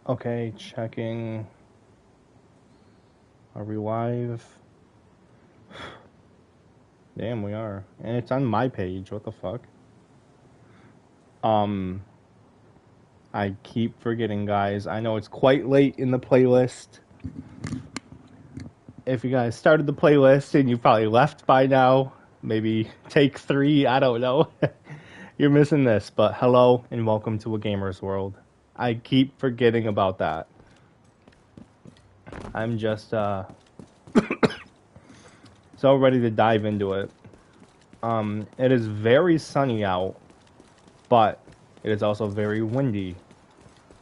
Okay, checking. Are we live? Damn, we are. And it's on my page. What the fuck? I keep forgetting, guys. I know it's quite late in the playlist. If you guys started the playlist and you probably left by now, maybe take 3, I don't know. You're missing this, but hello and welcome to A Gamer's World. I keep forgetting about that. I'm just so ready to dive into it. It is very sunny out, but it is also very windy.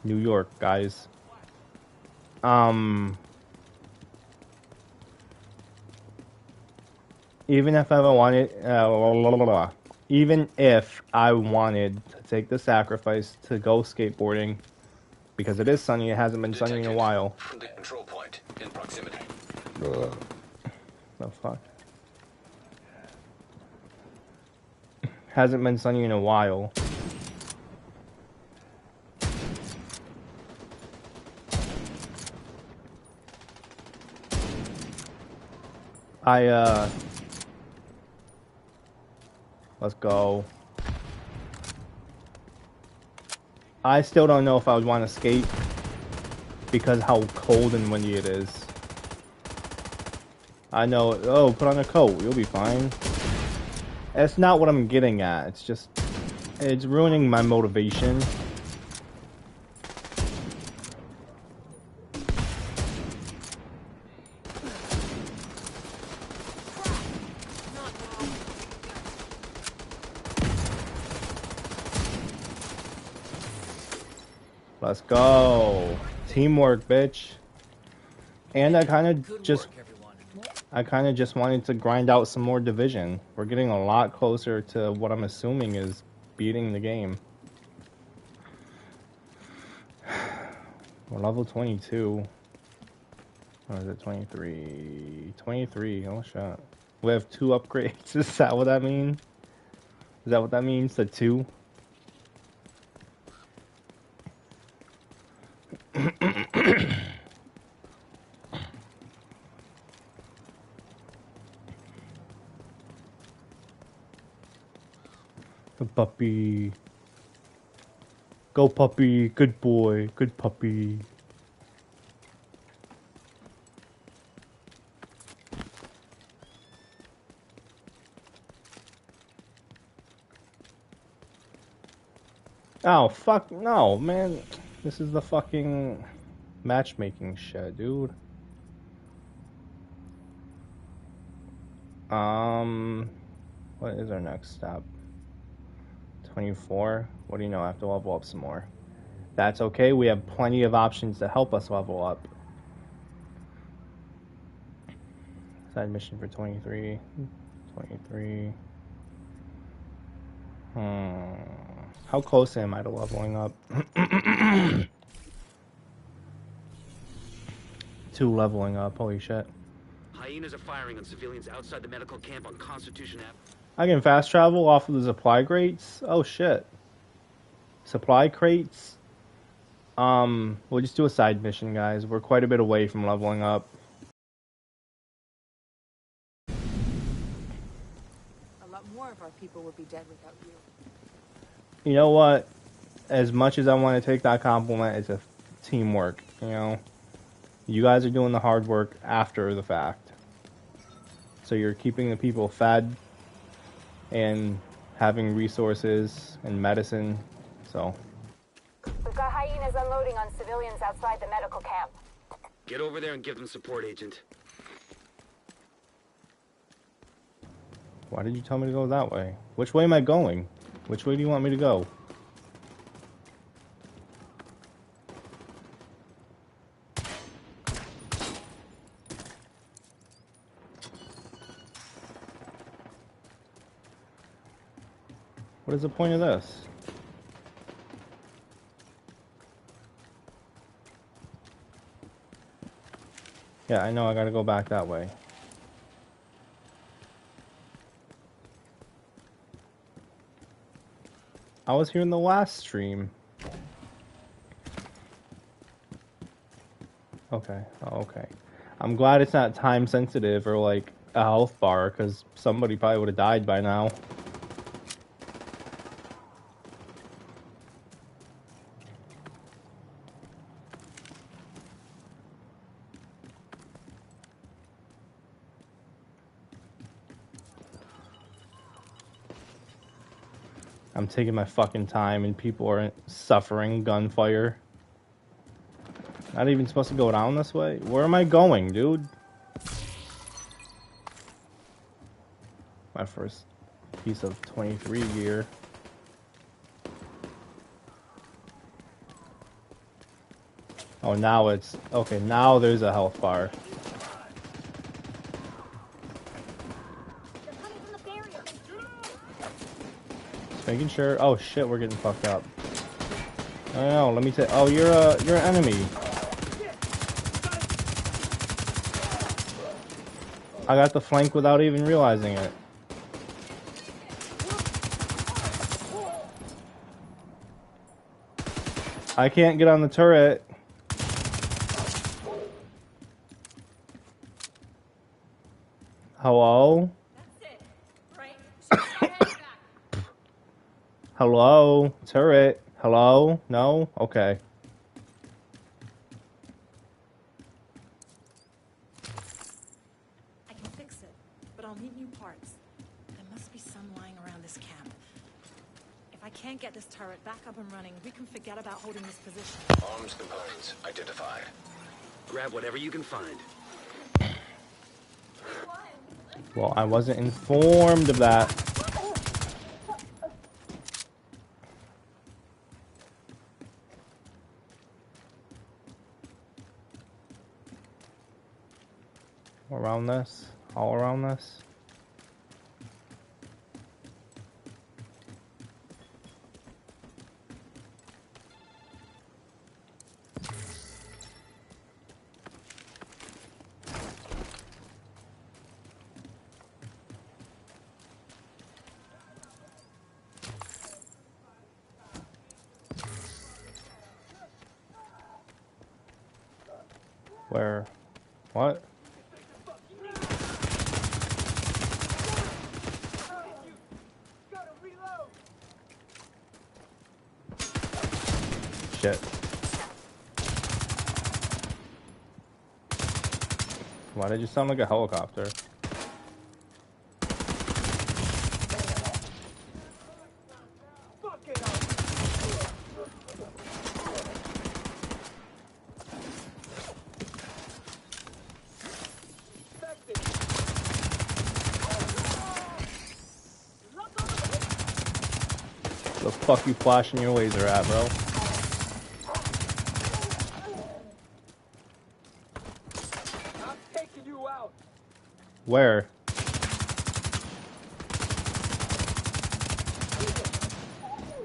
New York, guys. Even if I wanted, even if I wanted to take the sacrifice to go skateboarding, because it is sunny, it hasn't been sunny in a while. Friendly control point in proximity. The fuck? Hasn't been sunny in a while. Let's go. I still don't know if I would want to skate because how cold and windy it is. I know, oh, put on a coat, you'll be fine. That's not what I'm getting at, it's just, it's ruining my motivation. Let's go. Teamwork, bitch. And I kind of just wanted to grind out some more division. We're getting a lot closer to what I'm assuming is beating the game. We're level 22. Or is it 23? 23, oh shit. We have 2 upgrades, is that what that means? Is that what that means, the 2? Puppy. Go puppy, good boy, good puppy. Oh, fuck, no, man. This is the fucking matchmaking shit, dude. What is our next step? 24? What do you know? I have to level up some more. That's okay, we have plenty of options to help us level up. Side mission for 23. 23. How close am I to leveling up? 2 leveling up, holy shit. Hyenas are firing on civilians outside the medical camp on Constitution Ave. I can fast travel off of the supply crates? Oh shit. Supply crates? We'll just do a side mission, guys. We're quite a bit away from leveling up. A lot more of our people would be dead without you. You know what? As much as I want to take that compliment, it's a teamwork, you know? You guys are doing the hard work after the fact. So you're keeping the people fed and having resources and medicine, so. We've got hyenas unloading on civilians outside the medical camp. Get over there and give them support, Agent. Why did you tell me to go that way? Which way am I going? Which way do you want me to go? What is the point of this? Yeah, I know I gotta go back that way. I was here in the last stream. Okay. Oh, okay. I'm glad it's not time sensitive or like a health bar, because somebody probably would have died by now. I'm taking my fucking time and people are suffering gunfire. Not even supposed to go down this way? Where am I going, dude? My first piece of 23 gear. Oh, now it's... Okay, now there's a health bar. Just making sure... Oh, shit, we're getting fucked up. Oh, let me say... Oh, you're an enemy. I got the flank without even realizing it. I can't get on the turret. Hello? Hello? Turret? Hello? No? Okay. I can fix it, but I'll need new parts. There must be some lying around this camp. If I can't get this turret back up and running, we can forget about holding this position. Arms components identified. Grab whatever you can find. Well, I wasn't informed of that. Around this? All around this? Where? What? Shit. Why did you sound like a helicopter? The fuck you flashing your laser at, bro? I'm taking you out. Where?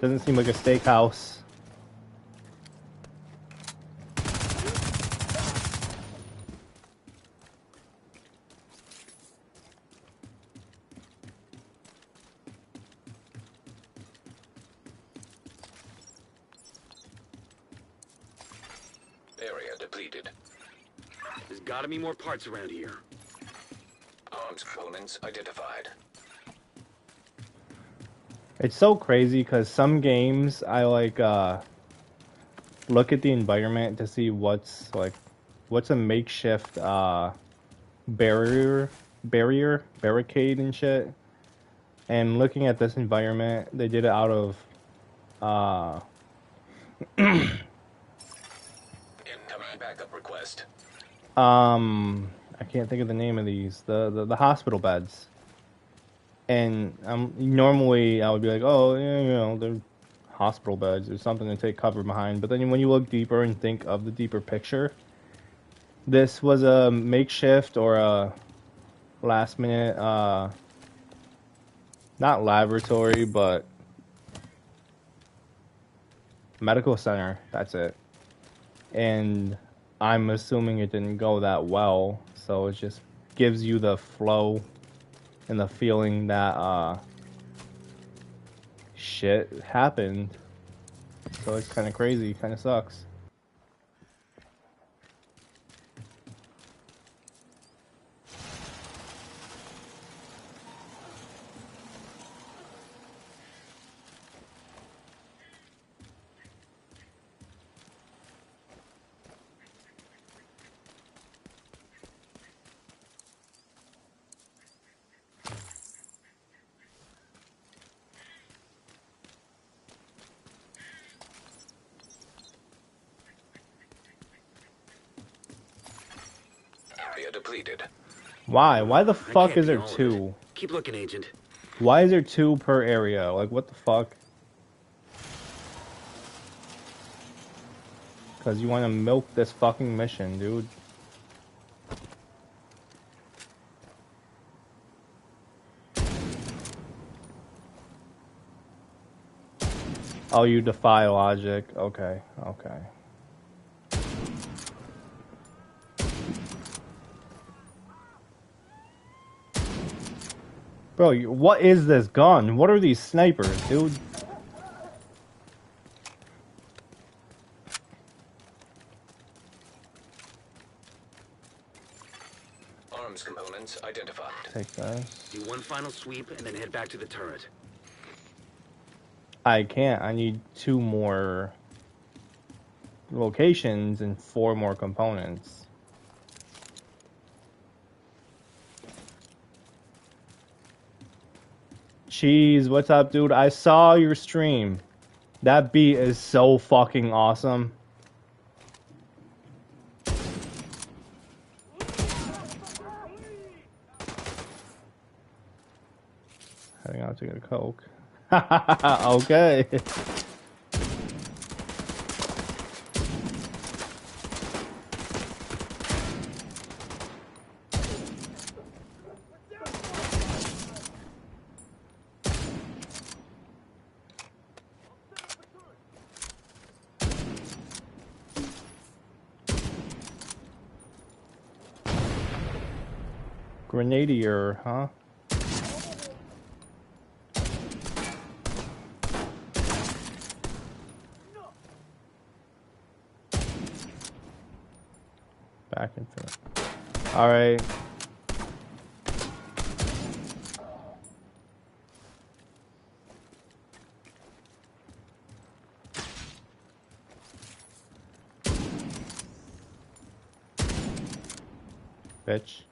Doesn't seem like a steakhouse. Area depleted. There's gotta be more parts around here. Arms components identified. It's so crazy because some games I like look at the environment to see what's a makeshift barricade and shit. And looking at this environment, they did it out of Incoming backup request. I can't think of the name of these. The hospital beds. And normally I would be like, oh, yeah, you know, they're hospital beds or something to take cover behind. But then when you look deeper and think of the deeper picture, this was a makeshift or a last minute, not laboratory, but medical center. That's it. And I'm assuming it didn't go that well, so it just gives you the flow and the feeling that shit happened. So it's kind of crazy, kind of sucks. depleted. Why? Why the That fuck can't is be there all of it. two? Keep looking, Agent. Why is there two per area? Like, what the fuck? Because you want to milk this fucking mission, dude. Oh, you defy logic. Okay, okay. Bro, what is this gun? What are these snipers, dude? Arms components identified. Take this. Do one final sweep and then head back to the turret. I can't. I need 2 more locations and 4 more components. Cheese, what's up, dude? I saw your stream. That beat is so fucking awesome. Heading out to get a Coke. Okay. Grenadier, huh? Back and forth. Alright. Bitch.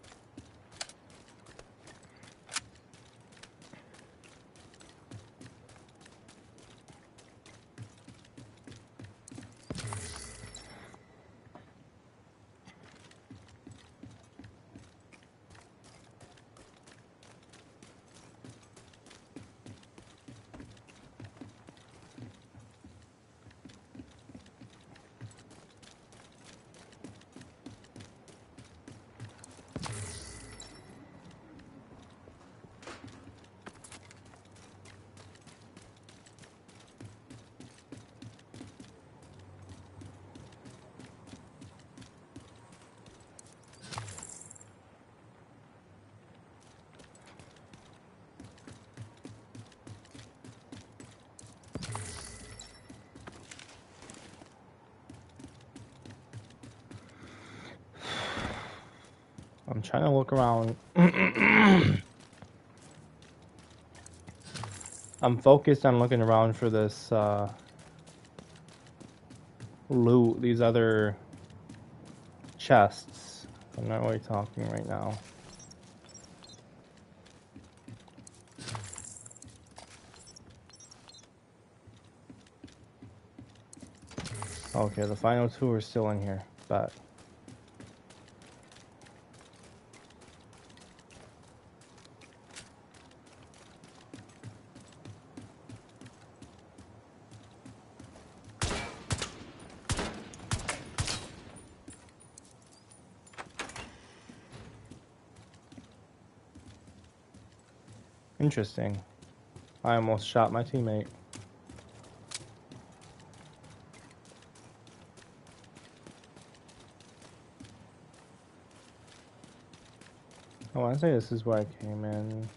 I'm trying to look around. I'm focused on looking around for this loot, these other chests. I'm not really talking right now. Okay, the final 2 are still in here, but interesting. I almost shot my teammate. I want to say this is where I came in.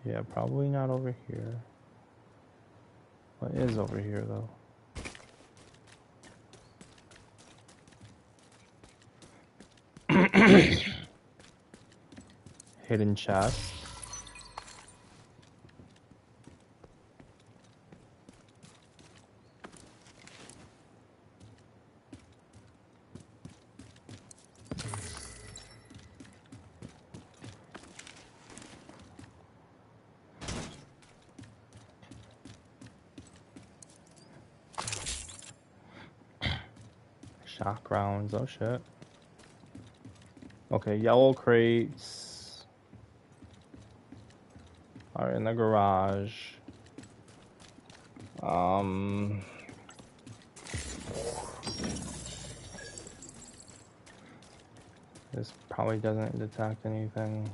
Yeah, probably not over here. What is over here, though? Hidden chest. Shock rounds, oh shit. Okay, yellow crates are in the garage. This probably doesn't detect anything.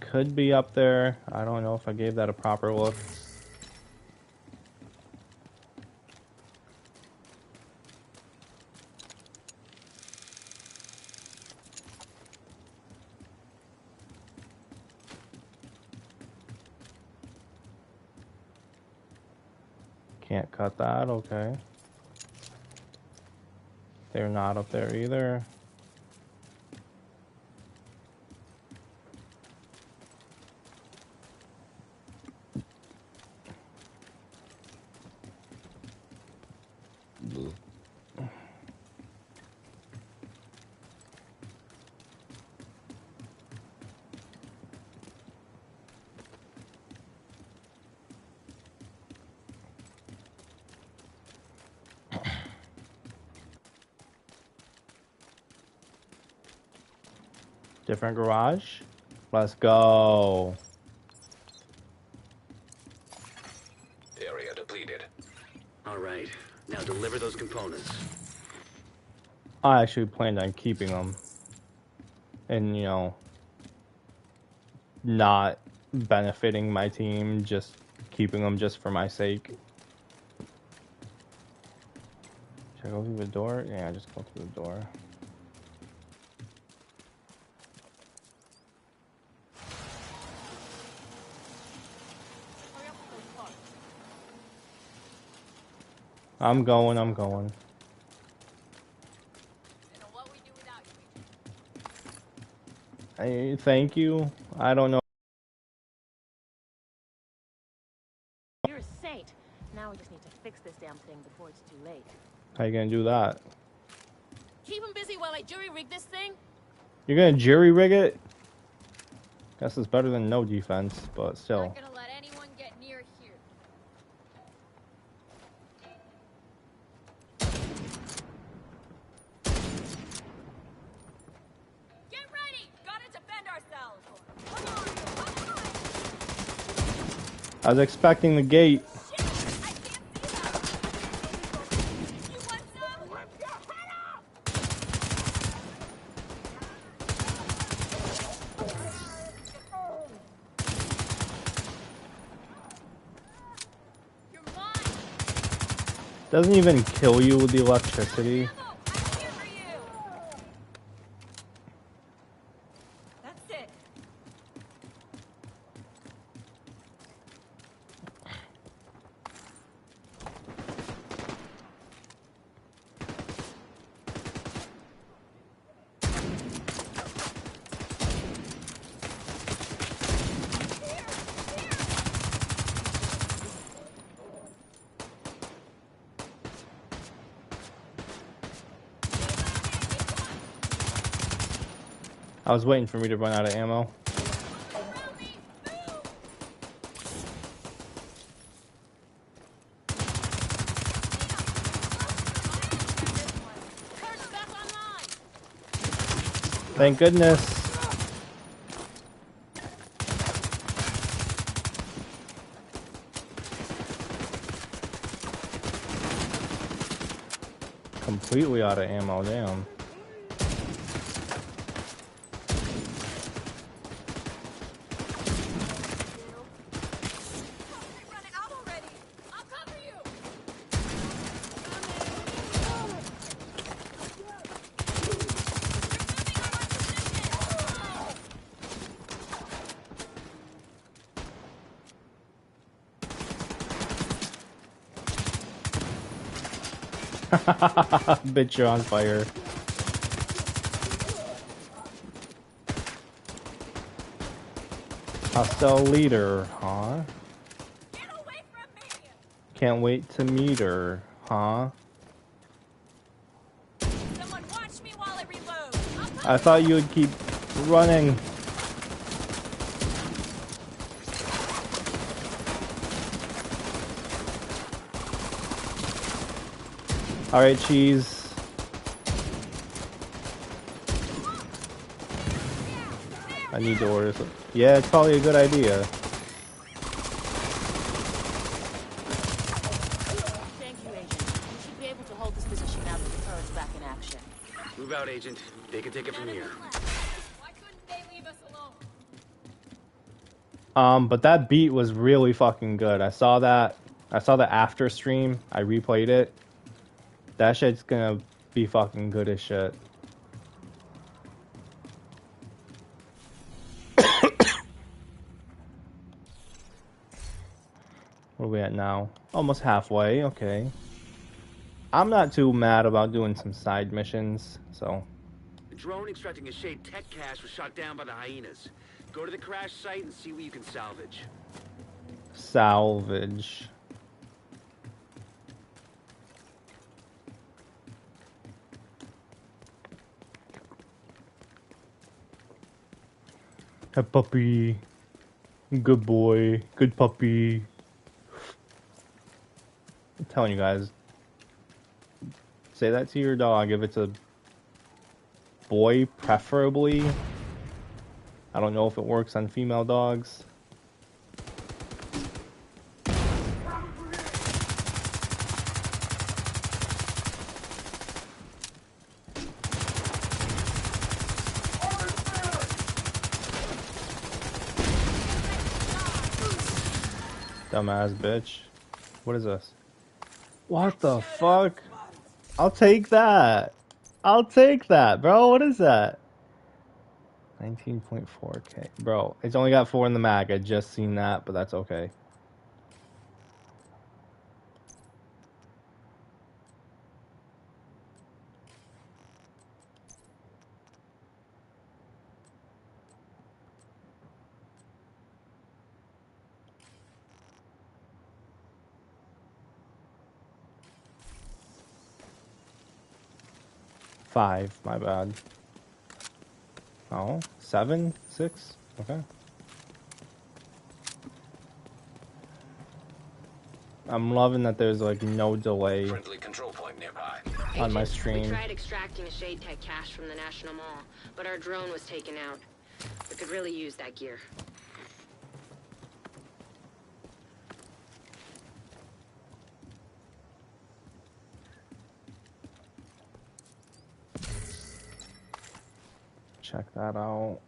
Could be up there. I don't know if I gave that a proper look. Can't cut that, okay. They're not up there either. Different garage. Let's go. Area depleted. All right, now deliver those components. I actually planned on keeping them. And, you know, not benefiting my team, just keeping them just for my sake. Should I go through the door? Yeah, just go through the door. I'm going. Thank you. I don't know. You're a saint. Now we just need to fix this damn thing before it's too late. How you gonna do that? Keep him busy while I jury-rig this thing? You're gonna jury rig it? Guess it's better than no defense, but still. Not gonna let anyone get near here. Get ready! Gotta defend ourselves! Come on! I was expecting the gate. Shit! I can't see that! You want some? Lift your head up! You're mine! Doesn't even kill you with the electricity. I'm here for you! That's it. I was waiting for me to run out of ammo. Thank goodness. Completely out of ammo, damn. Bitch, you're on fire. Hostile leader, huh? Get away from me! Can't wait to meet her, huh? Someone watch me while I reload. I thought you would keep running. Alright, cheese. I need to order some. Yeah, it's probably a good idea. Thank you, Agent. We should be able to hold this position now that the turret's back in action. Move out, Agent. They can take it from here. Why couldn't they leave us alone? But that beat was really fucking good. I saw that. I saw the after stream. I replayed it. That shit's gonna be fucking good as shit. Where are we at now? Almost halfway, okay. I'm not too mad about doing some side missions, so. The drone extracting a Shade tech cache was shot down by the hyenas. Go to the crash site and see what you can salvage. Salvage. A puppy. Good boy. Good puppy. I'm telling you guys. Say that to your dog if it's a boy, preferably. I don't know if it works on female dogs. Dumbass bitch. What is this? What the fuck? I'll take that. I'll take that, bro. What is that? 19.4k. Bro, it's only got 4 in the mag. I just seen that, but that's okay. Five, my bad. Oh, 7, 6? Okay. I'm loving that there's like no delay Friendly control point nearby. on my Agent, stream. we tried extracting a Shade Tech cache from the National Mall, but our drone was taken out. We could really use that gear. Check that out.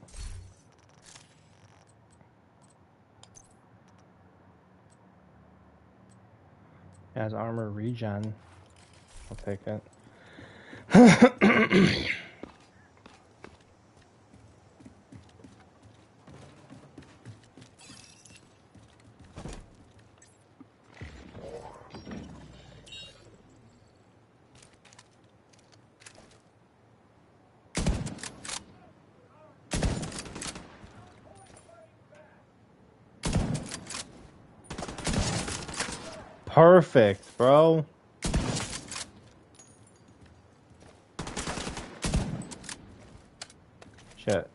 It has armor regen. I'll take it. Perfect, bro. Shit.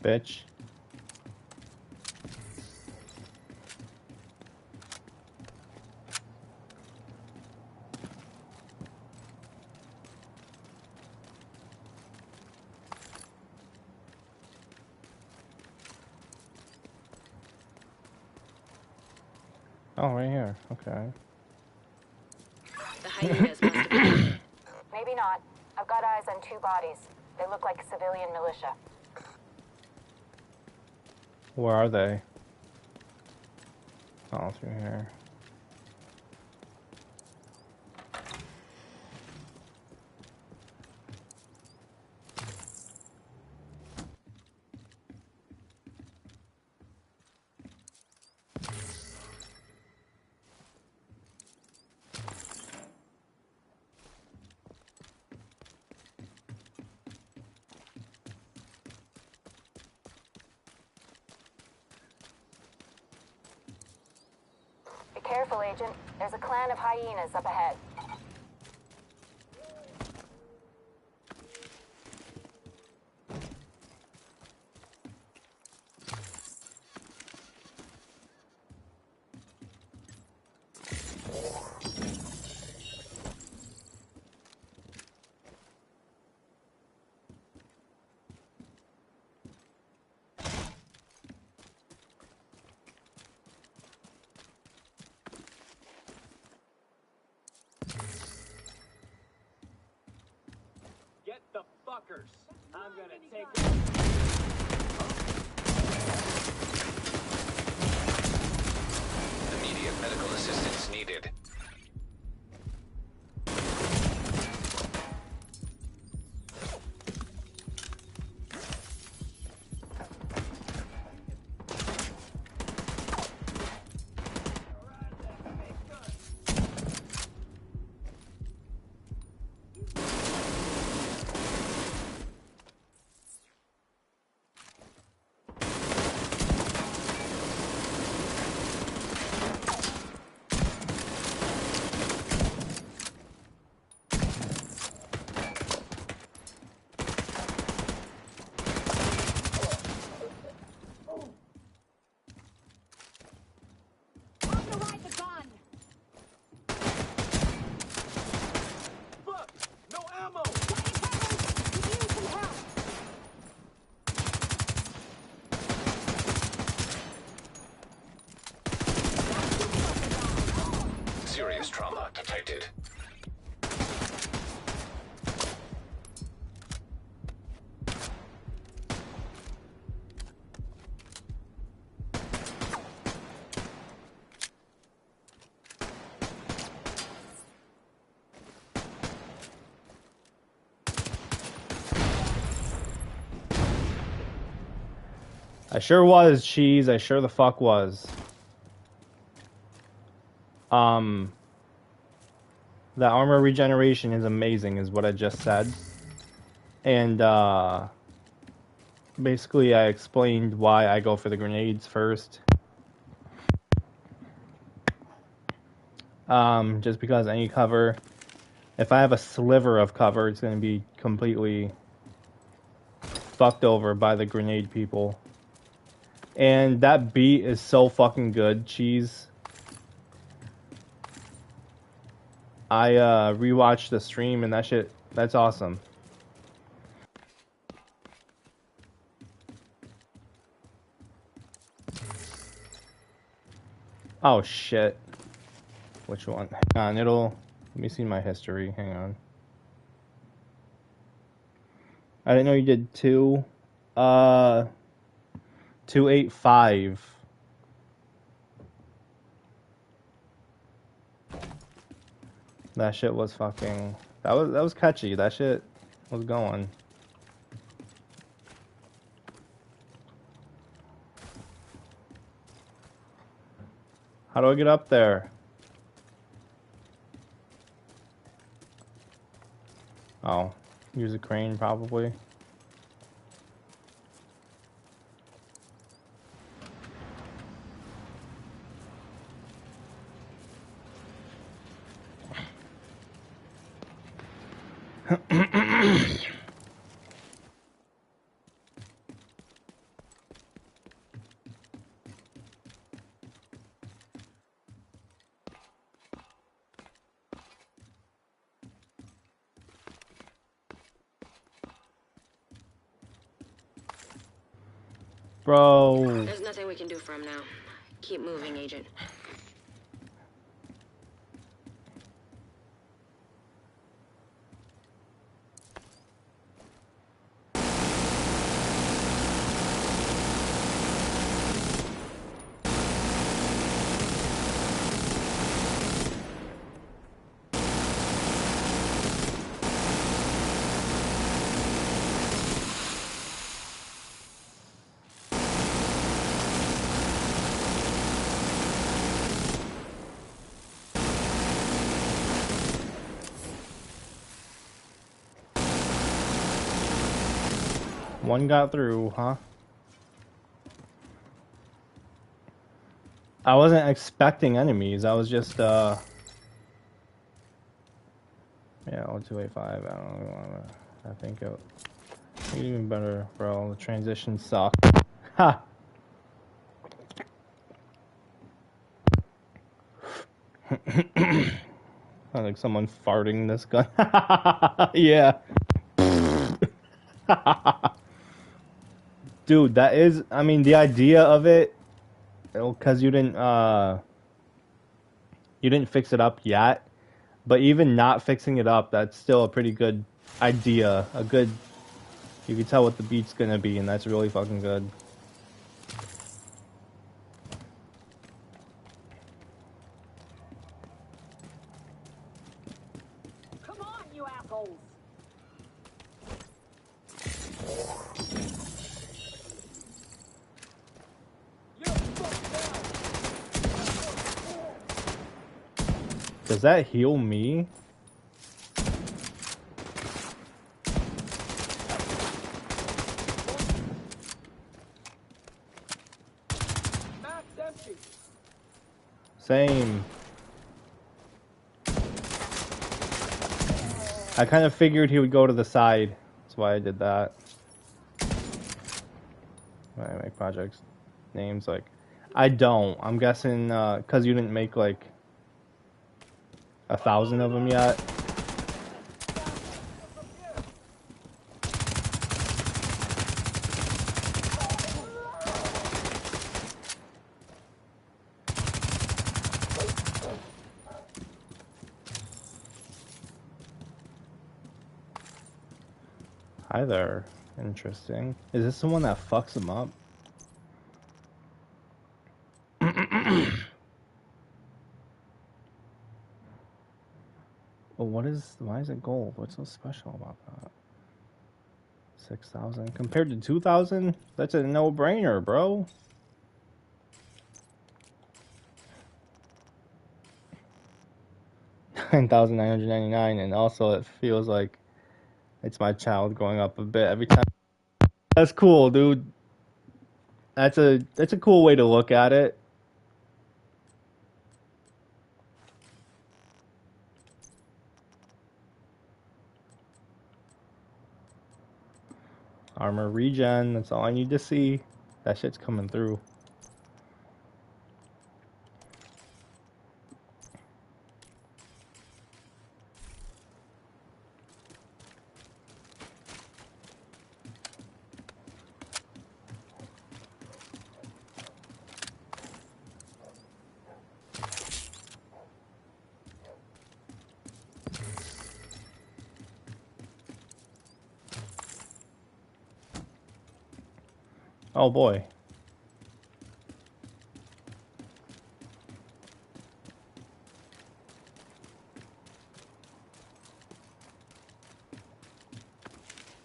Bitch. Oh, right here. Okay. The hyenas must have been... Maybe not. I've got eyes on 2 bodies. They look like civilian militia. Where are they? Oh, through here. Be careful, Agent. There's a clan of hyenas up ahead. Get the fuckers. I'm gonna take them. Immediate medical assistance needed. Override the gun! Fuck! No ammo! We need some help! Serious trauma detected. I sure was, Cheese. I sure the fuck was. The armor regeneration is amazing, is what I just said. And, basically I explained why I go for the grenades first. Just because any cover, if I have a sliver of cover, it's going to be completely fucked over by the grenade people. And that beat is so fucking good, Cheese. I rewatched the stream and that shit, that's awesome. Oh shit. Which one? Hang on, let me see my history, hang on. I didn't know you did 285. That shit was fucking, that was catchy, that shit was going. How do I get up there? Oh, use a crane probably. Bro. There's nothing we can do for him now. Keep moving, Agent. One got through, huh? I wasn't expecting enemies. I was just, yeah, 0285. I don't really want to. I think it even better, bro. The transition suck. Ha! Sounds like someone farting this gun. Yeah. Dude, that is, I mean, the idea of it, because you didn't fix it up yet, but even not fixing it up, that's still a pretty good idea. A good, you can tell what the beat's gonna be, and that's really fucking good. Come on, you assholes! You're fucked now. Does that heal me? Mag's empty. Same. I kind of figured he would go to the side. That's why I did that. When I make projects names, like, I don't. I'm guessing because you didn't make like 1,000 of them yet. Hi there. Interesting. Is this the one that fucks him up? Well, why is it gold? What's so special about that? 6,000 compared to 2,000? That's a no-brainer, bro. $9,999, and also it feels like it's my child going up a bit every time. That's cool, dude. That's a cool way to look at it. Armor regen, that's all I need to see. That shit's coming through. Oh boy.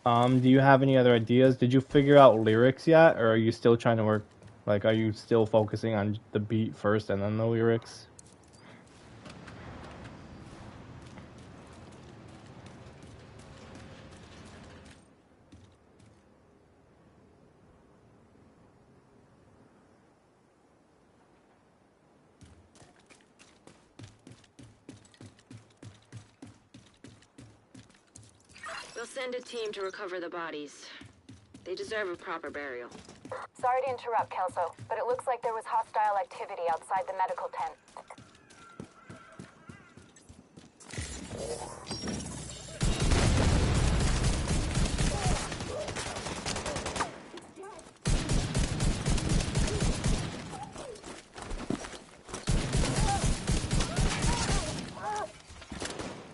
Do you have any other ideas? Did you figure out lyrics yet, or are you still trying to work, like, are you still focusing on the beat first and then the lyrics? We'll send a team to recover the bodies. They deserve a proper burial. Sorry to interrupt, Kelso, but it looks like there was hostile activity outside the medical tent.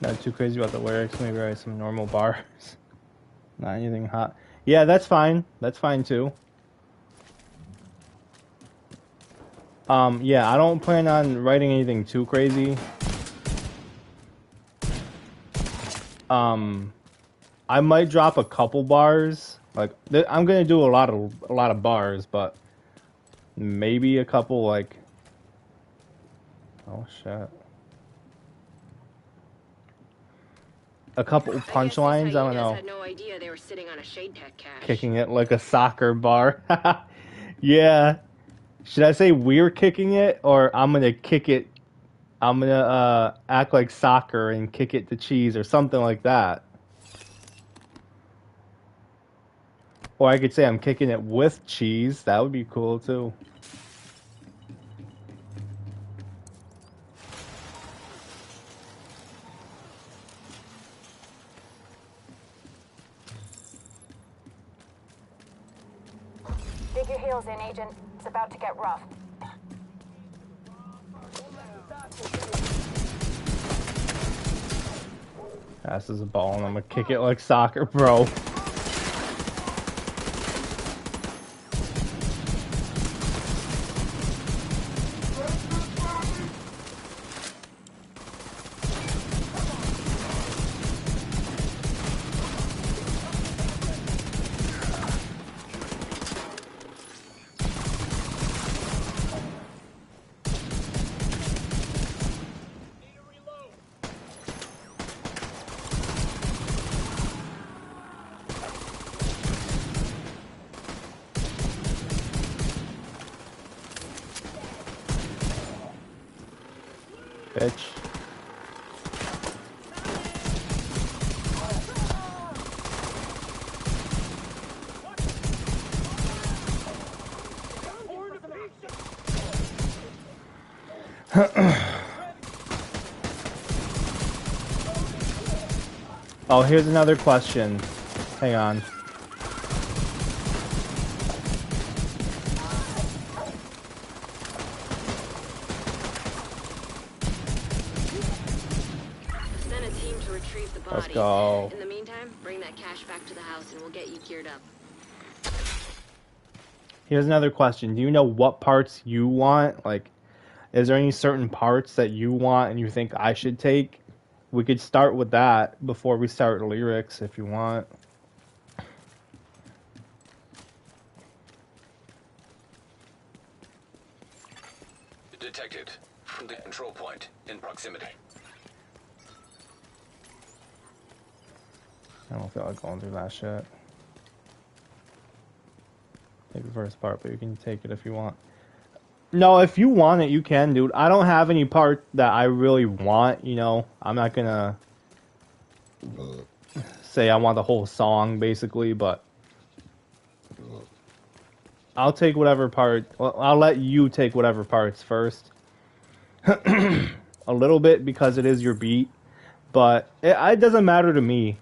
Not too crazy about the lyrics, maybe write some normal bars. Not anything hot. Yeah, that's fine. That's fine too. Yeah, I don't plan on writing anything too crazy. I might drop a couple bars. Like, I'm gonna do a lot of bars, but maybe a couple, like, oh shit. a couple I guess punchlines. these I don't hyenas know. had no idea they were sitting on a shade tech cache. Kicking it like a soccer bar. Yeah. Should I say we're kicking it, or I'm gonna kick it? I'm gonna act like soccer and kick it to cheese or something like that. Or I could say I'm kicking it with cheese. That would be cool too. Dig your heels in, Agent. It's about to get rough. Pass is a ball, and I'm gonna kick it like soccer, bro. Bitch. Oh, here's another question. Hang on. Send a team to retrieve the body. Let's go. In the meantime, bring that cache back to the house and we'll get you geared up. Here's another question. Do you know what parts you want? Like, is there any certain parts that you want and you think I should take? We could start with that before we start lyrics if you want. Detected from the control point in proximity. I don't feel like going through that shit. Take the first part, but you can take it if you want. No, if you want it, you can, dude. I don't have any part that I really want, you know. I'm not gonna say I want the whole song, basically, but I'll take whatever part. Well, I'll let you take whatever parts first. A little bit because it is your beat, but it doesn't matter to me.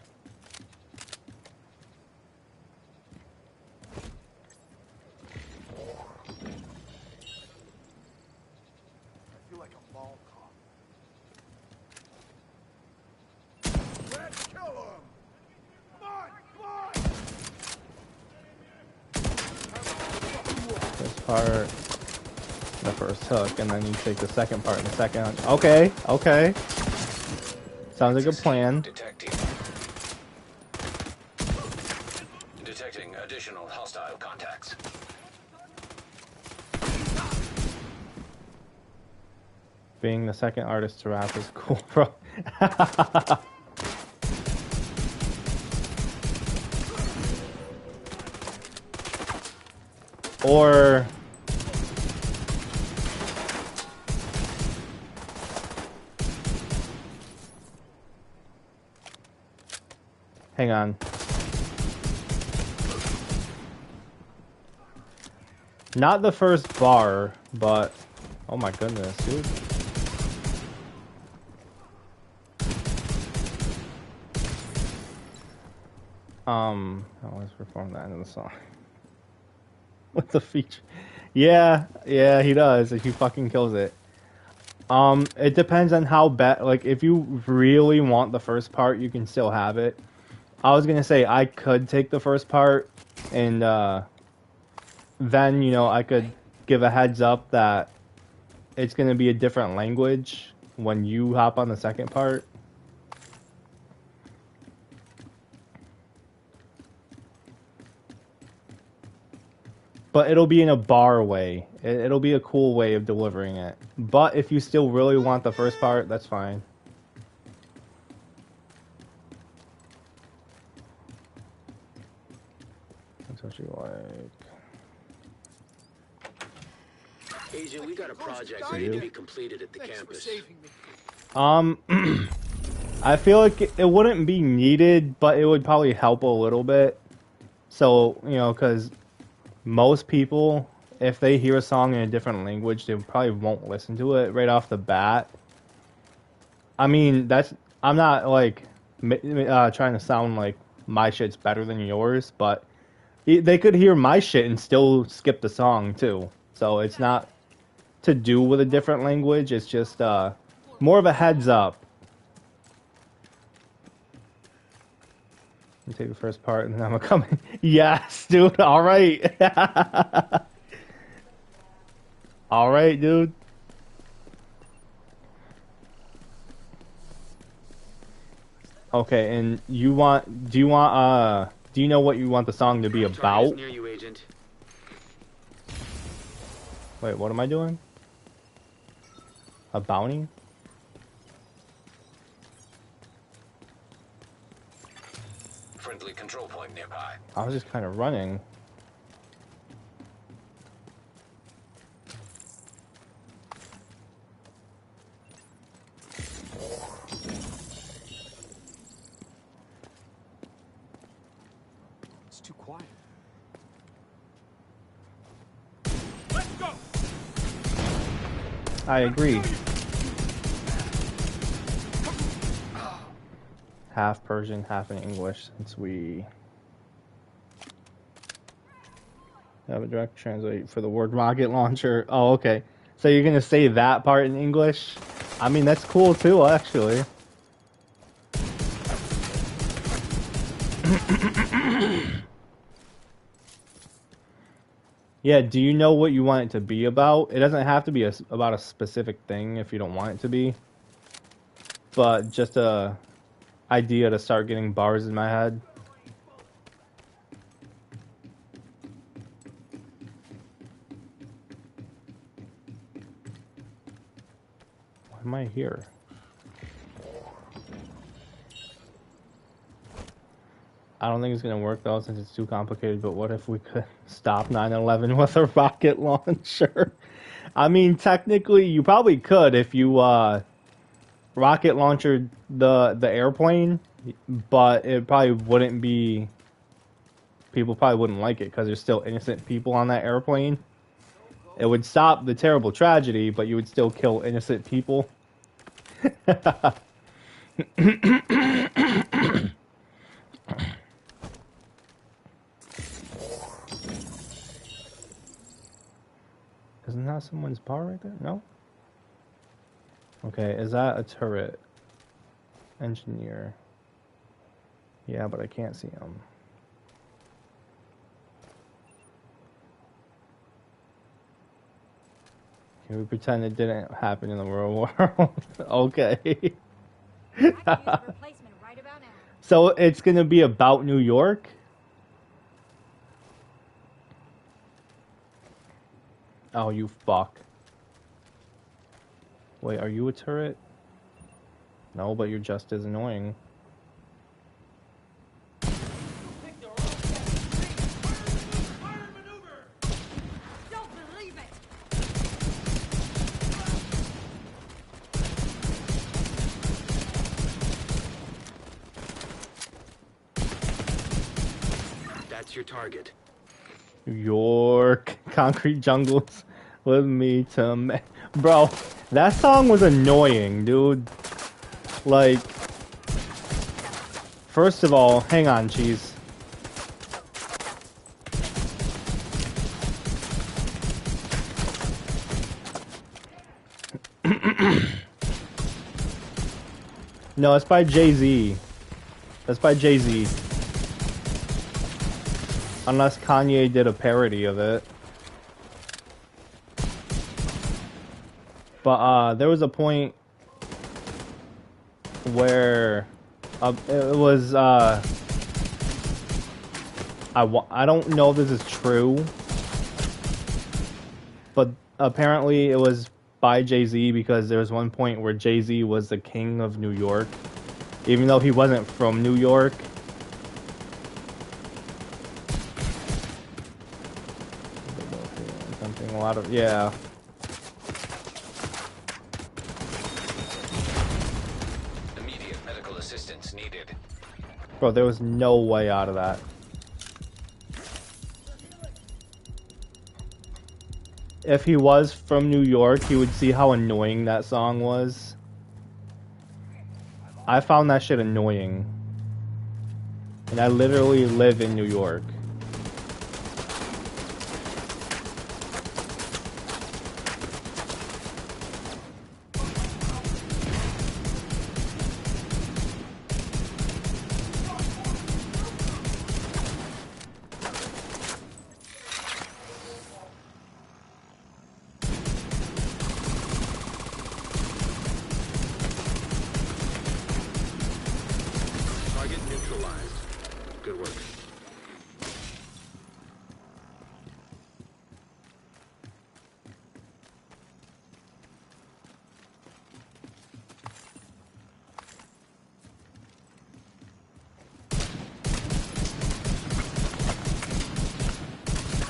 This part, the first hook, and then you take the second part in the second hook. Okay, okay. Sounds like a plan. Detecting additional hostile contacts. Being the second artist to rap is cool, bro. Or hang on. Not the first bar, but oh my goodness, dude. Let's perform that end of the song. With the feature. Yeah, he does. He fucking kills it. It depends on how bad. Like, if you really want the first part, you can still have it. I was gonna say I could take the first part, and then you know I could give a heads up that it's gonna be a different language when you hop on the second part. But it'll be in a bar way. It'll be a cool way of delivering it. But if you still really want the first part, that's fine. Agent, we got a project For ready you. to be completed at the campus. I feel like it wouldn't be needed, but it would probably help a little bit. So, you know, because most people, if they hear a song in a different language, they probably won't listen to it right off the bat. I mean, I'm not like trying to sound like my shit's better than yours, but they could hear my shit and still skip the song too. So it's not to do with a different language. It's just more of a heads up. You take the first part and then I'm coming. Yes, dude. All right. All right, dude. Okay, and do you know what you want the song to be about? Near you, Agent. Wait, what am I doing? A bounty? Friendly control point nearby. I was just kind of running. It's too quiet. I agree. Half Persian, half in English, since we have a direct translate for the word rocket launcher. Oh, okay. So you're gonna say that part in English? I mean, that's cool too, actually. Yeah, do you know what you want it to be about? It doesn't have to be about a specific thing if you don't want it to be. But just a idea to start getting bars in my head. Why am I here? I don't think it's gonna work though since it's too complicated, but what if we could stop 9/11 with a rocket launcher? I mean, technically you probably could if you rocket launcher the airplane, but it probably wouldn't be, people probably wouldn't like it because there's still innocent people on that airplane. It would stop the terrible tragedy, but you would still kill innocent people. Isn't that someone's bar right there? No? Okay, is that a turret? Engineer. Yeah, but I can't see him. Can we pretend it didn't happen in the real world? Okay. So it's gonna be about New York? Oh, you fuck. Wait, are you a turret? No, but you're just as annoying. That's your target. New York, concrete jungles with me to bro, that song was annoying, dude. Like, first of all, hang on, cheese. No, it's by Jay-Z. That's by Jay-Z. Unless Kanye did a parody of it. But there was a point where it was I don't know if this is true, but apparently it was by Jay-Z because there was one point where Jay-Z was the king of New York, even though he wasn't from New York. Something a lot of, yeah. assistance needed. Bro, there was no way out of that. If he was from New York, he would see how annoying that song was. I found that shit annoying. And I literally live in New York. Target neutralized. Good work.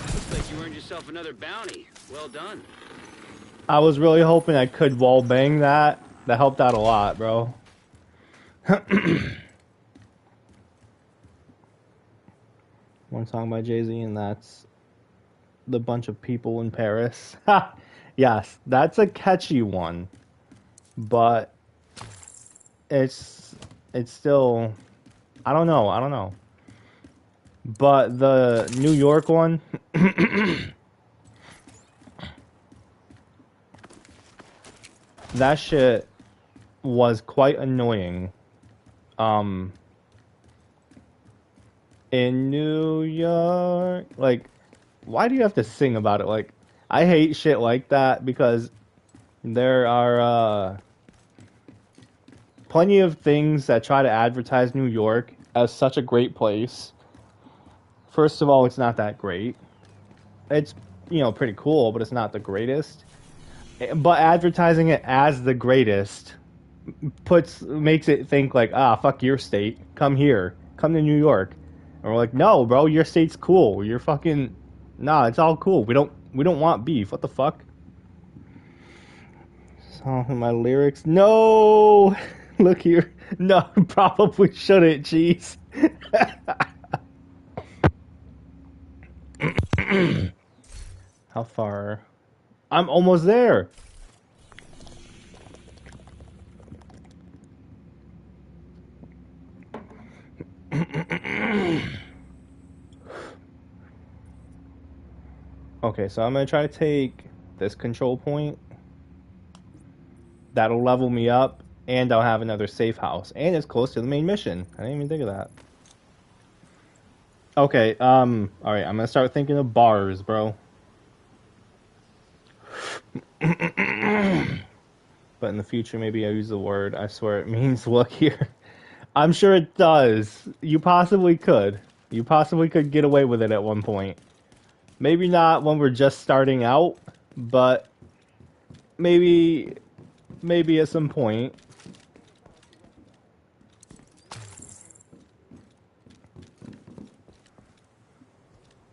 Looks like you earned yourself another bounty. Well done. I was really hoping I could wall bang that. That helped out a lot, bro. One song by Jay-Z, and that's The Bunch of People in Paris. Yes, that's a catchy one. But it's still, I don't know. But the New York one, that shit was quite annoying. In New York, like, why do you have to sing about it? Like, I hate shit like that because there are plenty of things that try to advertise New York as such a great place. First of all, it's not that great. It's, pretty cool, but it's not the greatest. But advertising it as the greatest makes it think like, fuck your state. Come here. Come to New York. And we're like, no, bro, your state's cool. You're fucking, nah, it's all cool. We don't want beef. What the fuck? So my lyrics, no. Look here. No, probably shouldn't. Jeez. How far? I'm almost there. Okay, so I'm gonna try to take this control point. That'll level me up, and I'll have another safe house, and it's close to the main mission. I didn't even think of that. Okay, all right, I'm gonna start thinking of bars, bro. But in the future, maybe I use the word. I swear it means look here. I'm sure it does. You possibly could. You possibly could get away with it at one point. Maybe not when we're just starting out, but maybe at some point.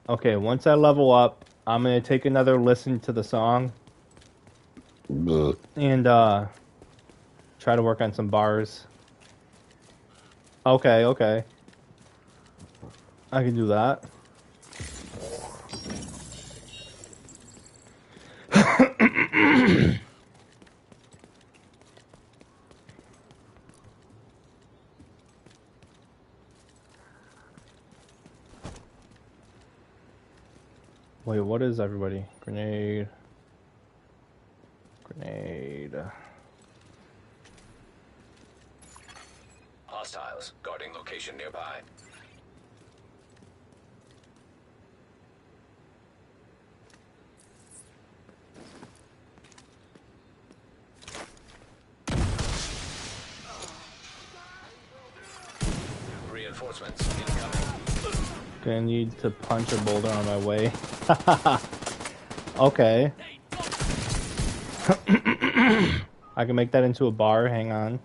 Okay, once I level up, I'm gonna take another listen to the song and try to work on some bars. Okay. I can do that. Wait, what is everybody? Grenade. Hostiles guarding location nearby. Reinforcements incoming. Gonna need to punch a boulder on my way. Okay. I can make that into a bar, hang on.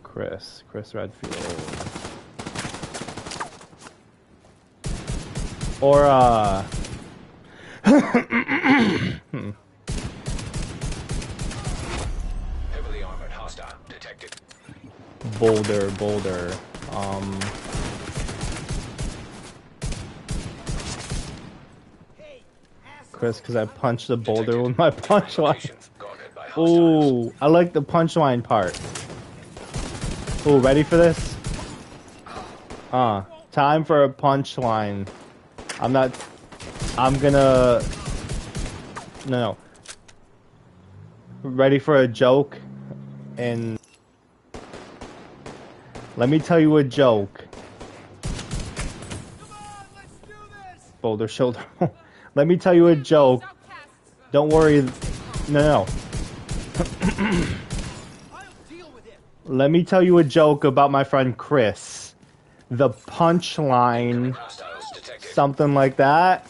Chris Redfield. Or Heavily armored hostile detected. Boulder. Chris, because I punched the boulder with my punchline. Location guarded by hostiles. Ooh, I like the punchline part. Ooh, ready for this? Time for a punchline. I'm gonna... No. Ready for a joke? And... Let me tell you a joke. Boulder shoulder. Let me tell you a joke. Don't worry. No. Let me tell you a joke about my friend Chris. The punchline. Something like that.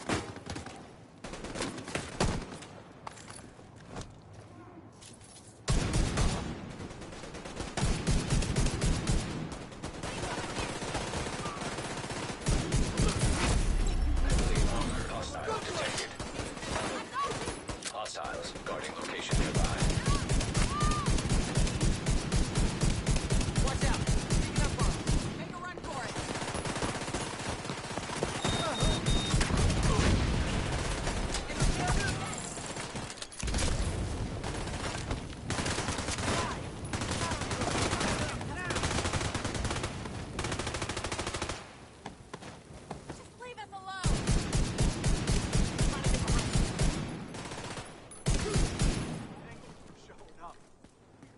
Hostiles guarding location nearby. Watch out. Sneaking up on 'em. Make a run for it. Just leave us alone.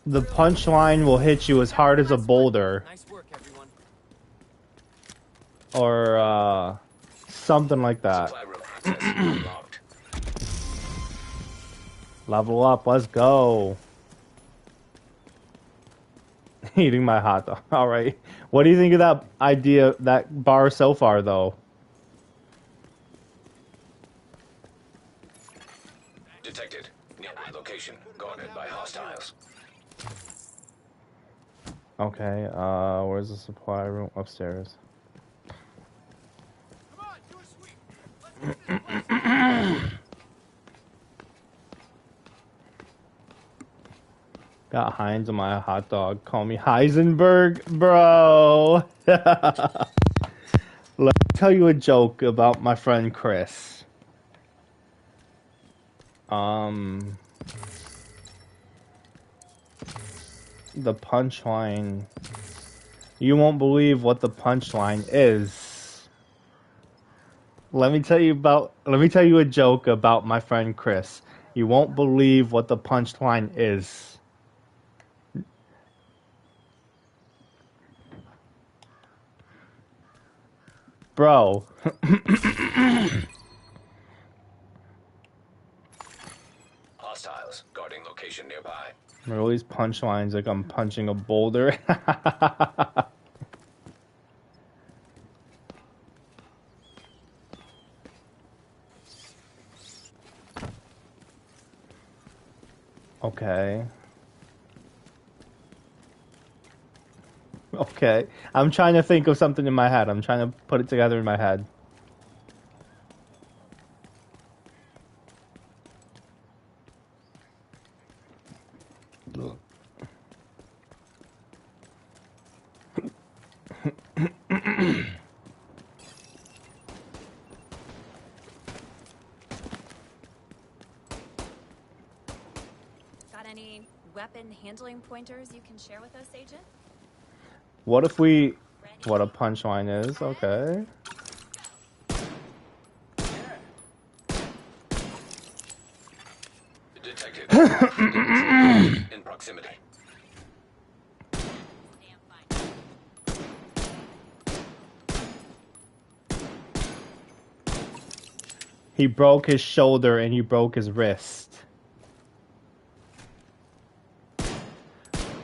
The punchline will hit you as hard as a boulder. Nice work, everyone. Or, something like that. Supply room access unlocked. Level up, let's go. Eating my hot dog. Alright. What do you think of that idea, that bar so far, though? Detected. Nearby location guarded by hostiles. Okay, where's the supply room? Upstairs. Got Heinz on my hot dog. Call me Heisenberg, bro. Let me tell you a joke about my friend Chris. The punchline. You won't believe what the punchline is. Let me tell you a joke about my friend Chris. You won't believe what the punchline is. Bro. Hostiles guarding location nearby. There are all these punchlines like I'm punching a boulder. Okay. Okay. I'm trying to think of something in my head. I'm trying to put it together in my head. Got any weapon handling pointers you can share with us, Agent? What if we... What a punchline is. Okay. Detected. In proximity. He broke his shoulder and you broke his wrist.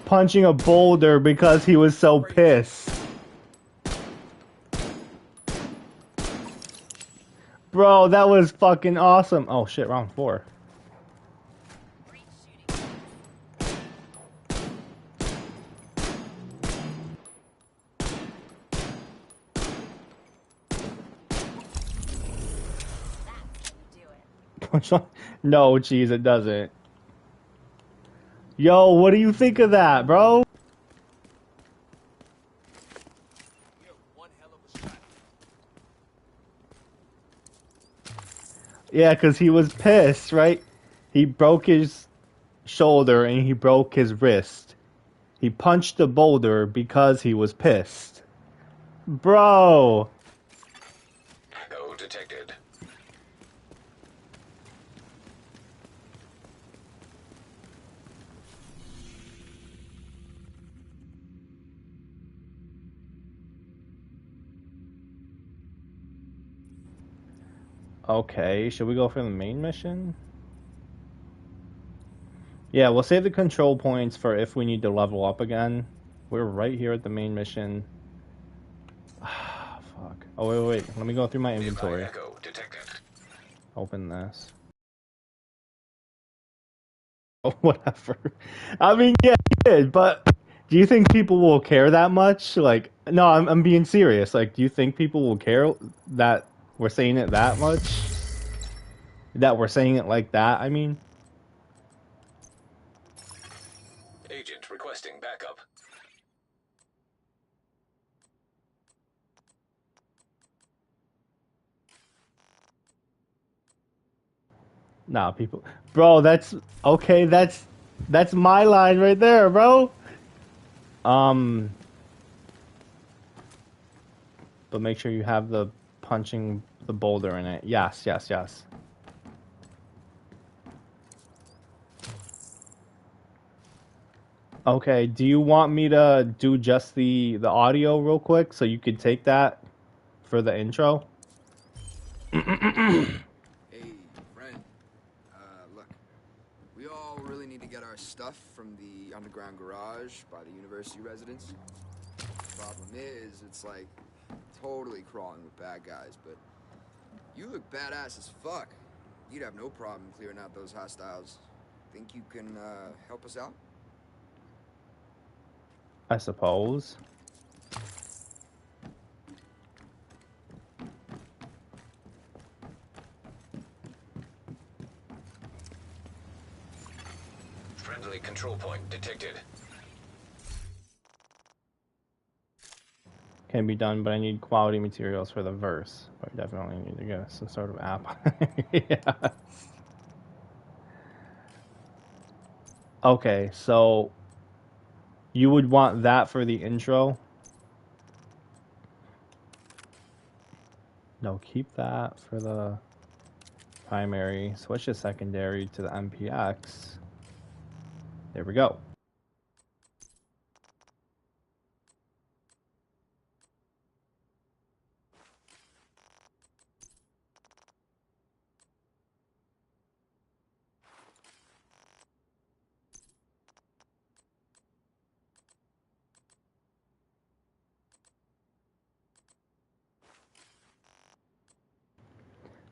Punching a boulder because he was so pissed. Bro, that was fucking awesome. Oh shit, round 4. punchline? No, cheese, it doesn't. Yo, what do you think of that, bro? Yeah, because he was pissed, right? He broke his shoulder and he broke his wrist. He punched the boulder because he was pissed. Bro! Echo detected. Okay, should we go for the main mission? Yeah, we'll save the control points for if we need to level up again. We're right here at the main mission. Ah, fuck. Oh, wait. Let me go through my inventory. Echo detected. Open this. Oh, whatever. I mean, yeah, he did, but do you think people will care that much? Like, no, I'm being serious. Like, do you think people will care that we're saying it that much? That we're saying it like that, I mean? Agent requesting backup. Nah, people. Bro, that's okay. That's my line right there, bro. But make sure you have the punching the boulder in it. Yes. Okay, do you want me to do just the audio real quick so you could take that for the intro? Hey, friend. Look, we all really need to get our stuff from the underground garage by the university residence. Problem is, it's like totally crawling with bad guys, but you look badass as fuck. You'd have no problem clearing out those hostiles. Think you can, help us out? I suppose. Friendly control point detected. Can be done, but I need quality materials for the verse. But I definitely need to get some sort of app. Yeah. Okay, so you would want that for the intro? No, keep that for the primary. Switch the secondary to the MPX. There we go.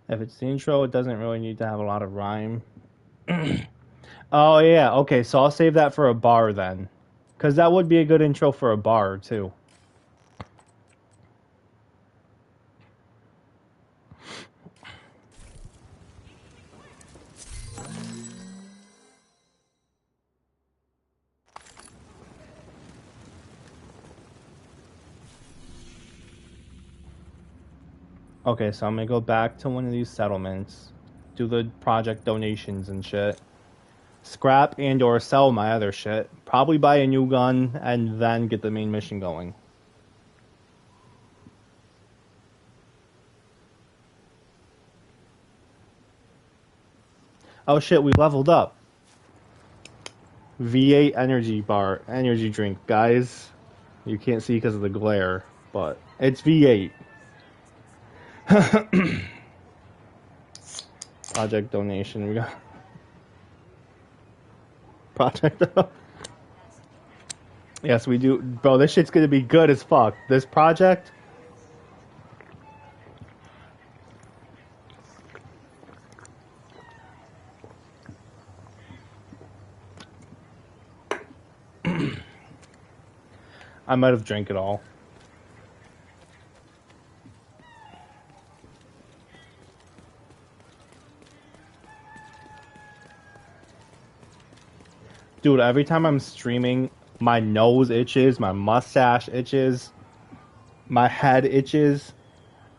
If it's the intro, it doesn't really need to have a lot of rhyme. Oh, yeah. Okay, so I'll save that for a bar then. Because that would be a good intro for a bar, too. Okay, so I'm gonna go back to one of these settlements, do the project donations and shit, scrap and or sell my other shit, probably buy a new gun, and then get the main mission going. Oh shit, we leveled up. V8 energy drink, guys. You can't see because of the glare, but it's V8. Project donation, we got project. Yes, we do, bro. This shit's gonna be good as fuck. This project. I might have drank it all. Dude, every time I'm streaming, my nose itches, my mustache itches, my head itches.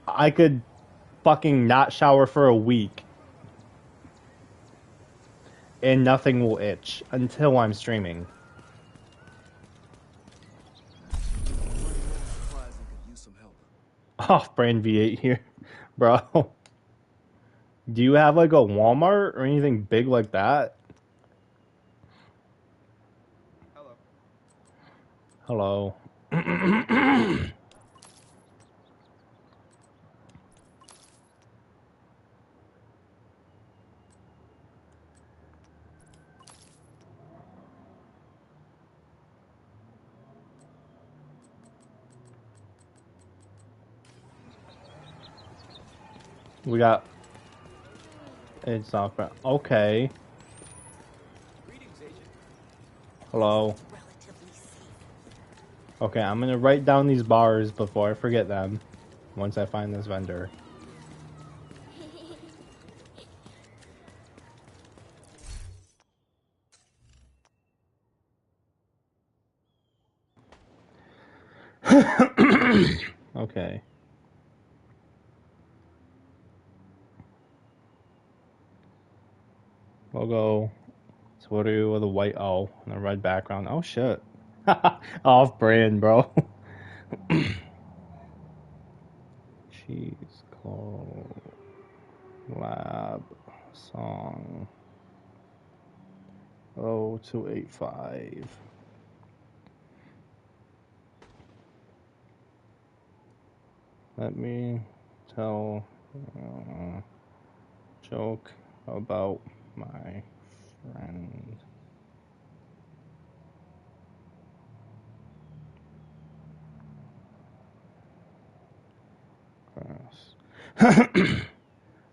I could fucking not shower for a week and nothing will itch until I'm streaming. Off-brand V8 here, bro. Do you have like a Walmart or anything big like that? Hello. We got... It's not... Okay. Hello. Okay, I'm gonna write down these bars before I forget them. Once I find this vendor. Okay. Logo. Twitter with a white O and a red background. Oh shit. Off brand, bro. Cheese collab song 0285. Let me tell a joke about my friend.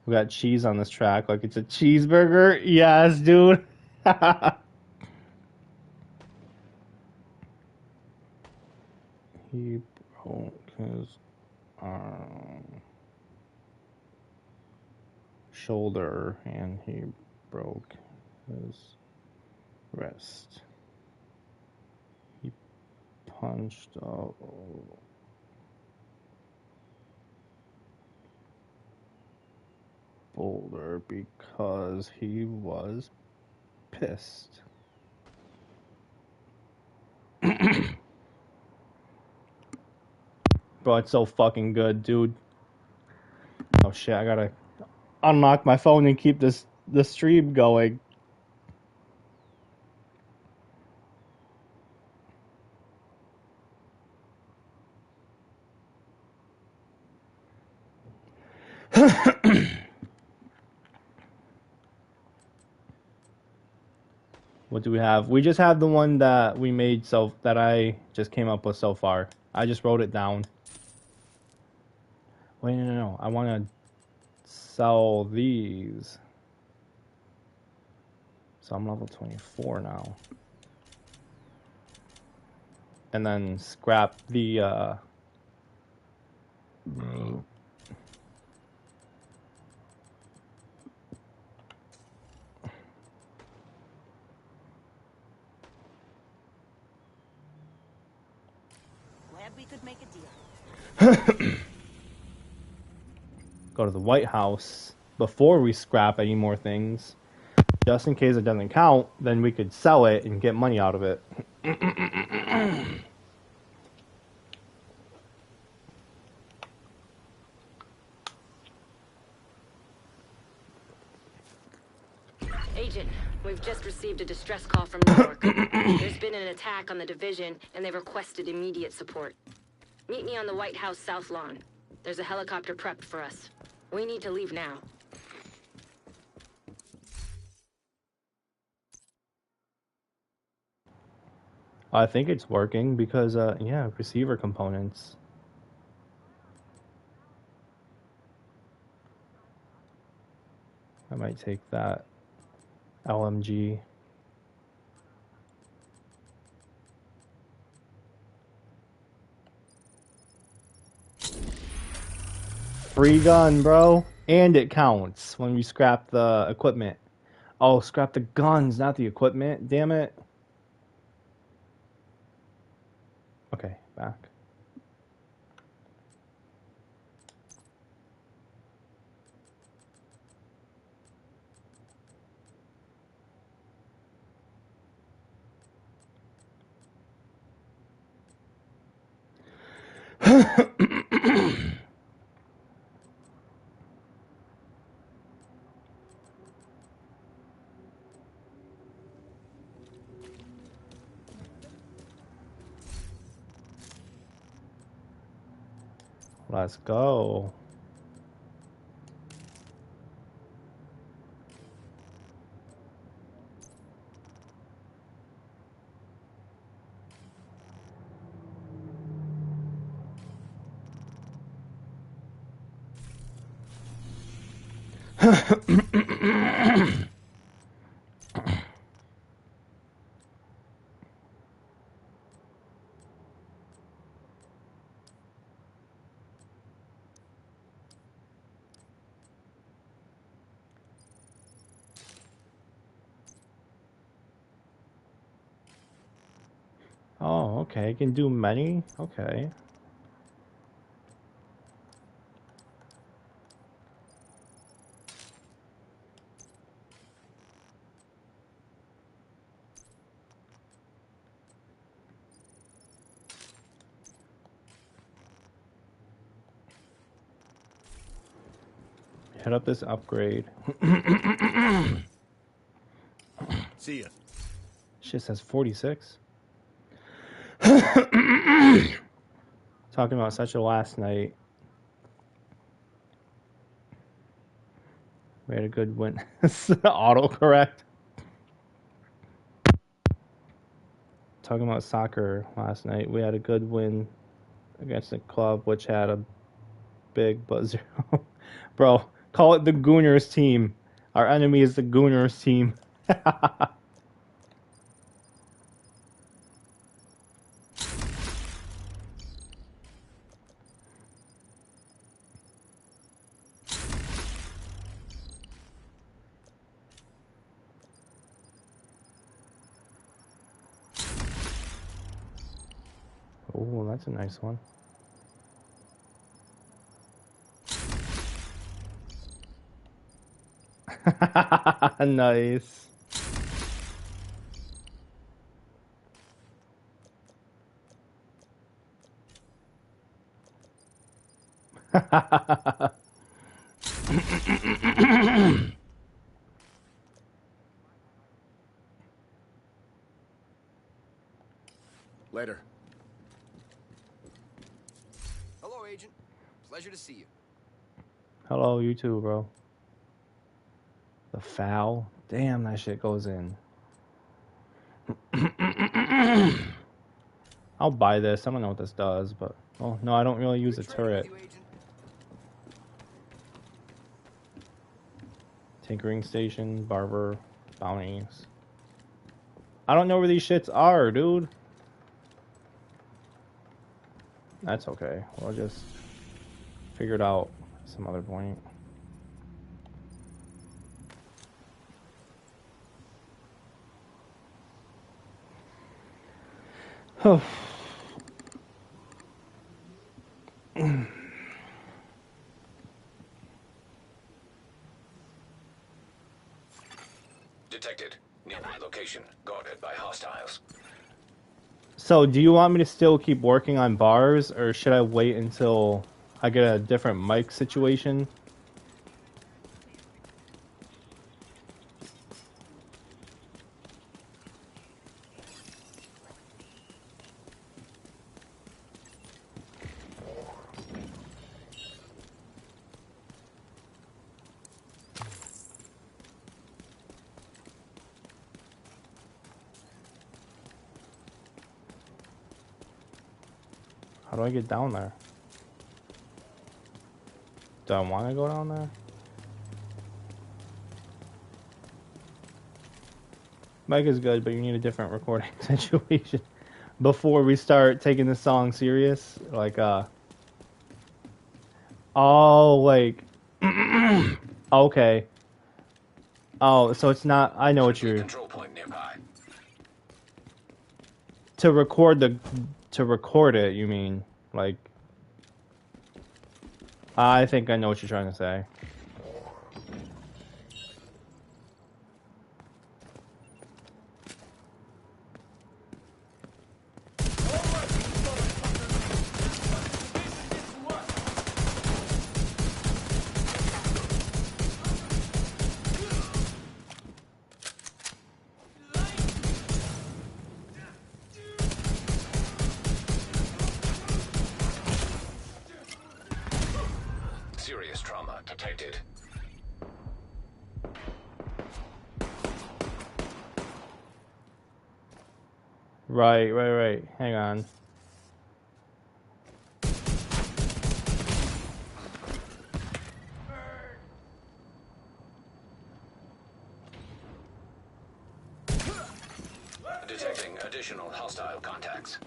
We got cheese on this track like it's a cheeseburger. Yes, dude. He broke his shoulder and he broke his wrist. He punched a boulder because he was pissed. Bro, it's so fucking good, dude. Oh shit, I gotta unlock my phone and keep the stream going. What do we have? We just have the one that we made that I just came up with so far. I just wrote it down. Wait, no. I want to sell these. So I'm level 24 now. And then scrap the Glad we could make a deal. go to the White House before we scrap any more things. Just in case it doesn't count, then we could sell it and get money out of it. Agent, we've just received a distress call from New York. There's been an attack on the division, and they've requested immediate support. Meet me on the White House South Lawn. There's a helicopter prepped for us. We need to leave now. I think it's working because, yeah, receiver components. I might take that LMG. Free gun, bro. And it counts when we scrap the equipment. Oh, scrap the guns, not the equipment. Damn it. Okay, back. Let's go. Oh, okay. Can do many? Okay. Hit up this upgrade. See ya. Shit says 46. Talking about such a last night. We had a good win. Autocorrect. Talking about soccer last night. We had a good win against a club which had a big buzzer. Bro, call it the Gooners team. Our enemy is the Gooners team. Oh, that's a nice one. Nice. Later. Hello, Agent. Pleasure to see you. Hello, you too, bro. The foul. Damn, that shit goes in. I'll buy this. I don't know what this does, but... Oh, no, I don't really use a turret. Tinkering station, barber, bounties. I don't know where these shits are, dude. That's okay. We'll just figure it out some other point. Oh. Detected. Nearby location. Guarded by hostiles. So, do you want me to still keep working on bars, or should I wait until I get a different mic situation? How do I get down there? Do I want to go down there? Mic is good, but you need a different recording situation before we start taking the song serious. Like, oh, like, okay. Oh, so it's not. I know what you're. Control point nearby. To To record it, you mean? Like, I think I know what you're trying to say. Serious trauma detected. Right. Hang on. Detecting additional hostile contacts.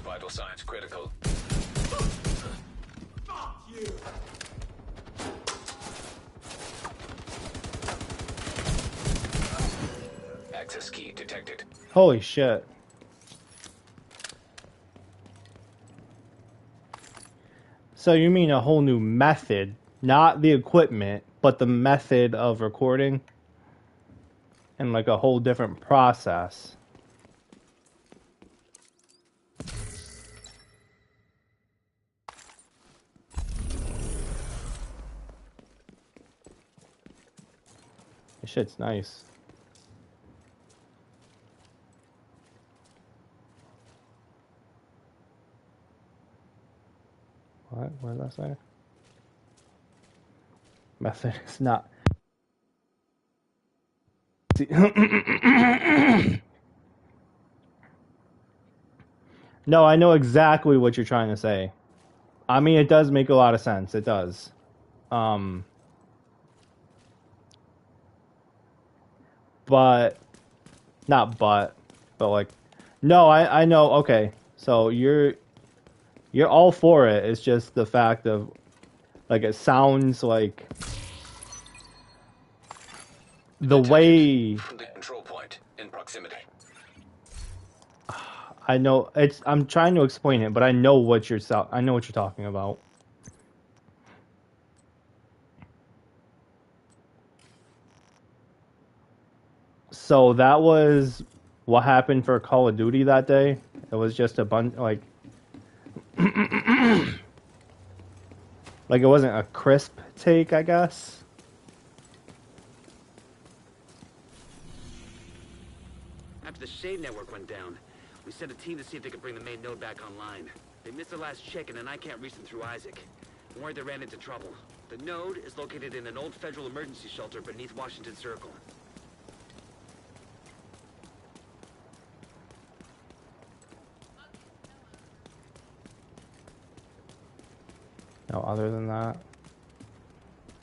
Vital signs critical. Access key detected. Holy shit. So you mean a whole new method, not the equipment, but the method of recording? And like a whole different process. This shit's nice. What did I say? Method is not. No, I know exactly what you're trying to say. I mean, it does make a lot of sense. It does. But not but like no, I know. Okay, so you're all for it. It's just the fact of like it sounds like the way From the control point in proximity. I know it's. I'm trying to explain it, but I know what you're talking about. So that was what happened for Call of Duty that day. It was just a bunch like like it wasn't a crisp take, I guess. After the Shade network went down, we sent a team to see if they could bring the main node back online. They missed the last check-in and I can't reach them through Isaac. I'm worried they ran into trouble. The node is located in an old federal emergency shelter beneath Washington Circle. No, other than that.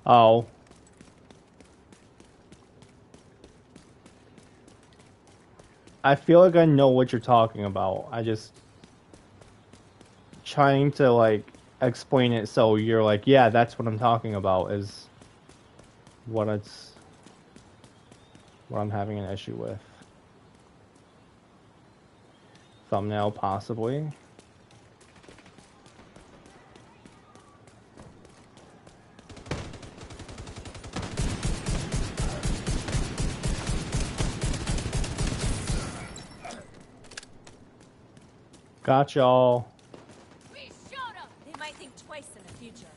Oh. I feel like I know what you're talking about. I just trying to like explain it so you're like, yeah, that's what I'm talking about is what I'm having an issue with. Thumbnail possibly. Got y'all. We showed them! They might think twice in the future.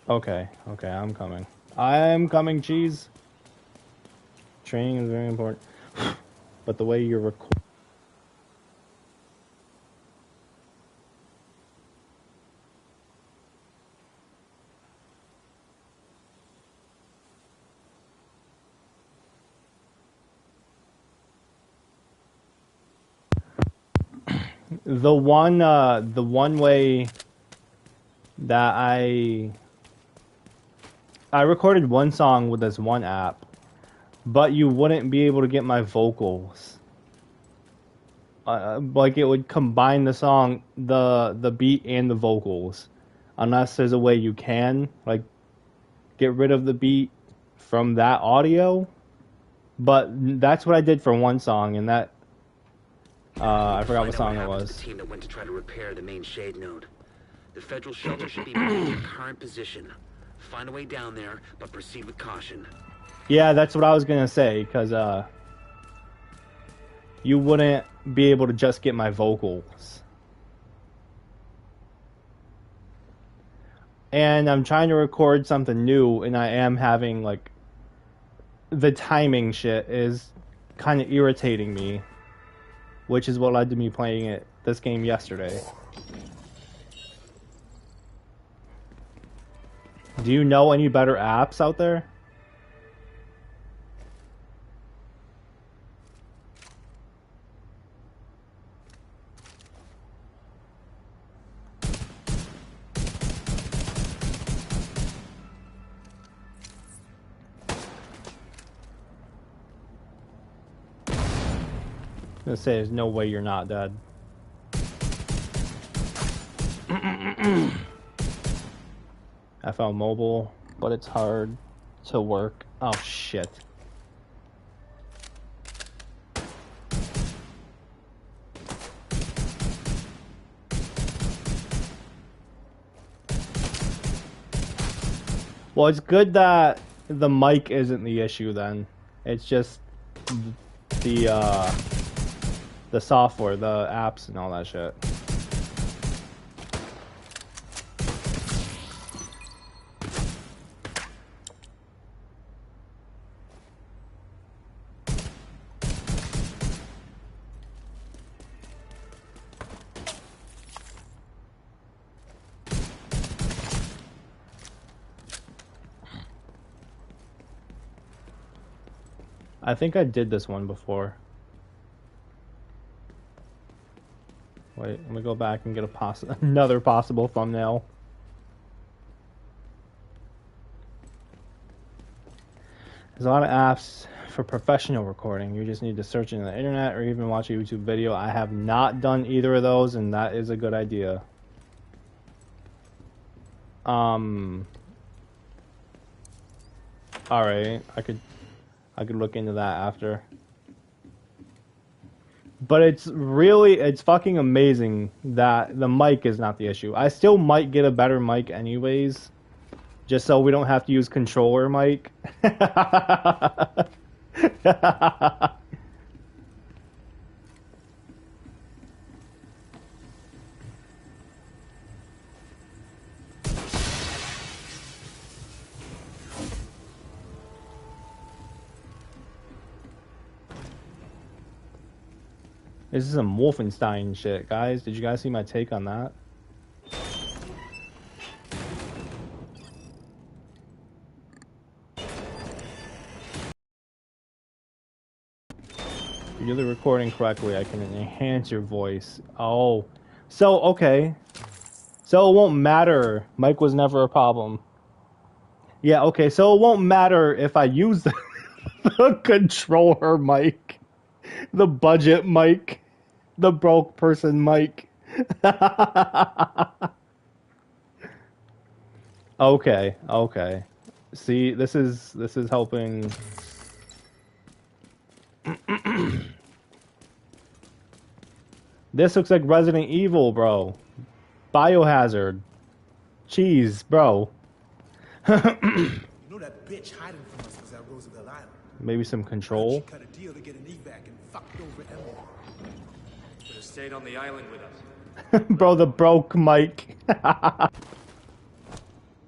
Okay, okay, I'm coming. I'm coming, cheese. Training is very important. But the way you're recording. The one way that I recorded one song with this one app, but you wouldn't be able to get my vocals. Like it would combine the song, the beat and the vocals, unless there's a way you can like get rid of the beat from that audio. But that's what I did for one song, and that I forgot what song it was. The team that went to try to repair the main shade node. The federal shelter should be moved to your current position. Find a way down there, but proceed with caution. Yeah, that's what I was gonna say, because you wouldn't be able to just get my vocals. And I'm trying to record something new, and I am having, like, the timing shit is kind of irritating me, which is what led to me playing this game yesterday. Do you know any better apps out there? I'm gonna say there's no way you're not dead. FL Mobile, but it's hard to work. Oh shit. Well, it's good that the mic isn't the issue then. It's just the software, the apps and all that shit. I think I did this one before. Wait, let me go back and get another possible thumbnail. There's a lot of apps for professional recording. You just need to search in the internet or even watch a YouTube video. I have not done either of those, and that is a good idea. Alright, I could look into that after. But it's fucking amazing that the mic is not the issue. I still might get a better mic anyways, just so we don't have to use controller mic. This is some Wolfenstein shit, guys. Did you guys see my take on that? If you do the recording correctly, I can enhance your voice. Oh. So, okay. So it won't matter. Mic was never a problem. Yeah, okay. So it won't matter if I use the controller mic. The budget mic. The broke person mic. Okay, okay. See, this is helping. This looks like Resident Evil, bro. Biohazard. Cheese, bro. You know that bitch hiding from us was at Roosevelt Island. Maybe some control. She cut a deal to get an evac and fucked over Emily. Should have stayed on the island with us. Bro, the broke mic.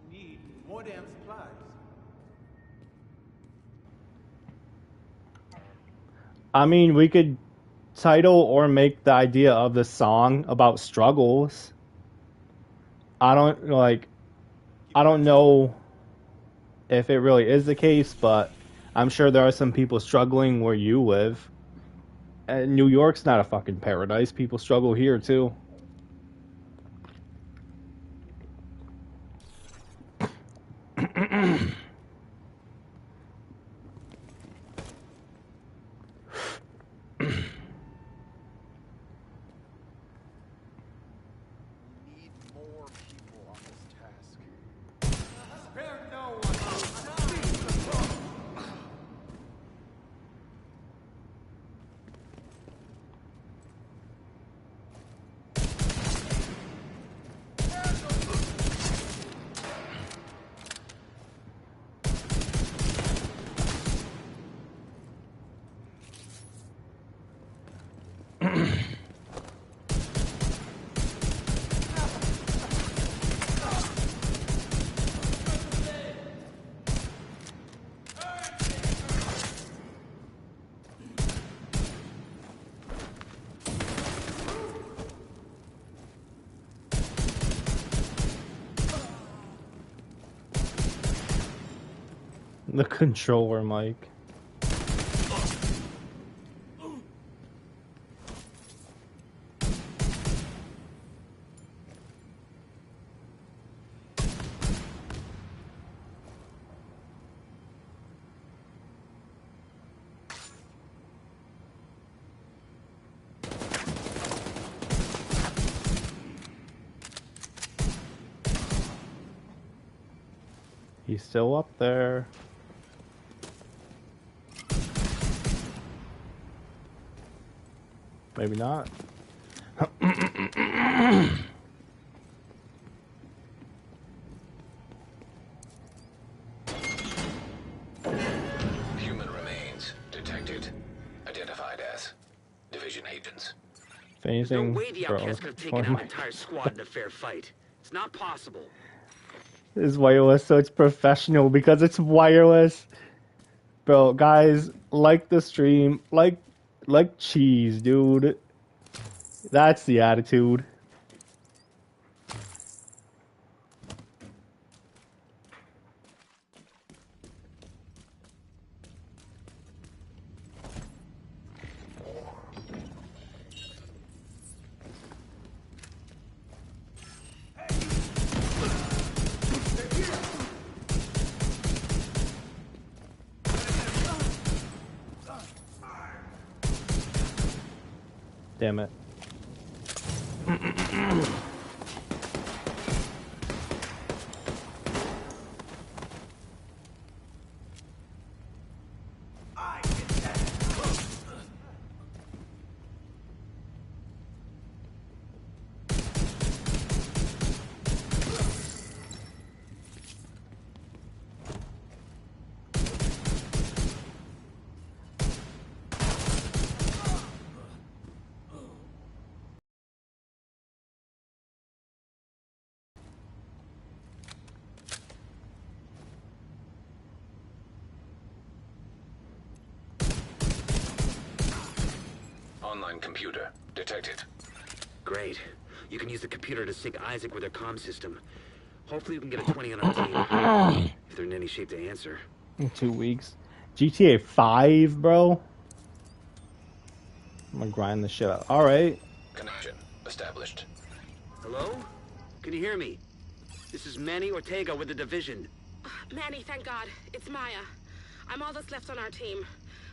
Need I mean, we could title or make the idea of the song about struggles. I don't know if it really is the case, but I'm sure there are some people struggling where you live. And New York's not a fucking paradise. People struggle here too. Need more people on this task. Spare no one. The controller mic. He's still up there. Maybe not. Human remains detected. Identified as division agents. If anything, No way the bro, outcast could have taken out an entire squad in a fair fight. It's not possible. It's wireless, so it's professional because it's wireless. Bro, guys, like the stream, like cheese, dude. That's the attitude. Damn it. Online computer detected. Great. You can use the computer to sync Isaac with their comm system. Hopefully we can get a 20 on our team. If they're in any shape to answer. In 2 weeks. GTA 5, bro? I'm gonna grind the shit out. Alright. Connection established. Hello? Can you hear me? This is Manny Ortega with the Division. Manny, thank God. It's Maya. I'm all that's left on our team.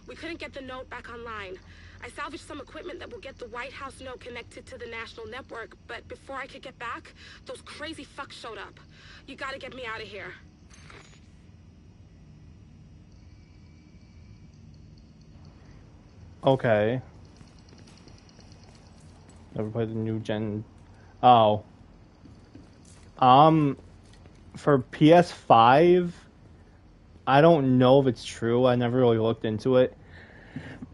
We couldn't get the node back online. I salvaged some equipment that will get the White House node connected to the national network, but before I could get back, those crazy fucks showed up. You gotta get me out of here. Okay. Never played the new gen. Oh. For PS5, I don't know if it's true. I never really looked into it.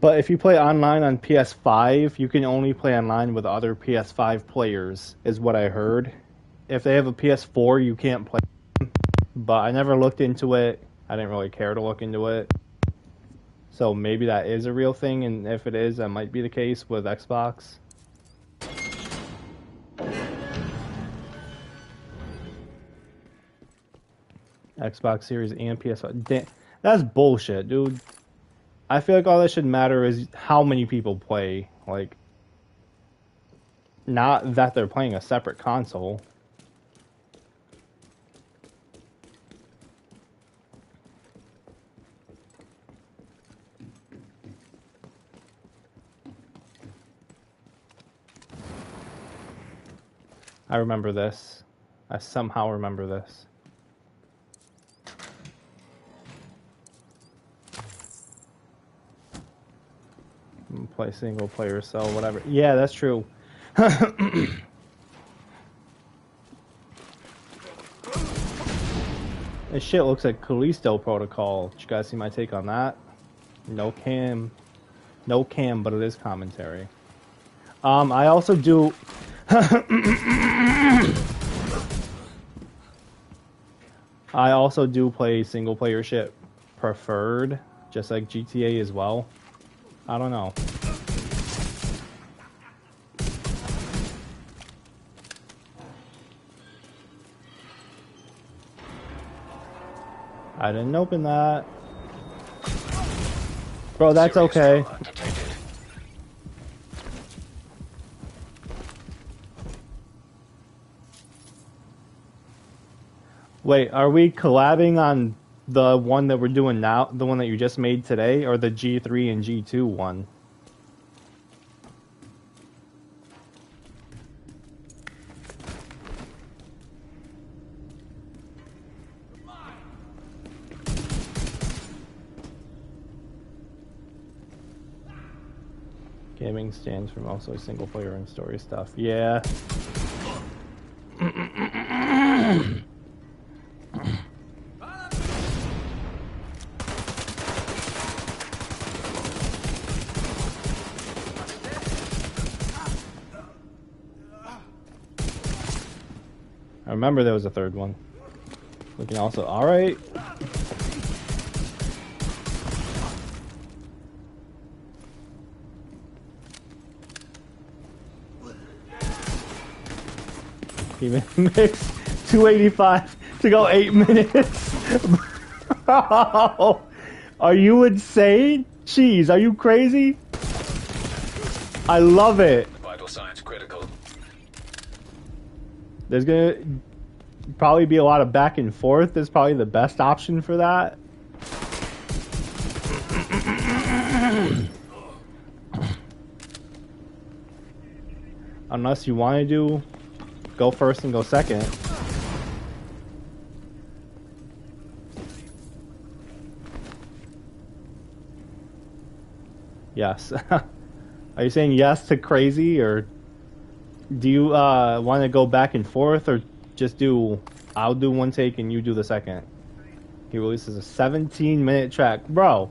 But if you play online on PS5, you can only play online with other PS5 players, is what I heard. If they have a PS4, you can't play. But I never looked into it. I didn't really care to look into it. So maybe that is a real thing, and if it is, that might be the case with Xbox. Xbox Series and PS5. That's bullshit, dude. I feel like all that should matter is how many people play. Like, not that they're playing a separate console. I remember this. I somehow remember this. Play single player, so whatever. Yeah, that's true. This shit looks like Callisto Protocol. Did you guys see my take on that? No cam, but it is commentary. I also do. I also do play single player shit preferred, just like GTA as well. I don't know. I didn't open that. Bro, that's okay. Wait, are we collabing on the one that we're doing now, the one that you just made today, or the G3 and G2 one? Gaming stands for mostly single player and story stuff. Yeah. I remember there was a third one. We can also... Alright. Even mix 285 to go 8 minutes. Bro, are you insane? Jeez, are you crazy? I love it. Vital signs critical. There's gonna probably be a lot of back and forth. Is probably the best option for that. Unless you want to do go first and go second. Yes. Are you saying yes to crazy, or do you want to go back and forth, or just do I'll do one take and you do the second? He releases a 17-minute track. Bro,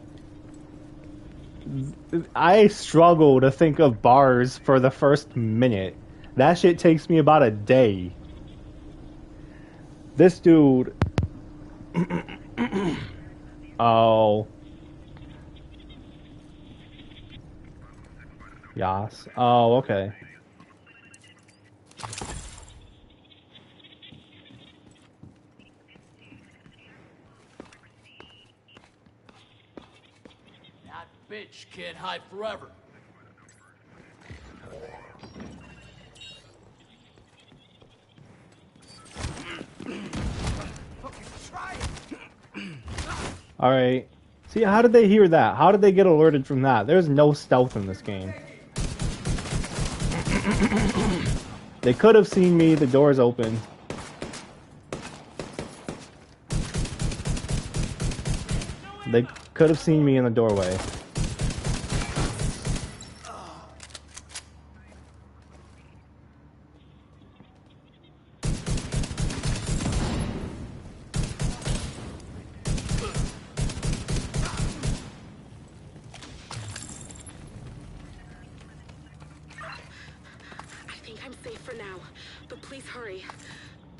I struggle to think of bars for the first minute. That shit takes me about a day. This dude... Oh. Yas. Oh, okay. That bitch can't hide forever. Alright. See, how did they hear that? How did they get alerted from that? There's no stealth in this game. They could have seen me, the door's open. They could have seen me in the doorway.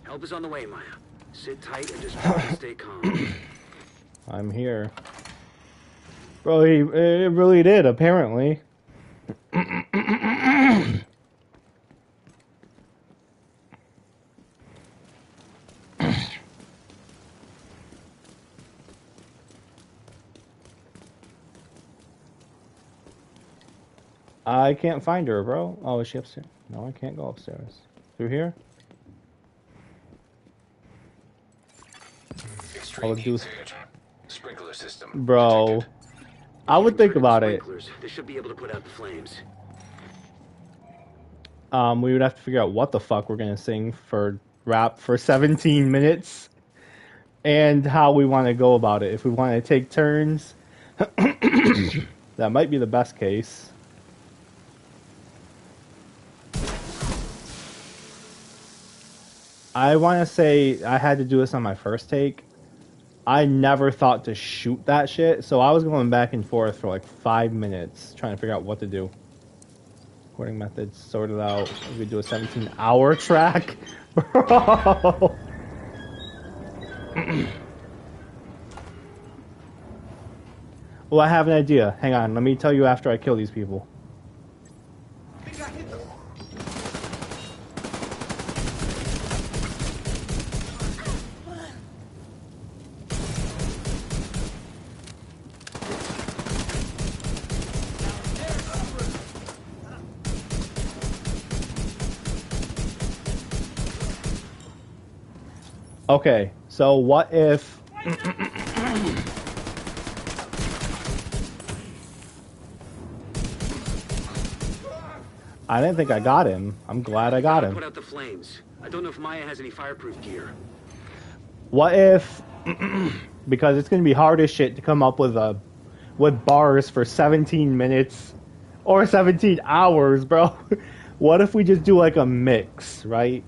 Help is on the way, Maya. Sit tight and just try to stay calm. I'm here. Bro, it really did, apparently. I can't find her, bro. Oh, is she upstairs? No, I can't go upstairs. Through here? Extreme do usage. Sprinkler system. Bro, I would think about it. They should be able to put out the flames. We would have to figure out what the fuck we're gonna sing for rap for 17 minutes, and how we want to go about it. If we want to take turns, that might be the best case. I want to say I had to do this on my first take. I never thought to shoot that shit, so I was going back and forth for like 5 minutes trying to figure out what to do. Recording methods sorted out. We do a 17-hour track, bro. Well, I have an idea. Hang on, let me tell you after I kill these people. Okay, so what if... I didn't think I got him. I'm glad I got him. Put out the flames. I don't know if Maya has any fireproof gear. What if... because it's going to be hard as shit to come up with bars for 17 minutes or 17 hours, bro. What if we just do like a mix, right?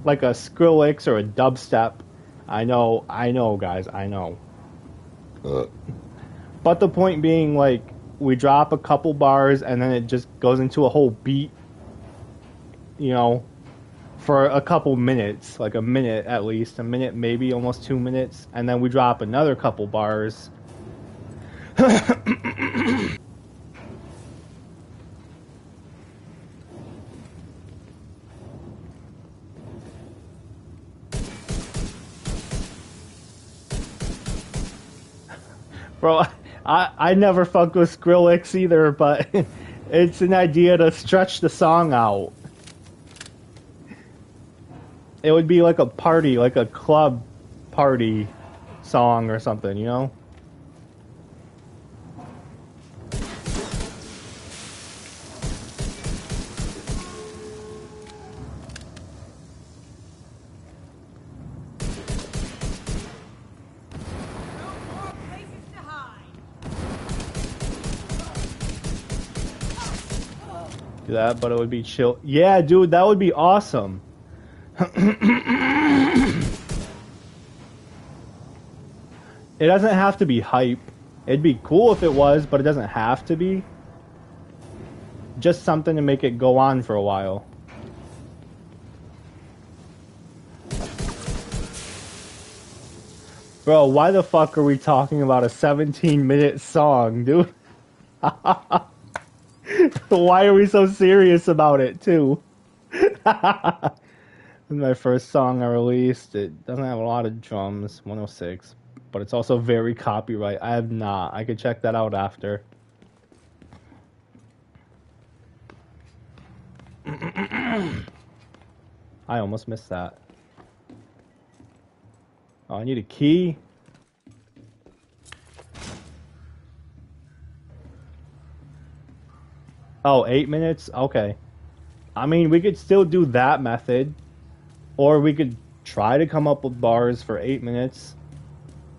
Like a Skrillex or a dubstep. I know, guys, I know. But the point being, like, we drop a couple bars and then it just goes into a whole beat, you know, for a couple minutes, like a minute at least, a minute, maybe almost 2 minutes, and then we drop another couple bars. Bro, I never fucked with Skrillex either, but it's an idea to stretch the song out. It would be like a party, like a club party song or something, you know? Do that, but it would be chill. Yeah, dude, that would be awesome. It doesn't have to be hype. It'd be cool if it was, but it doesn't have to be. Just something to make it go on for a while. Bro, why the fuck are we talking about a 17-minute song, dude? Why are we so serious about it, too? This is my first song I released. It doesn't have a lot of drums, 106. But it's also very copyright. I have not. I could check that out after. I almost missed that. Oh, I need a key. Oh, 8 minutes? Okay. I mean, we could still do that method. Or we could try to come up with bars for 8 minutes.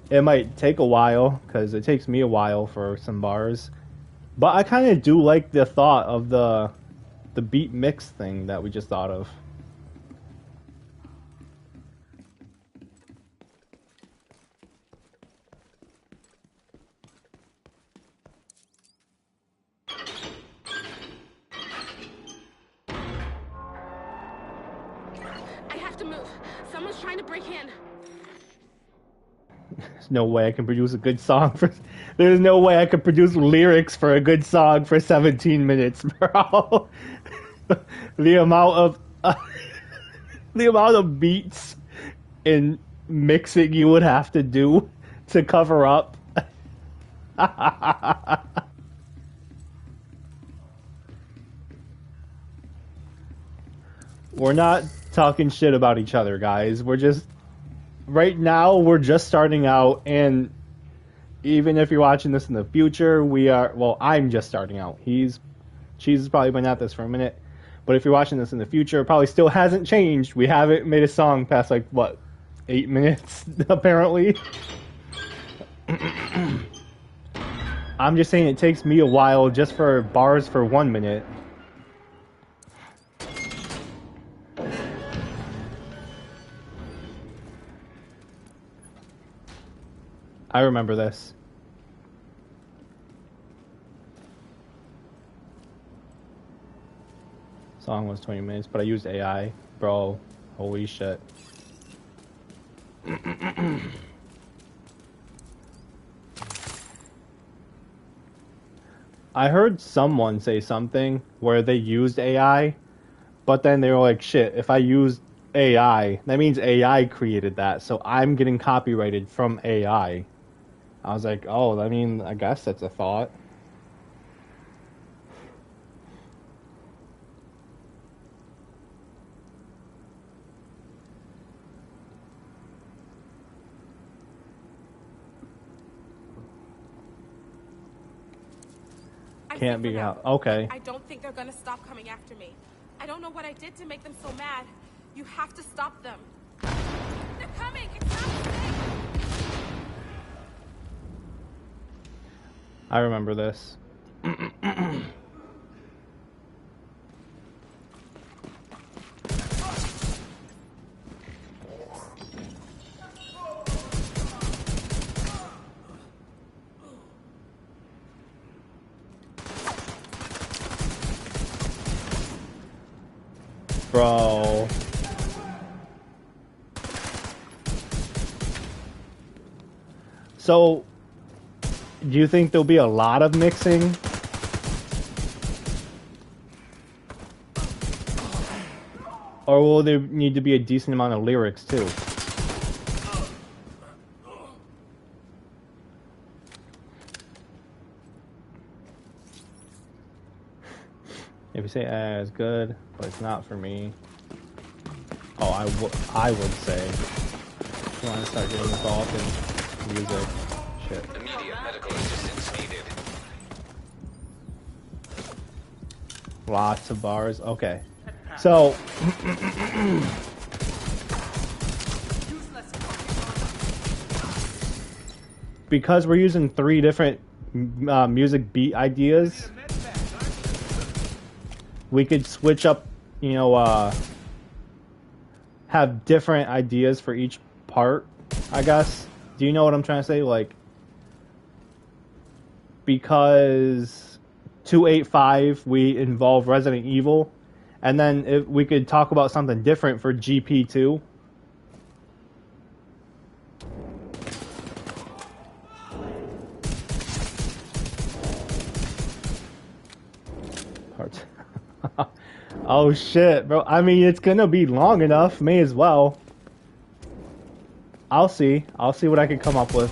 It might take a while, because it takes me a while for some bars. But I kind of do like the thought of the beat mix thing that we just thought of. There's no way I can produce a good song for. There's no way I could produce lyrics for a good song for 17 minutes, bro. the amount of the amount of beats and mixing you would have to do to cover up. We're not talking shit about each other, guys. We're just right now we're just starting out, and even if you're watching this in the future, we are. Well, I'm just starting out. Cheese has probably been at this for a minute, but if you're watching this in the future, it probably still hasn't changed. We haven't made a song past like what, 8 minutes apparently. I'm just saying it takes me a while just for bars for 1 minute. I remember this. Song was 20 minutes, but I used AI. Bro, holy shit. I heard someone say something where they used AI, but then they were like, shit, if I used AI, that means AI created that, so I'm getting copyrighted from AI. I was like, oh, I mean, I guess that's a thought. Can't be out. Okay. I don't think they're gonna stop coming after me. I don't know what I did to make them so mad. You have to stop them. They're coming! It's not safe! I remember this. Bro. So, do you think there'll be a lot of mixing? Or will there need to be a decent amount of lyrics too? If you say it's good, but it's not for me. Oh, I would say. You want to start getting involved in music. Shit. Immediate medical assistance needed. Lots of bars. Okay. So because we're using 3 different music beat ideas, we could switch up, you know, have different ideas for each part, I guess. Do you know what I'm trying to say? Like, because 285 we involve Resident Evil, and then if we could talk about something different for GP2. Parts. Oh shit, bro. I mean, it's gonna be long enough. May as well. I'll see. I'll see what I can come up with.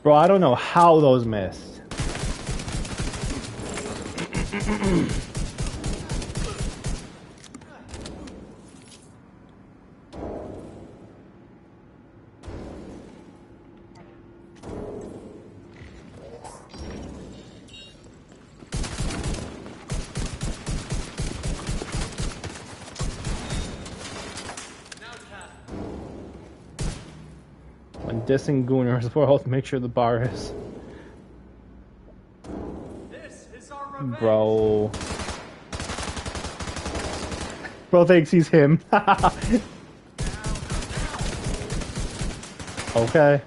Bro, I don't know how those missed. When dissing Gooner's world, make sure the bar is. Bro. Bro thinks he's him. Okay.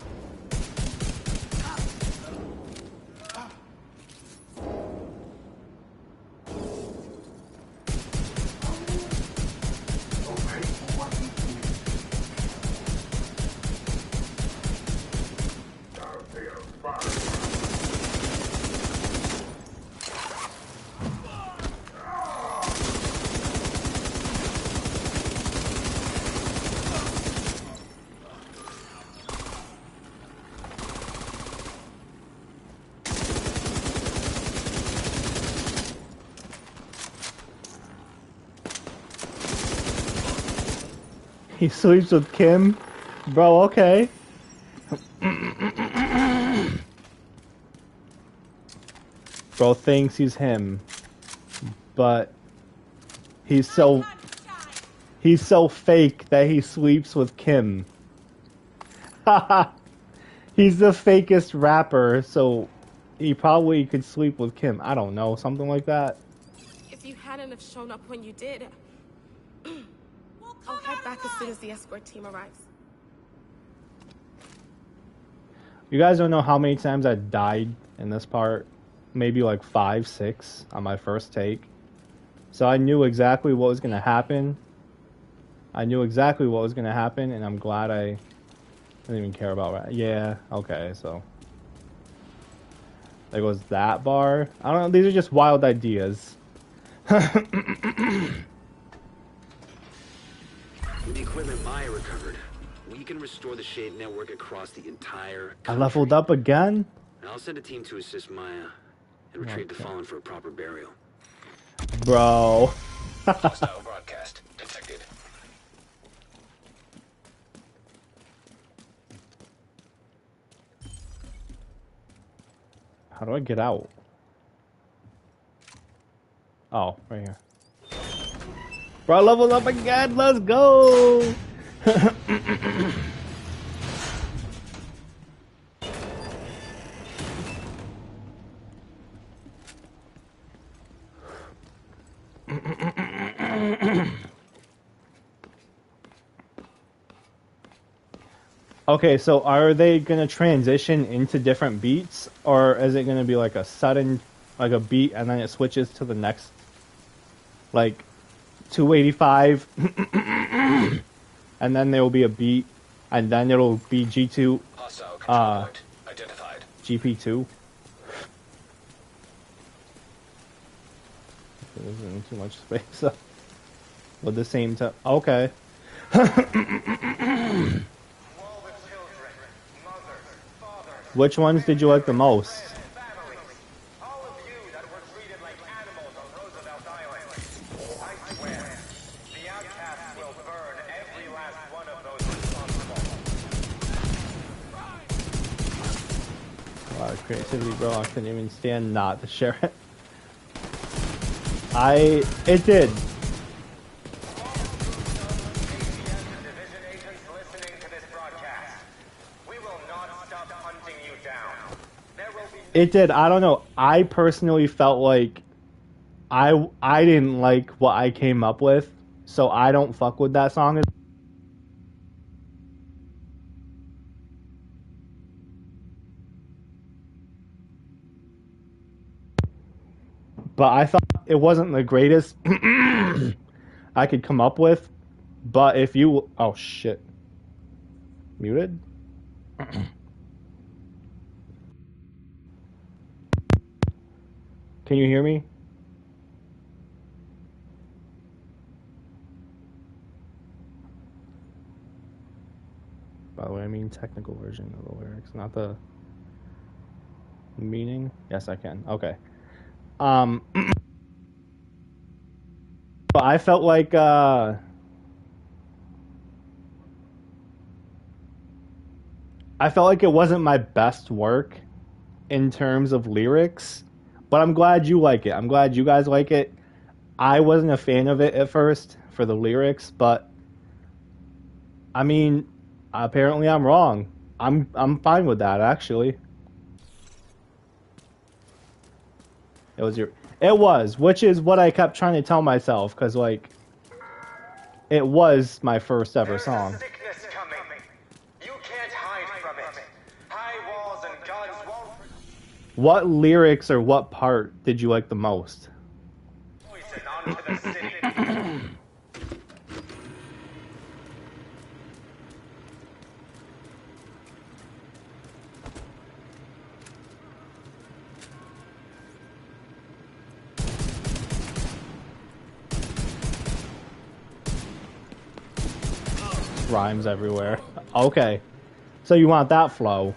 He sleeps with Kim? Bro, okay. Bro thinks he's him. But he's so fake that he sleeps with Kim. Haha. He's the fakest rapper, so he probably could sleep with Kim. I don't know, something like that. If you hadn't have shown up when you did, I'll head back as soon as the escort team arrives. You guys don't know how many times I died in this part. Maybe like 5, 6 on my first take. So I knew exactly what was going to happen. And I'm glad I didn't even care about that. Yeah, okay, so. There goes that bar. I don't know, these are just wild ideas. With the equipment Maya recovered, we can restore the Shade network across the entire country. I leveled up again? I'll send a team to assist Maya and retrieve the fallen for a proper burial. Bro. Hostile broadcast detected. How do I get out? Oh, right here. Bro, I leveled up again. Let's go. Okay, so are they gonna transition into different beats, or is it gonna be like a sudden, like a beat, and then it switches to the next, like 285, and then there will be a beat, and then it'll be G2, Identified. GP2. There isn't too much space with the same time. Okay. Which ones did you like the most? A lot of creativity, bro. I couldn't even stand not to share it. It did. It did. I don't know. I personally felt like I didn't like what I came up with, so I don't fuck with that song. But I thought it wasn't the greatest I could come up with. But if you... Oh, shit. Muted? Can you hear me? By the way, I mean technical version of the lyrics, not the meaning. Yes, I can. Okay. But I felt like it wasn't my best work in terms of lyrics, but I'm glad you like it. I'm glad you guys like it. I wasn't a fan of it at first for the lyrics, but I mean, apparently I'm wrong. I'm fine with that, actually. It was, which is what I kept trying to tell myself, because like it was my first ever song. You can't hide from it. High walls and guns won't What lyrics or what part did you like the most? poison onto the city. Rhymes everywhere. Okay. So you want that flow.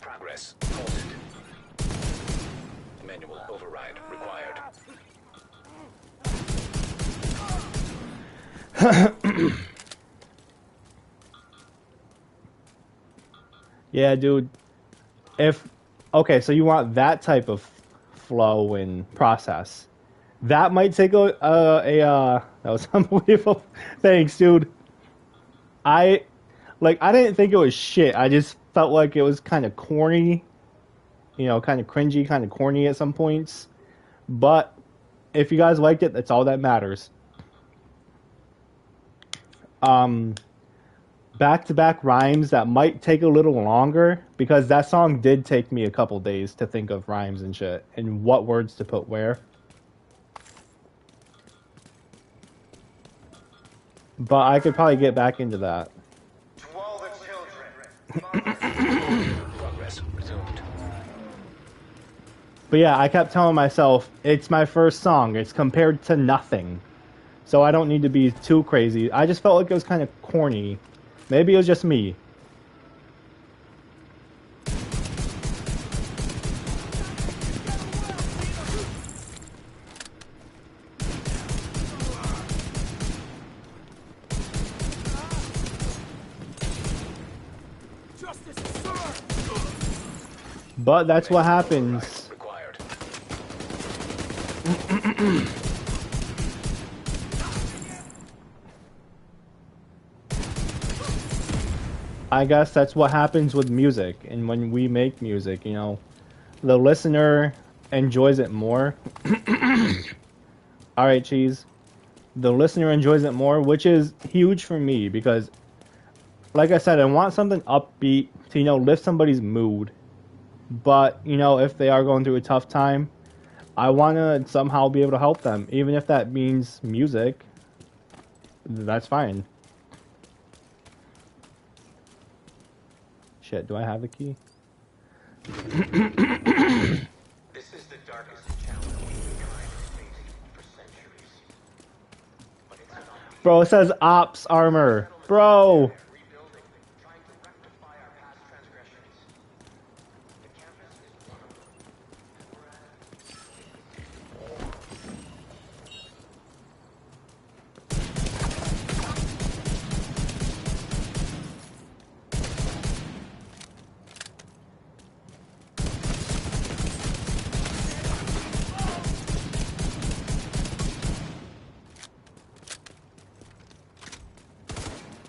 Progress halted. Manual override required. Yeah, dude. Okay, so you want that type of flow and process. That might take that was unbelievable. Thanks, dude. I didn't think it was shit. I just felt like it was kind of corny, kind of cringy, kind of corny at some points. But if you guys liked it, that's all that matters. Back-to-back rhymes that might take a little longer because that song did take me a couple days to think of rhymes and shit and what words to put where. But I could probably get back into that. To all the children. Progress resumed. But yeah, I kept telling myself, it's my first song. It's compared to nothing. So I don't need to be too crazy. I just felt like it was kind of corny. Maybe it was just me. But that's what happens. I guess that's what happens with music, and when we make music, the listener enjoys it more. Alright, Cheese. The listener enjoys it more, which is huge for me, because, like I said, I want something upbeat to, lift somebody's mood. But, if they are going through a tough time, I want to somehow be able to help them. Even if that means music, that's fine. Shit, do I have the key? This is the darkest challenge mankind has faced for centuries. But it's not. Bro, it says ops armor. Bro! Rebuilding, trying to rectify our past transgressions. The campus is one of them.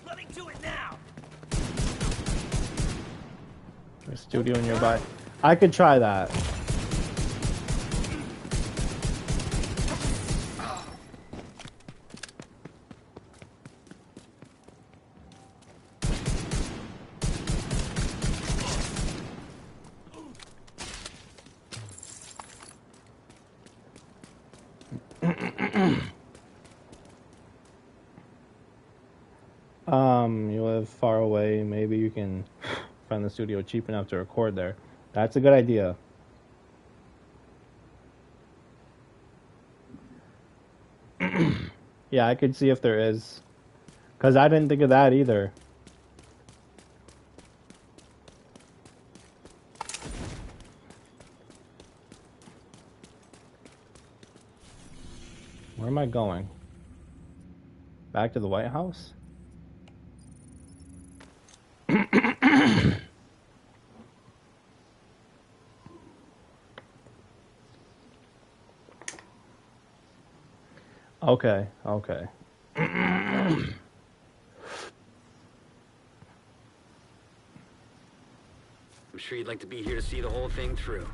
Letting to it now. There's a studio nearby. I could try that. You live far away, maybe you can find the studio cheap enough to record there. That's a good idea. Yeah, I could see if there is. Because I didn't think of that either. Where am I going? Back to the White House? Okay, okay. I'm sure you'd like to be here to see the whole thing through.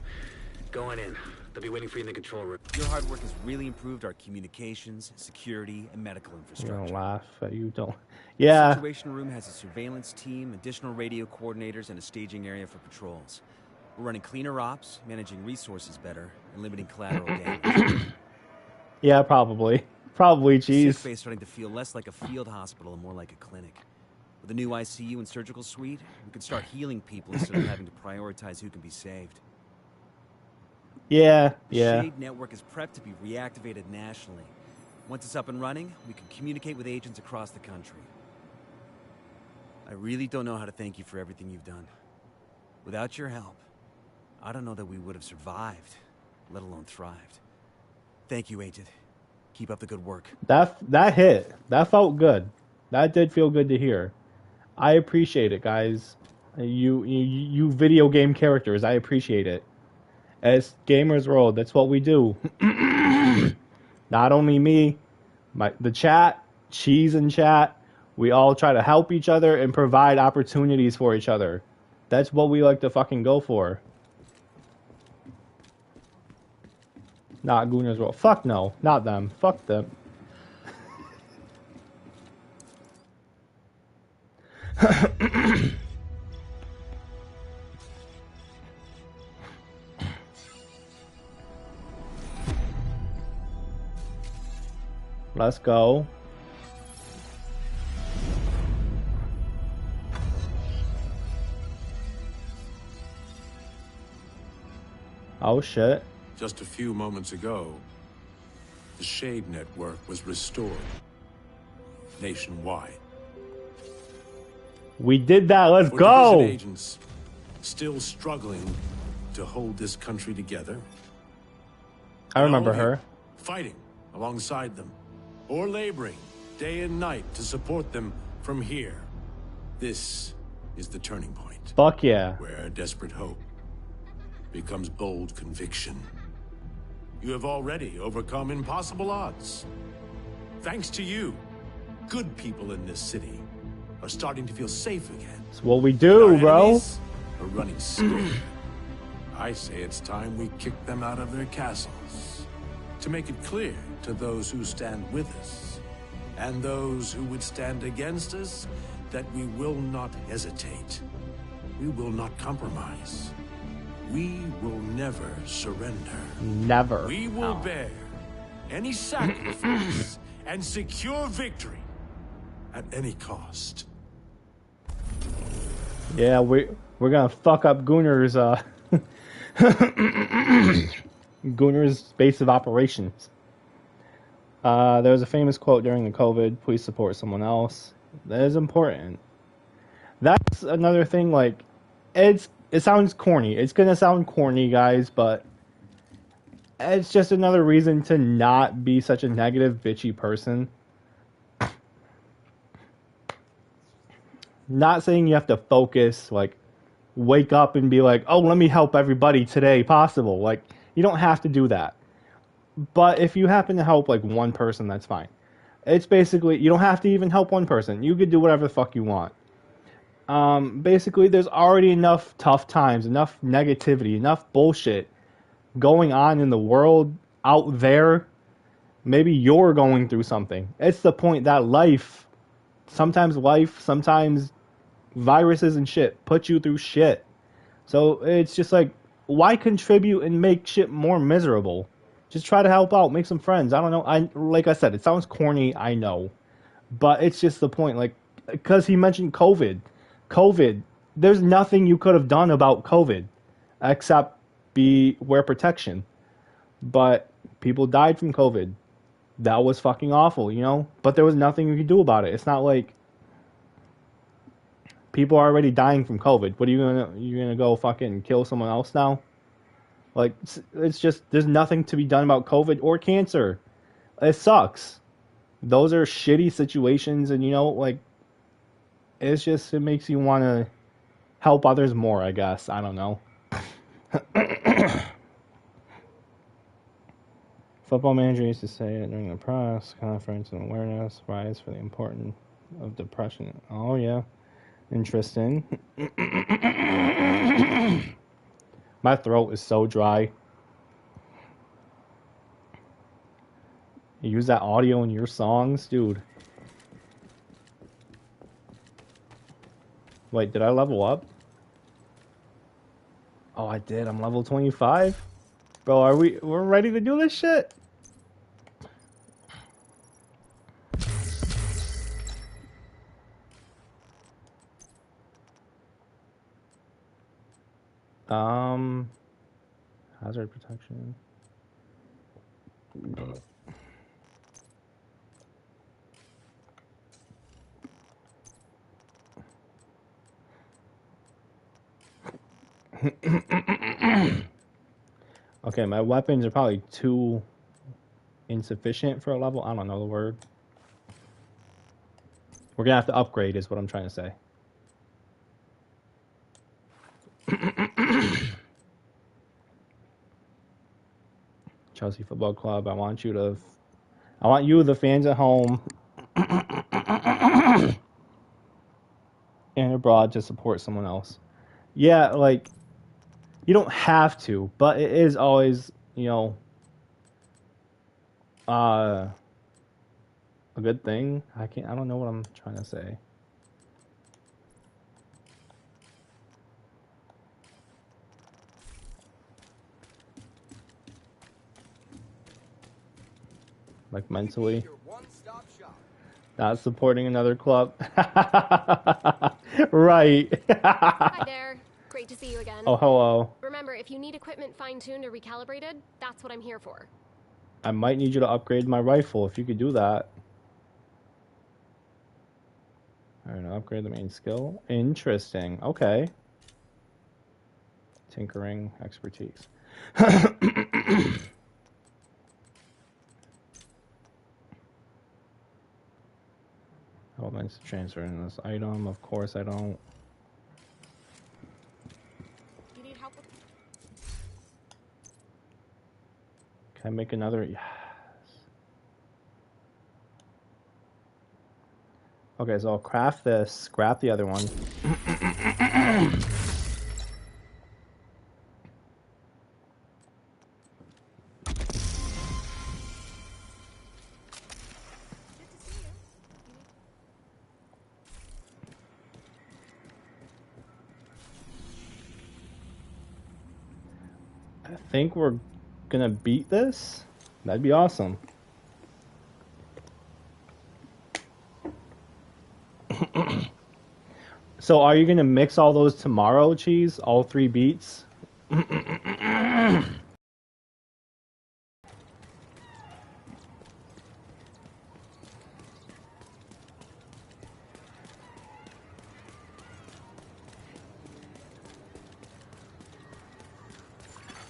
Going in. They'll be waiting for you in the control room. Your hard work has really improved our communications, security, and medical You infrastructure. don't laugh. You don't. The Yeah. Situation Room has a surveillance team, additional radio coordinators, and a staging area for patrols. We're running cleaner ops, managing resources better, and limiting collateral damage. Yeah, probably. Probably, The sick jeez. bay is starting to feel less like a field hospital and more like a clinic. With a new ICU and surgical suite, we can start healing people instead of having to prioritize who can be saved. Yeah, The yeah. Shade network is prepped to be reactivated nationally. Once it's up and running, we can communicate with agents across the country. I really don't know how to thank you for everything you've done. Without your help, I don't know that we would have survived, let alone thrived. Thank you, Agent. Keep up the good work. That hit. That felt good. That did feel good to hear. I appreciate it, guys. You video game characters, I appreciate it. As Gamers World, that's what we do. Not only me, the chat, Cheese in chat, we all try to help each other and provide opportunities for each other. That's what we like to fucking go for. Not Gooners World. Fuck no. Not them. Fuck them. Let's go. Oh shit. Just a few moments ago, the Shade network was restored nationwide. We did that. Let's For go. division agents still struggling to hold this country together. I remember all of you her. Fighting alongside them, or laboring day and night to support them from here. This is the turning point. Fuck yeah. Where desperate hope becomes bold conviction. You have already overcome impossible odds. Thanks to you, good people in this city are starting to feel safe again. It's what we do, Our bro. enemies are running scared. I say it's time we kick them out of their castles to make it clear to those who stand with us and those who would stand against us that we will not hesitate. We will not compromise. We will never surrender. Never. We will bear any sacrifice and secure victory at any cost. Yeah, we're gonna fuck up Gooner's Gooner's base of operations. There was a famous quote during the COVID, please support someone else. That is important. That's another thing, like, it sounds corny. It's gonna sound corny, guys, but it's just another reason to not be such a negative, bitchy person. Not saying you have to focus, like, wake up and be like, oh, let me help everybody today possible. Like, you don't have to do that. But if you happen to help, like, one person, that's fine. It's basically, you don't have to even help one person. You could do whatever the fuck you want. Basically, there's already enough tough times, enough negativity, enough bullshit going on in the world out there. Maybe you're going through something. It's the point that sometimes viruses and shit put you through shit. So it's just like, why contribute and make shit more miserable? Just try to help out, make some friends. I don't know. Like I said, it sounds corny, I know. But it's just the point, like, because he mentioned COVID. COVID, there's nothing you could have done about COVID except wear protection. But people died from COVID. That was fucking awful, you know? But there was nothing you could do about it. It's not like people are already dying from COVID. What are you gonna go fucking kill someone else now? Like, it's just, there's nothing to be done about COVID or cancer. It sucks. Those are shitty situations, and, you know, like, it makes you want to help others more, I guess. I don't know. Football manager used to say it during the press conference, and awareness rise for the importance of depression. Oh, yeah. Interesting. My throat is so dry. You use that audio in your songs? Dude. Wait, did I level up? Oh, I did. I'm level 25? Bro, we're ready to do this shit? Hazard protection. Okay, my weapons are probably too insufficient for a level. I don't know the word. We're gonna have to upgrade is what I'm trying to say. Chelsea Football Club, I want you, the fans at home and abroad, to support someone else. Yeah, like, you don't have to, but it is always, a good thing. I don't know what I'm trying to say. Like, mentally. Not supporting another club. Right. Hi there. Great to see you again. Oh, hello. Remember, if you need equipment fine-tuned or recalibrated, that's what I'm here for. I might need you to upgrade my rifle if you could do that. Alright, upgrade the main skill. Interesting. Okay. Tinkering expertise. Elements transferring this item. Of course I don't. You need help with... Can I make another? Yes. Okay, so I'll craft this, scrap the other one. I think we're gonna beat this. That'd be awesome. So are you gonna mix all those tomorrow, Cheese? All 3 beats?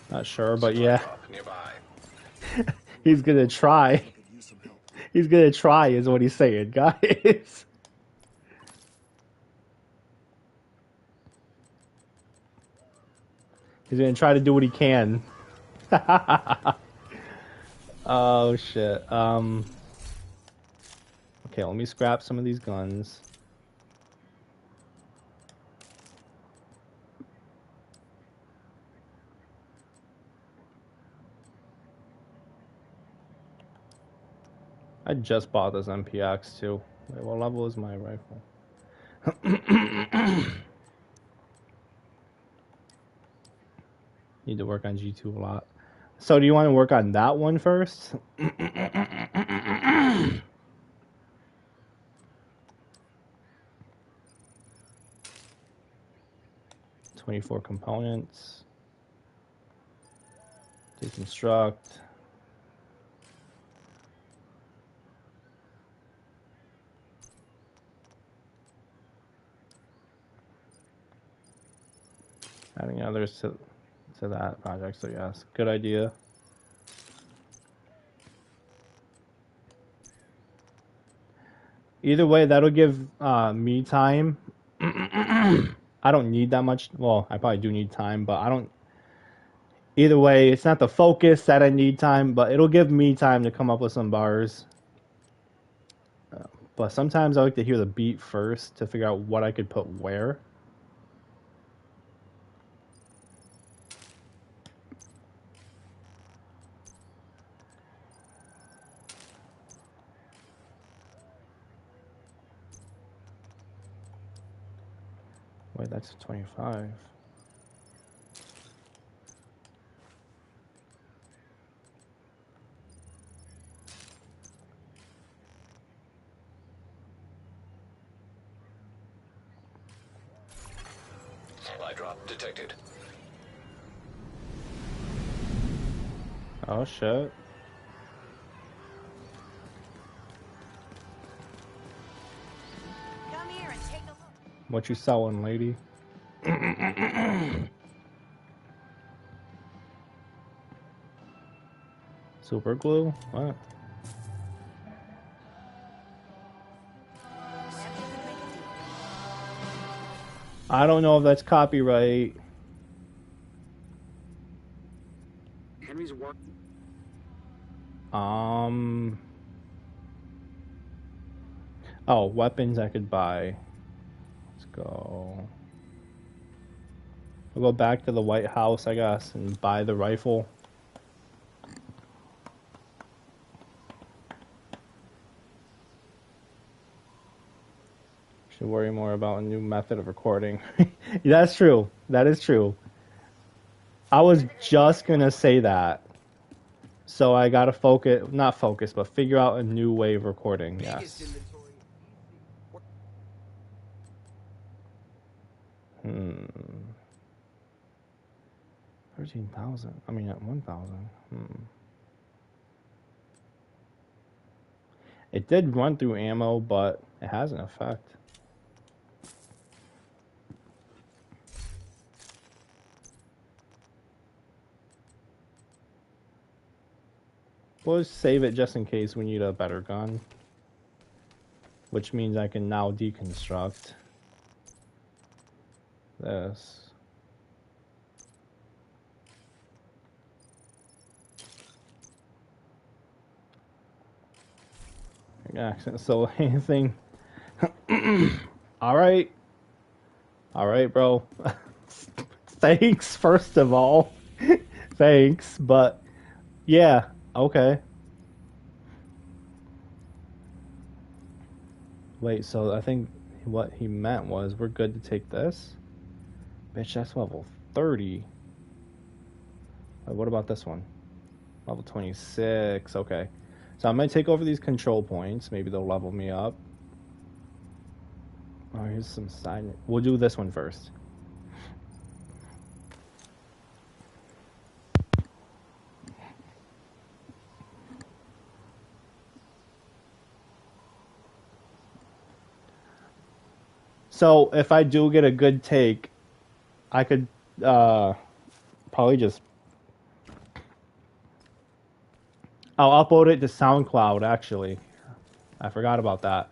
Not sure, but yeah. He's gonna try. He's gonna try is what he's saying, guys. He's gonna try to do what he can. Oh shit. Okay, let me scrap some of these guns. I just bought this MPX too. Wait, what level is my rifle? Need to work on G2 a lot. So do you want to work on that one first? 24 components. Deconstruct. Adding others to that project, so yes, good idea. Either way, that'll give me time. I don't need that much. Well, I probably do need time, but I don't. Either way, it's not the focus that I need time, but it'll give me time to come up with some bars. but sometimes I like to hear the beat first to figure out what I could put where. Wait, that's 25. Supply drop detected. Oh shit. Come here and take a look. What you selling, lady? Super glue? What? I don't know if that's copyright. Henry's work. Oh, weapons I could buy. Let's go. We'll go back to the White House, I guess, and buy the rifle. Should worry more about a new method of recording. That's true. That is true. I was just gonna say that. So I gotta focus, not focus, but figure out a new way of recording, yes. 13,000. I mean, at 1,000. It did run through ammo, but it has an effect. We'll just save it just in case we need a better gun. Which means I can now deconstruct this. Accent, so anything. Alright. Alright, bro. Thanks, first of all. Thanks, but yeah, okay. Wait, so I think what he meant was we're good to take this? Bitch, that's level 30. What about this one? Level 26, okay. So I'm going to take over these control points. Maybe they'll level me up. Oh, here's some side... We'll do this one first. So if I do get a good take, I could probably just... I'll upload it to SoundCloud, actually. I forgot about that.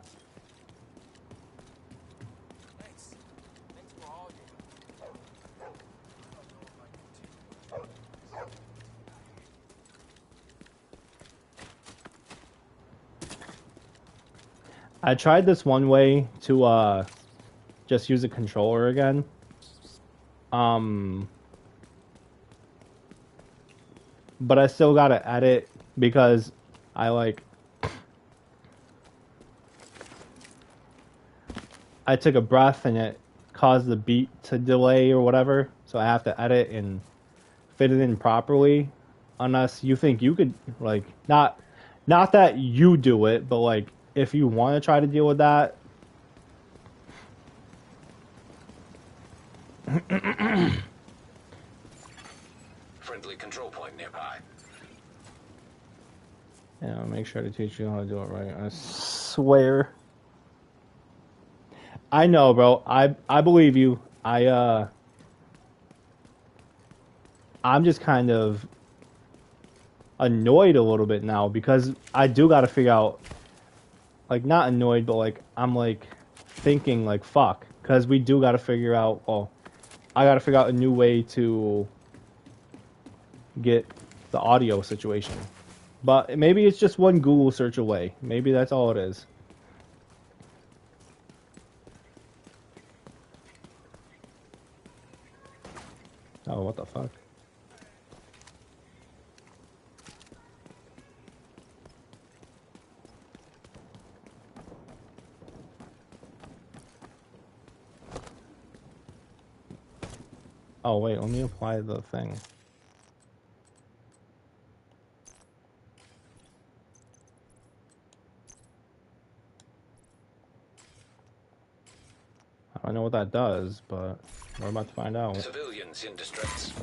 I tried this one way to just use a controller again. But I still gotta edit because I took a breath and it caused the beat to delay or whatever, so I have to edit and fit it in properly. Unless you think you could, like, not that you do it, but like if you want to try to deal with that. Friendly control point nearby. Yeah, I'll make sure to teach you how to do it right. I swear. I know, bro. I believe you. I'm just kind of annoyed a little bit now because I do got to figure out, like, not annoyed, but like I'm like thinking like fuck, because we do got to figure out. Well, I got to figure out a new way to get the audio situation. But maybe it's just one Google search away. Maybe that's all it is. what the fuck? Oh wait, let me apply the thing. I don't know what that does, but we're about to find out. Civilians in distress.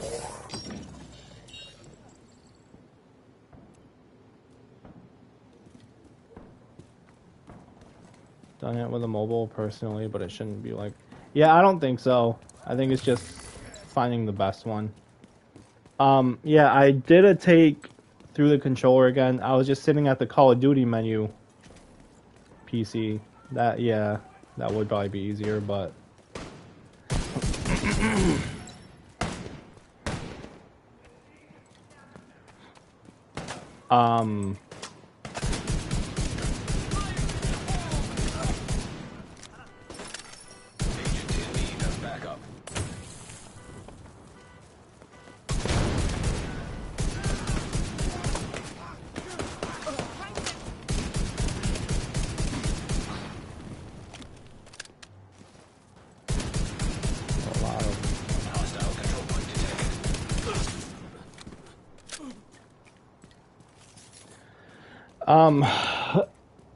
Done it with a mobile personally, but it shouldn't be like... Yeah, I don't think so. I think it's just finding the best one. Yeah, I did a take through the controller again. I was just sitting at the Call of Duty menu. PC. That, yeah, that would probably be easier, but...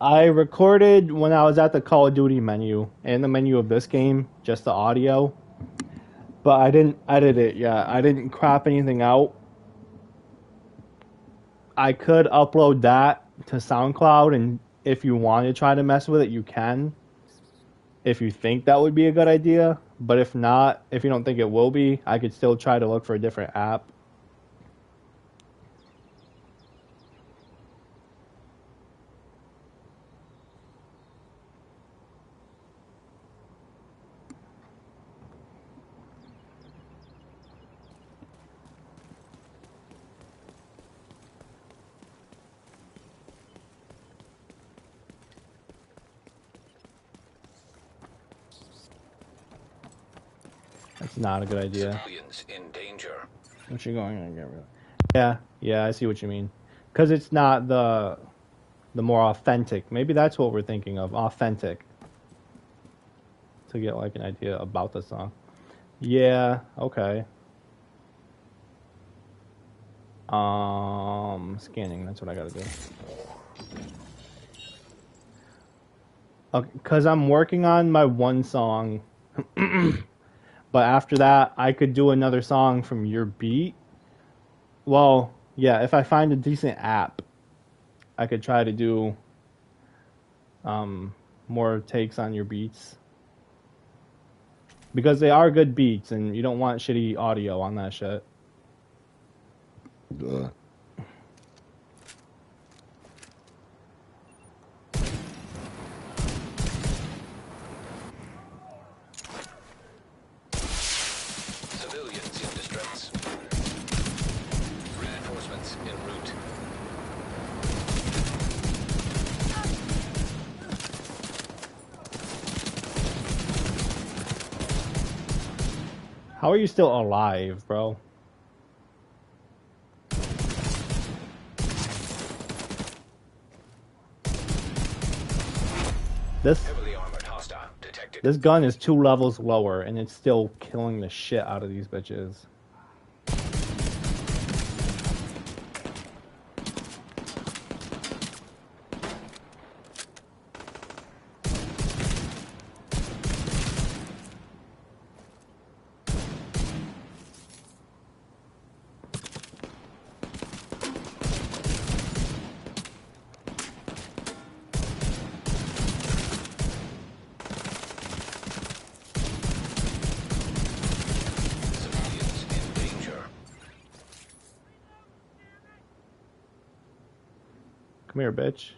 I recorded when I was at the Call of Duty menu and the menu of this game, just the audio. But I didn't edit it yet. I didn't crop anything out. I could upload that to SoundCloud, and if you want to try to mess with it, you can. If you think that would be a good idea. But if not, if you don't think it will be, I could still try to look for a different app. That's not a good idea. Civilians in danger. What you going to get rid of? Yeah, I see what you mean. Because it's not the more authentic. Maybe that's what we're thinking of. Authentic. To get like an idea about the song. Yeah, okay. Scanning, that's what I gotta do. Okay, because I'm working on my one song. But after that, I could do another song from your beat. Well, yeah, if I find a decent app, I could try to do more takes on your beats. Because they are good beats, and you don't want shitty audio on that shit. Ugh. Civilians in distress. Reinforcements en route. How are you still alive, bro? This gun is 2 levels lower, and it's still killing the shit out of these bitches. Come here, bitch.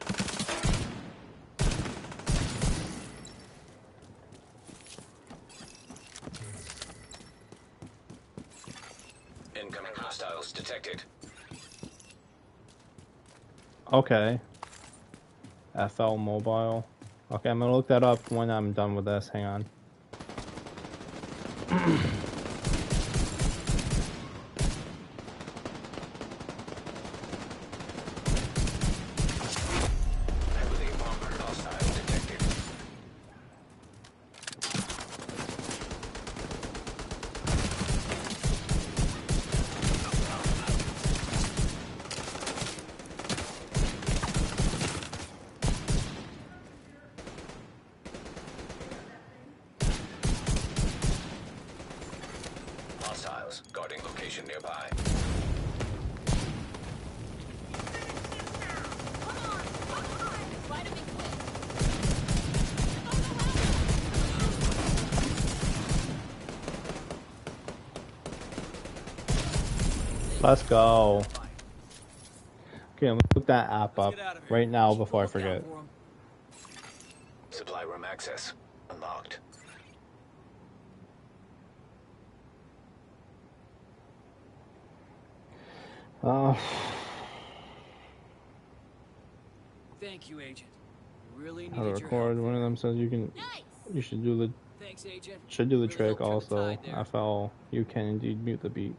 Incoming hostiles detected. Okay. FL Mobile. Okay, I'm gonna look that up when I'm done with this. Hang on. location nearby. Let's go. Okay, I'm gonna look that app up right now before I forget. Supply room access unlocked. Thank you, Agent. Really How to needed your record. help. One of them says you should do the Thanks, Agent. should do the Really trick helped turn the also. tide there. FL, you can indeed mute the beat.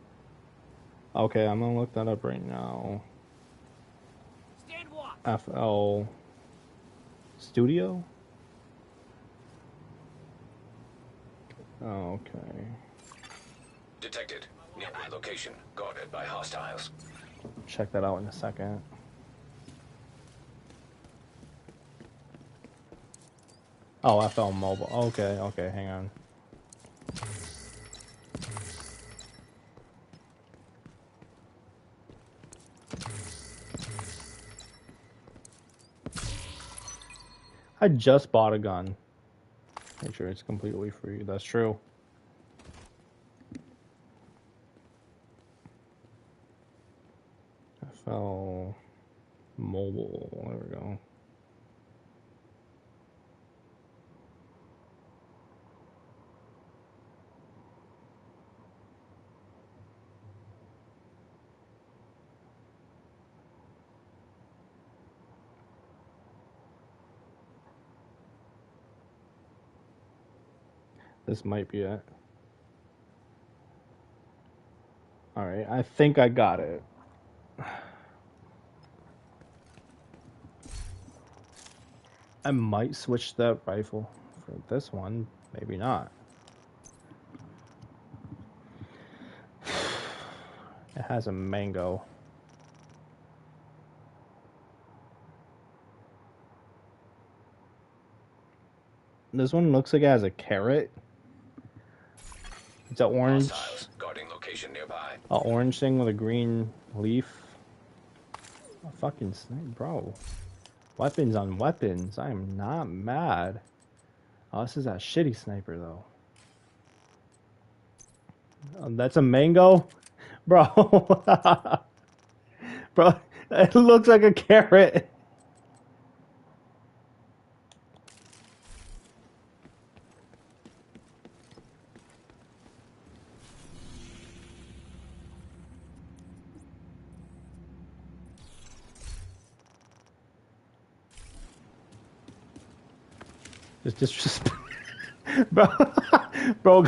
Okay, I'm gonna look that up right now. Stand watch. FL Studio? Okay. Detected. Nearby location guarded by hostiles. Check that out in a second. Oh, FL Mobile. Okay, okay, hang on. I just bought a gun. Make sure it's completely free. That's true. FL Mobile. There we go. This might be it. Alright, I think I got it. I might switch that rifle for this one. Maybe not. It has a mango. This one looks like it has a carrot. It's an orange. Hostiles guarding location nearby. A orange thing with a green leaf. A fucking snipe, bro. Weapons on weapons. I am not mad. Oh, this is that shitty sniper though. Oh, that's a mango, bro. Bro, it looks like a carrot. It's just bro, bro,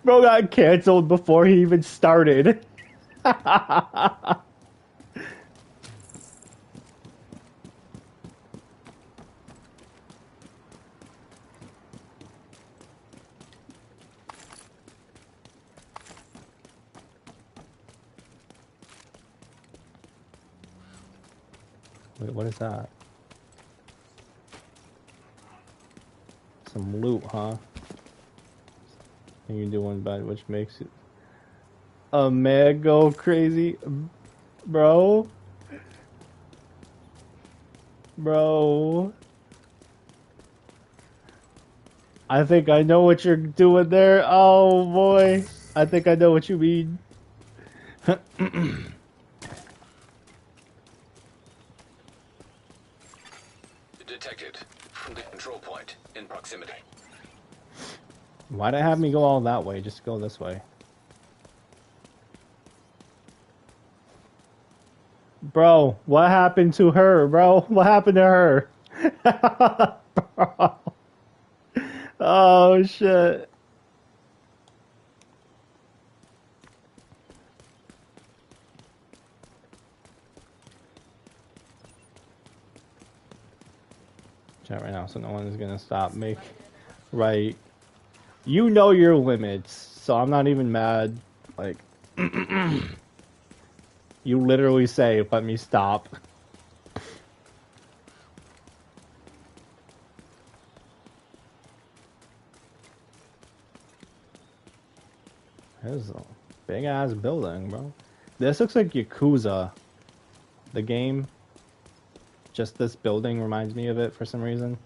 bro got canceled before he even started. Wait, what is that? Some loot, huh? And you do one bad, which makes it a man go crazy, bro. Bro, I think I know what you're doing there. Oh boy, I think I know what you mean. Detected from the control point in proximity. Why'd it have me go all that way? Just go this way. Bro, what happened to her, bro? What happened to her? Bro. Oh, shit. Chat right now, so no one is gonna stop me. Right. You know your limits, so I'm not even mad. Like, you literally say, let me stop. Big ass building, bro. This looks like Yakuza, the game. Just this building reminds me of it for some reason.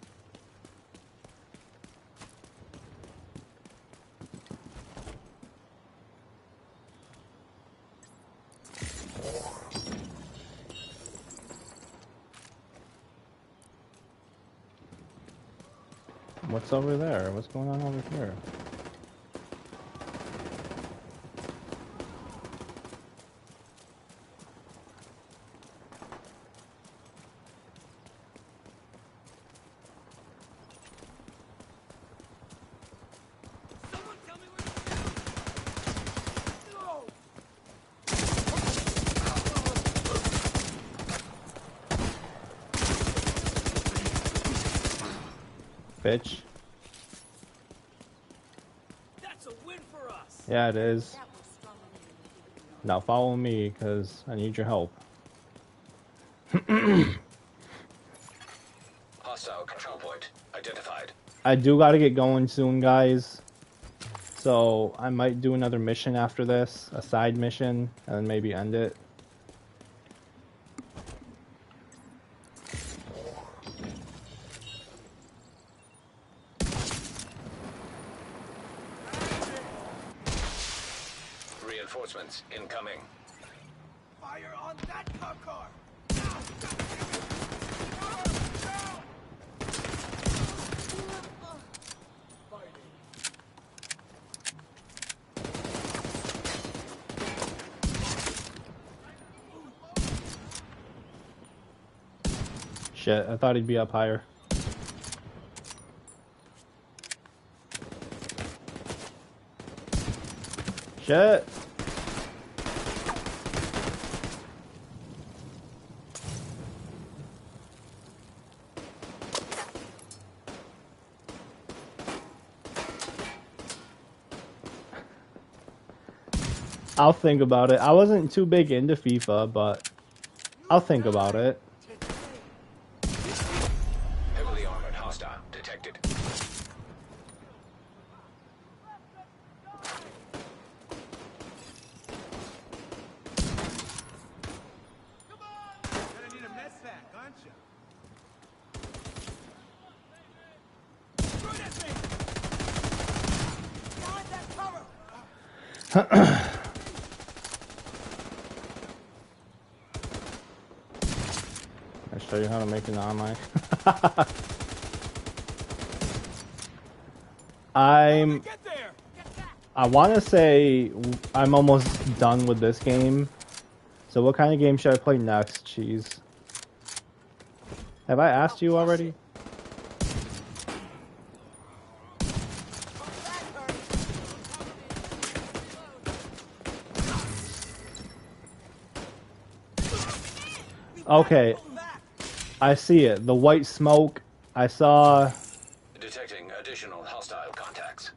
What's over there? What's going on over here? Bitch. That's a win for us. Yeah, it is. Now follow me, because I need your help. Hostile control point identified. I do gotta get going soon, guys. So I might do another mission after this, a side mission, and then maybe end it. Reinforcements incoming. Fire on that cop car! Shit, I thought he'd be up higher. Shit! I'll think about it. I wasn't too big into FIFA, but I'll think about it. Heavily armored hostile detected. Gonna need a med pack, aren't you? Shoot at me! Behind that cover! I'll show you how to make an online. I want to say I'm almost done with this game. So what kind of game should I play next, Cheese? Have I asked you already? Okay. I see it. The white smoke. I saw... Detecting additional hostile contacts.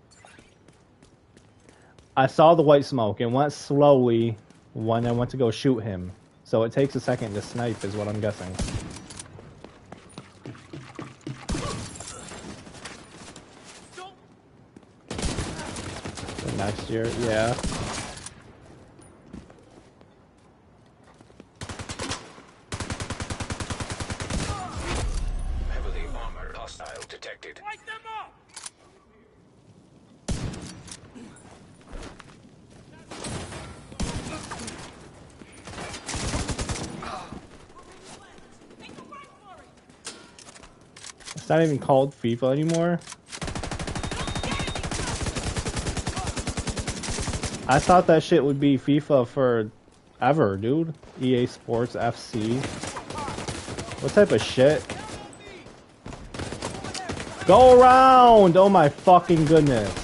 I saw the white smoke. It went slowly when I went to go shoot him. So it takes a second to snipe is what I'm guessing. So next year, yeah. Heavily armored hostile detected. Light them up! It's not even called FIFA anymore. I thought that shit would be FIFA forever, dude. EA Sports FC. What type of shit? Go around! Oh my fucking goodness.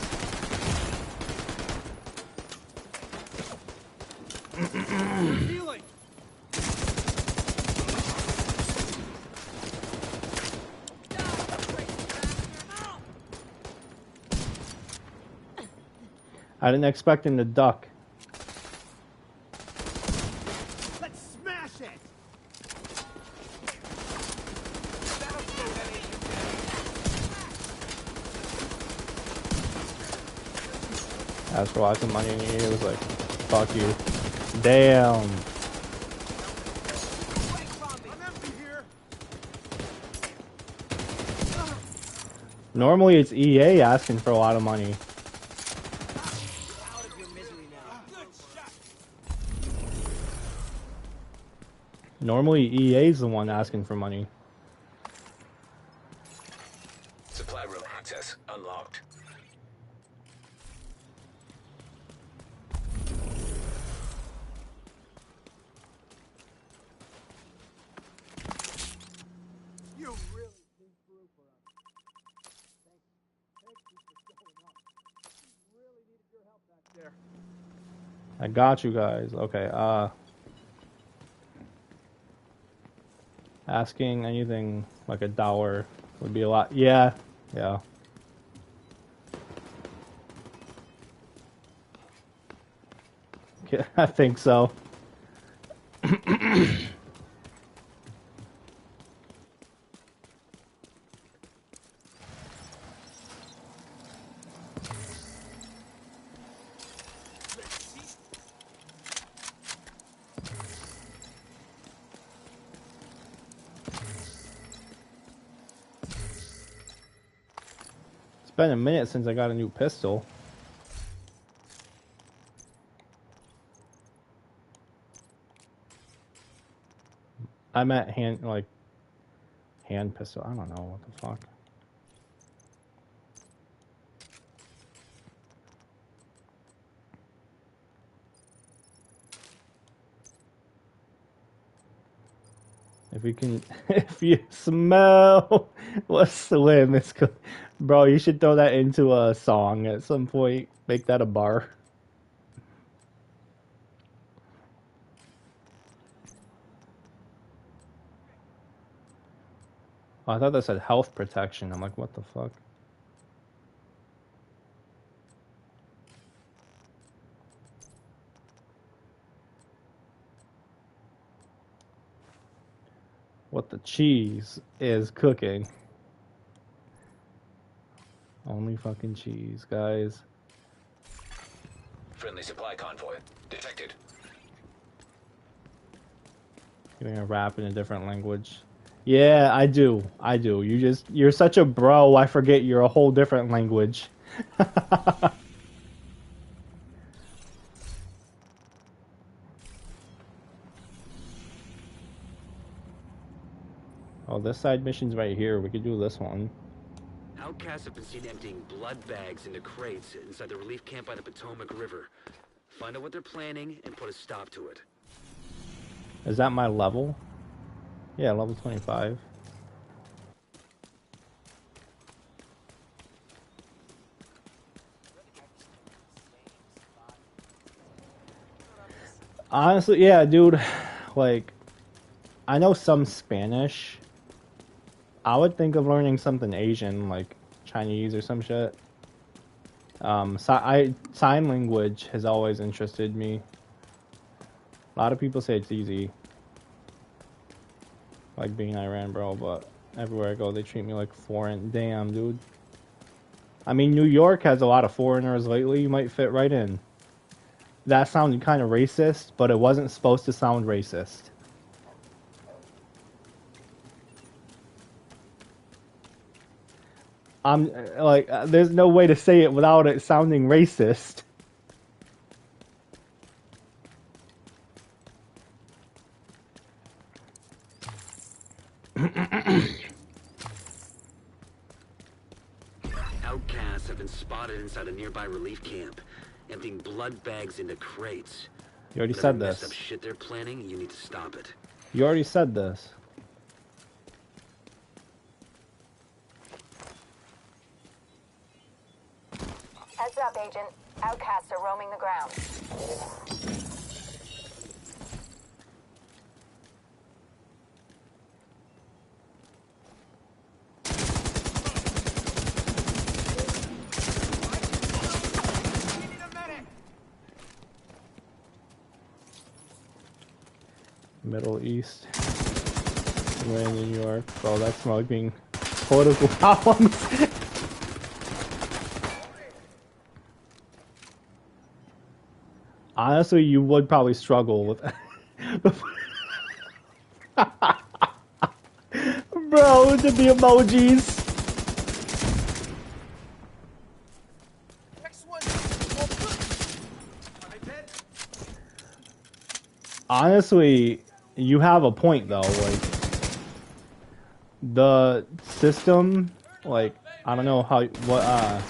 I didn't expect him to duck. Let's smash it! As for lots of money, it was like fuck you. Damn. Normally it's EA asking for a lot of money. Normally EA's the one asking for money. Supply room access unlocked. You really came through for us. Thank you for showing up. We really needed your help back there. I got you guys. Okay, asking anything like $1 would be a lot. Yeah, yeah. Yeah, I think so. It's been a minute since I got a new pistol. I meant hand pistol. I don't know what the fuck. If you can, if you smell what's the limb, it's good. Bro, you should throw that into a song at some point. Make that a bar. Oh, I thought that said health protection. I'm like, what the fuck? What the cheese is cooking. Only fucking cheese, guys. Friendly supply convoy detected. You're gonna rap in a different language. Yeah, I do. I do. You're such a bro, I forget you're a whole different language. Oh, this side mission's right here. We could do this one. Outcasts have been seen emptying blood bags into crates inside the relief camp by the Potomac River. Find out what they're planning and put a stop to it. Is that my level? Yeah, level 25. Honestly, yeah, dude. Like, I know some Spanish. I would think of learning something Asian, like Chinese or some shit. Sign language has always interested me. A lot of people say it's easy. Like being Iran, bro, but everywhere I go, they treat me like foreign. Damn, dude. I mean, New York has a lot of foreigners lately. You might fit right in. That sounded kind of racist, but it wasn't supposed to sound racist. I'm like, there's no way to say it without it sounding racist. Outcasts have been spotted inside a nearby relief camp, emptying blood bags into crates. You already Whatever said messed this. up shit they're planning, you need to stop it. You already said this. Heads up, Agent. Outcasts are roaming the ground. Middle East. We're in New York. Bro, that's smoking political problems. Honestly, you would probably struggle with. Bro, did the emojis? Honestly, you have a point though. Like the system, like I don't know how what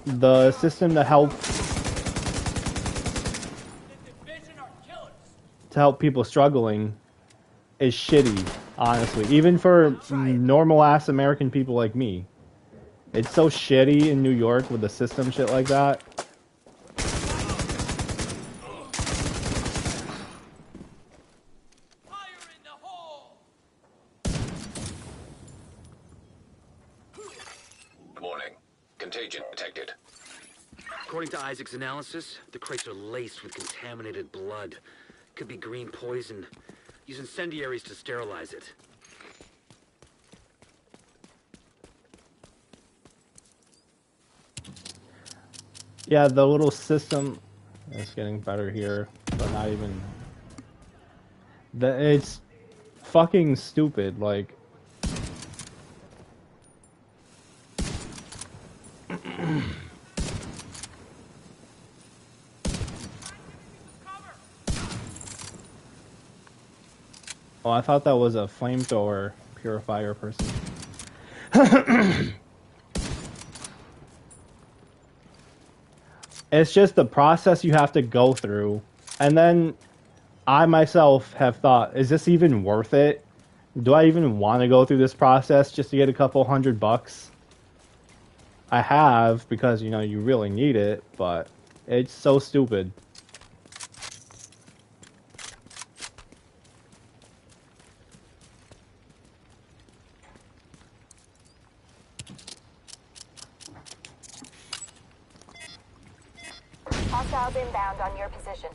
the system to help people struggling is shitty. Honestly, even for normal ass American people like me, it's so shitty in New York with the system shit like that. Warning. Contagion detected. According to Isaac's analysis, the crates are laced with contaminated blood. Could be green poison. Use incendiaries to sterilize it. Yeah, the little system is getting better here, but not even. It's fucking stupid. Like, oh, I thought that was a flamethrower purifier person. It's just the process you have to go through, and then I myself have thought, is this even worth it? Do I even want to go through this process just to get a couple $100? I have, because, you know, you really need it, but it's so stupid. Hostiles inbound on your position.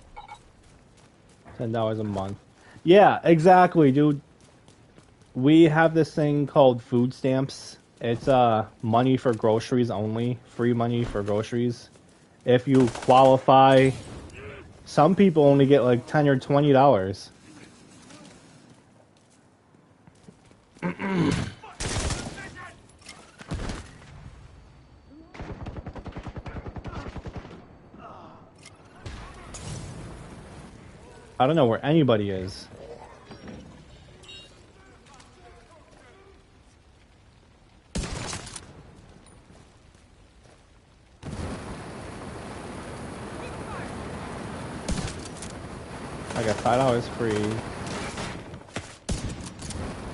$10 a month. Yeah, exactly, dude. We have this thing called food stamps. It's money for groceries only. Free money for groceries. If you qualify, some people only get like $10 or $20. I don't know where anybody is. I got $5 free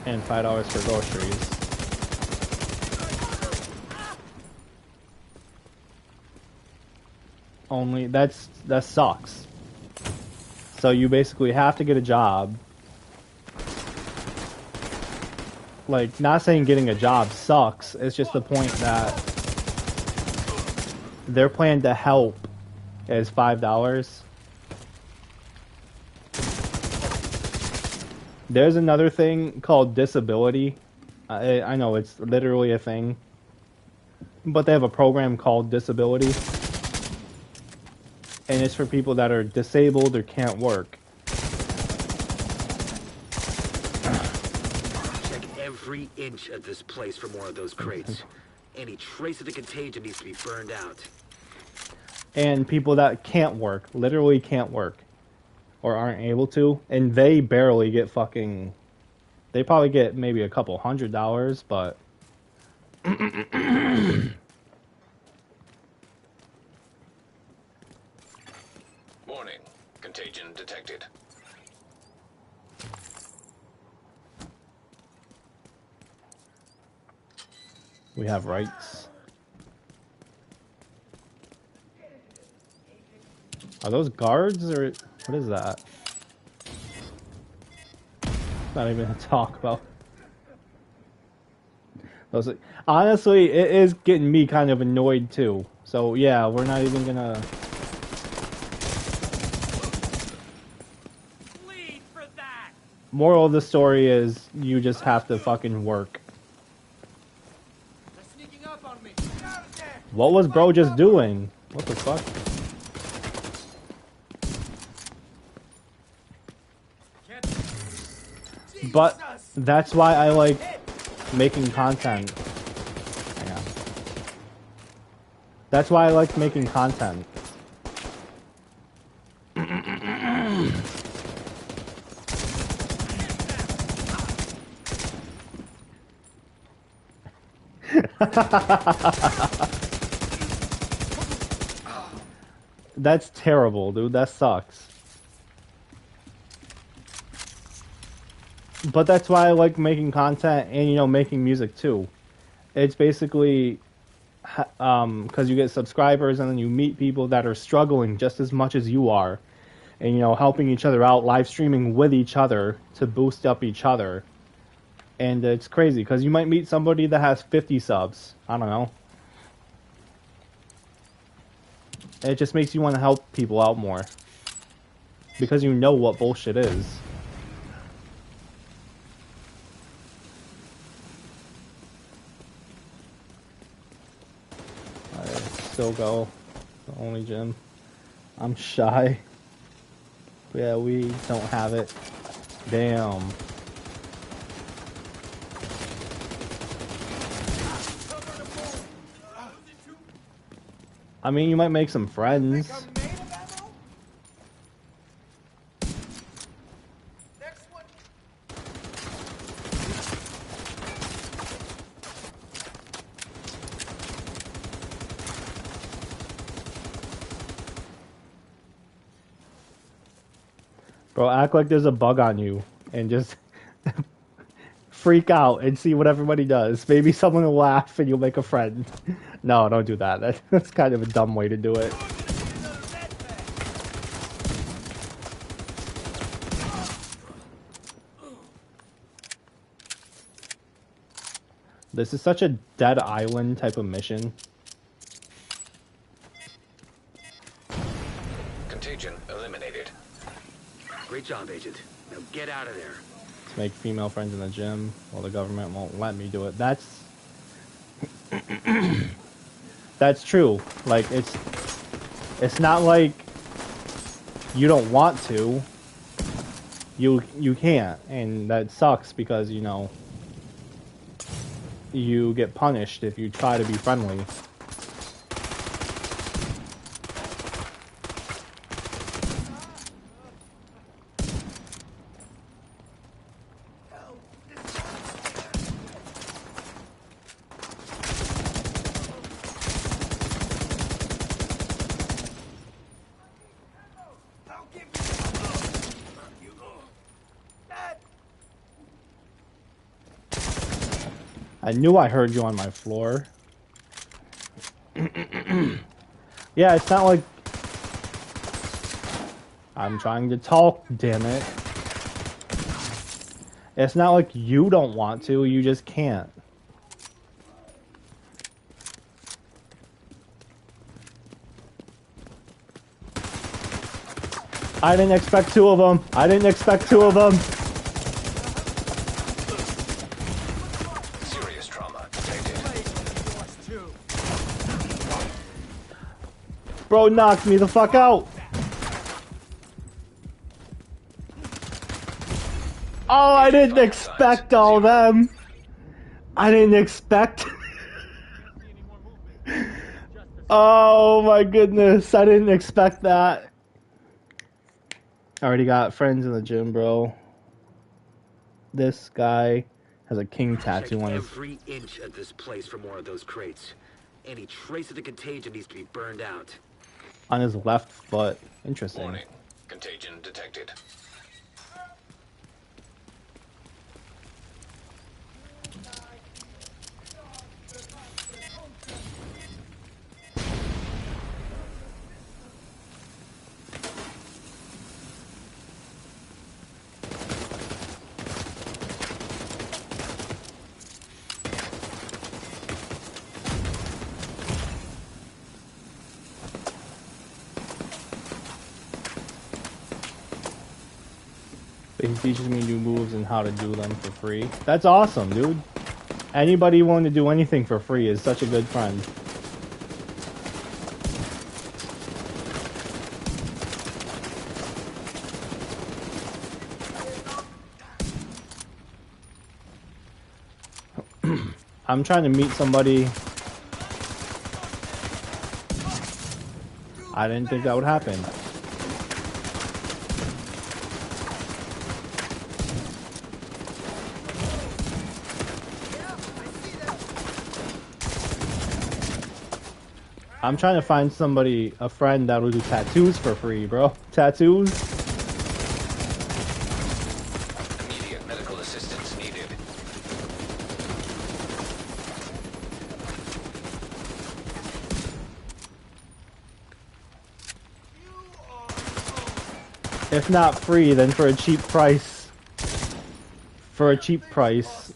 and $5 for groceries. Only that sucks. So you basically have to get a job. Like, not saying getting a job sucks. It's just the point that their plan to help is $5. There's another thing called disability. I know it's literally a thing, but they have a program called disability, and it's for people that are disabled or can't work. Check every inch of this place for more of those crates. Any trace of the contagion needs to be burned out. And people that can't work, literally can't work, or aren't able to, and they barely get fucking. They probably get maybe a couple $100, but. Warning. Contagion detected. We have rights. Are those guards, or what is that? Not even to talk about. Those, honestly, it is getting me kind of annoyed too. So yeah, we're not even gonna. Moral of the story is you just have to fucking work. They're sneaking up on me. What was bro just doing? What the fuck? But that's why I like making content. Hang on. That's why I like making content. That's terrible, dude. That sucks. But that's why I like making content and, you know, making music too. It's basically because you get subscribers and then you meet people that are struggling just as much as you are, and, you know, helping each other out, live streaming with each other to boost up each other. And it's crazy because you might meet somebody that has 50 subs. I don't know. It just makes you want to help people out more because you know what bullshit is. I still go. The only gym. I'm shy. Yeah, we don't have it. Damn. I mean, you might make some friends. Bro, act like there's a bug on you and just freak out and see what everybody does. Maybe someone will laugh and you'll make a friend. No, don't do that. That's kind of a dumb way to do it. This is such a dead island type of mission. Contagion eliminated. Great job, Agent. Now get out of there. To make female friends in the gym. Well, the government won't let me do it. That's... That's true. Like, it's not like you don't want to. You can't. And that sucks because, you know, you get punished if you try to be friendly. I knew I heard you on my floor. Yeah, it's not like... I'm trying to talk, damn it. It's not like you don't want to, you just can't. I didn't expect two of them. I didn't expect two of them. Serious trauma detected. Bro knocked me the fuck out. Oh, I didn't expect all them. I didn't expect... Oh my goodness, I didn't expect that. I already got friends in the gym, bro. This guy has a king tattoo on his... Every inch of this place for more of those crates. Any trace of the contagion needs to be burned out. On his left foot. Interesting. Warning. Contagion detected. But he teaches me new moves and how to do them for free. That's awesome, dude. Anybody willing to do anything for free is such a good friend. I'm trying to meet somebody. I didn't think that would happen. I'm trying to find somebody, a friend that will do tattoos for free, bro. Tattoos? Immediate medical assistance needed. If not free, then for a cheap price. For a cheap price.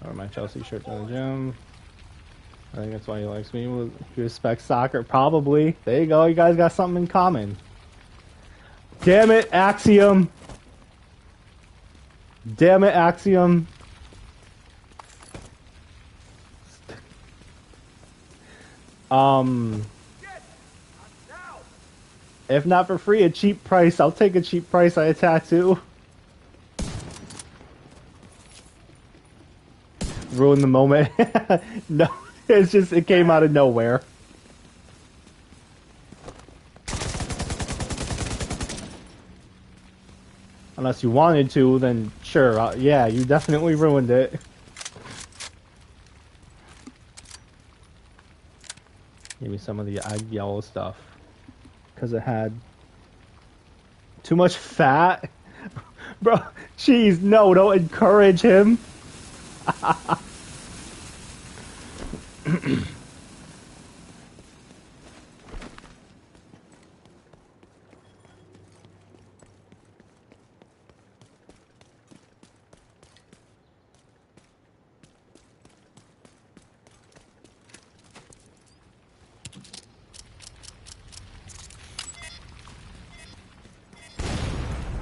Or my Chelsea shirt in the gym. I think that's why he likes me. He respects soccer. Probably. There you go. You guys got something in common. Damn it, Axiom. Damn it, Axiom. If not for free, a cheap price. I'll take a cheap price on a tattoo. Ruin the moment. No, it's just, it came out of nowhere. Unless you wanted to, then sure. Yeah, you definitely ruined it. Give me some of the yellow stuff. Because it had too much fat. Bro, jeez, no, don't encourage him.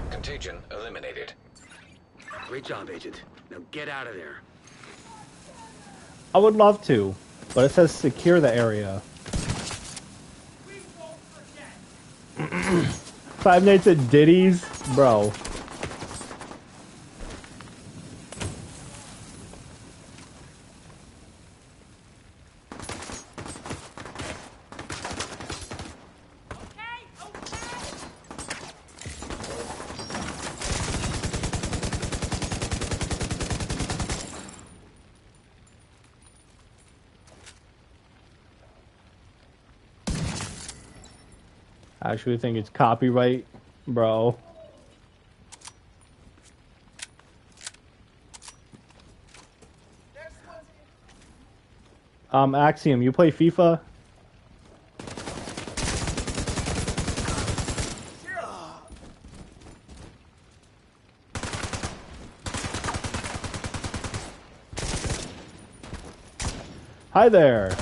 Contagion eliminated. Great job, Agent. Now get out of there. I would love to, but it says secure the area. 5 Nights at Diddy's? Bro. I actually think it's copyright, bro. Axiom, you play FIFA? Hi there.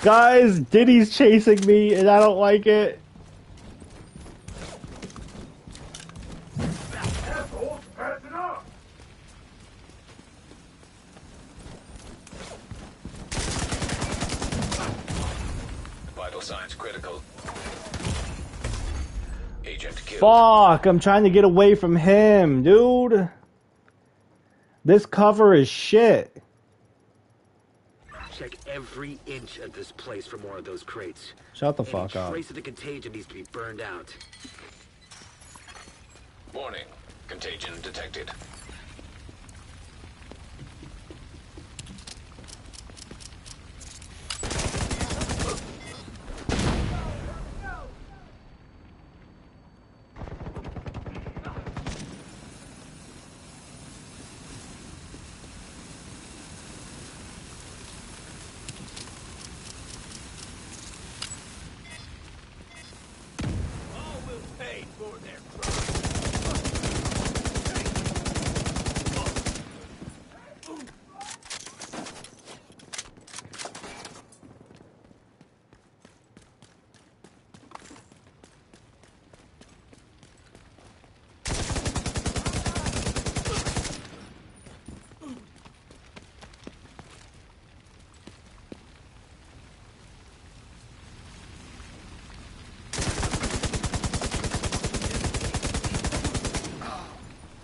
Guys, Diddy's chasing me and I don't like it. Vital signs critical. Agent killed. Fuck, I'm trying to get away from him, dude. This cover is shit. Check every inch of this place for more of those crates. Shut the fuck up. Any trace of the contagion needs to be burned out. Warning. Contagion detected.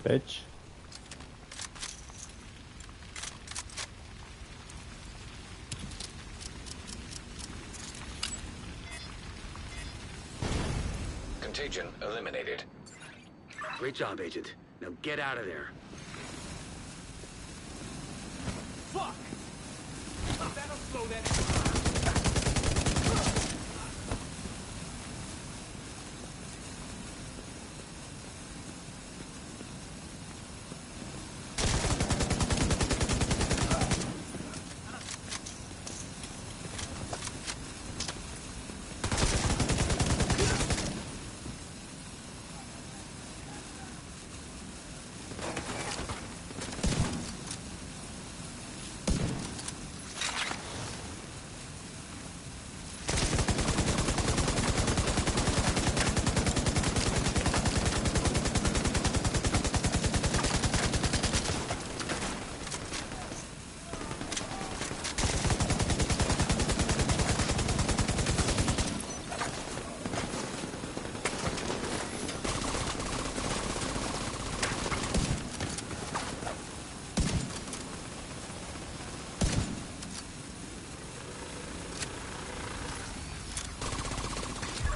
Bitch. Contagion eliminated. Great job, Agent. Now get out of there. Fuck! That'll slow that.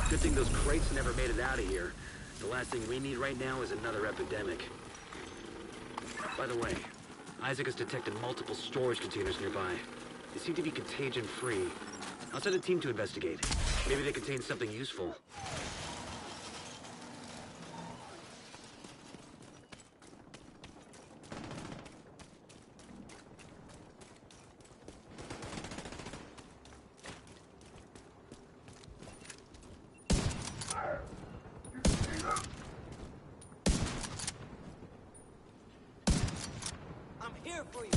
Good thing those crates never made it out of here. The last thing we need right now is another epidemic. By the way, Isaac has detected multiple storage containers nearby. They seem to be contagion-free. I'll send a team to investigate. Maybe they contain something useful. I'm here for you.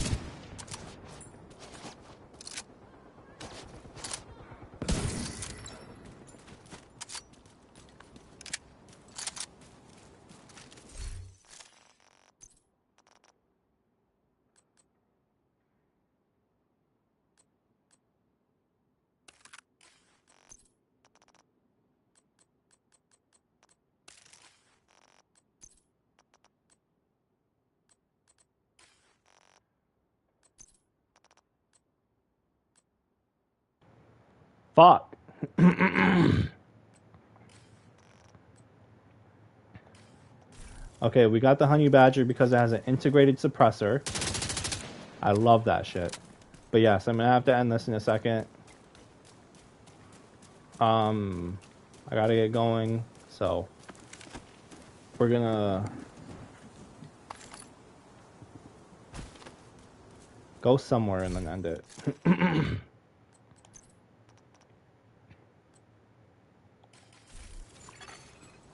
Fuck. Okay, we got the honey badger because it has an integrated suppressor. I love that shit. But yes, I'm gonna have to end this in a second. I gotta get going, so we're gonna go somewhere and then end it.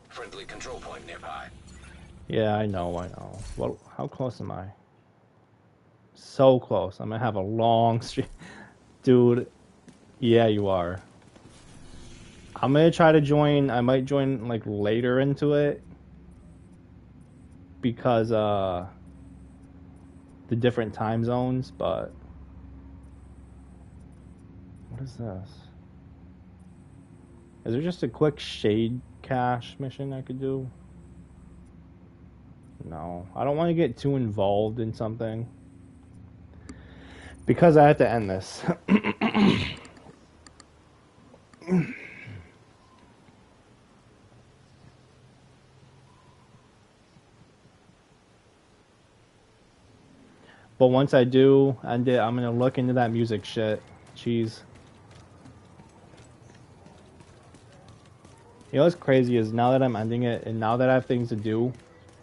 Friendly control point nearby. Yeah, I know. What? How close am I? So close. I'm gonna have a long stream. Dude, yeah, you are. I'm gonna try to join. I might join like later into it because the different time zones. But what is this? Is there just a quick shade cache mission I could do? No, I don't want to get too involved in something because I have to end this. But once I do end it, I'm gonna look into that music shit. Jeez. You know what's crazy is now that I'm ending it and now that I have things to do,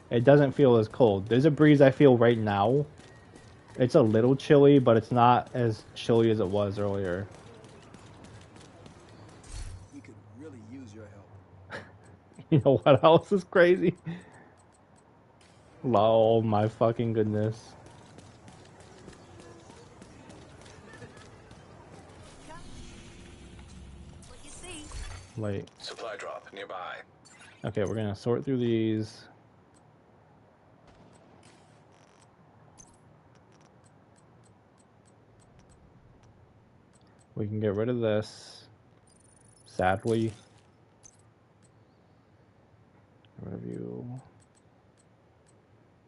it doesn't feel as cold. There's a breeze I feel right now. It's a little chilly, but it's not as chilly as it was earlier. We could really use your help. You know what else is crazy? Oh my fucking goodness. What you see? Wait. Supply drop nearby. Okay, we're gonna sort through these. We can get rid of this. Sadly. Get rid of you.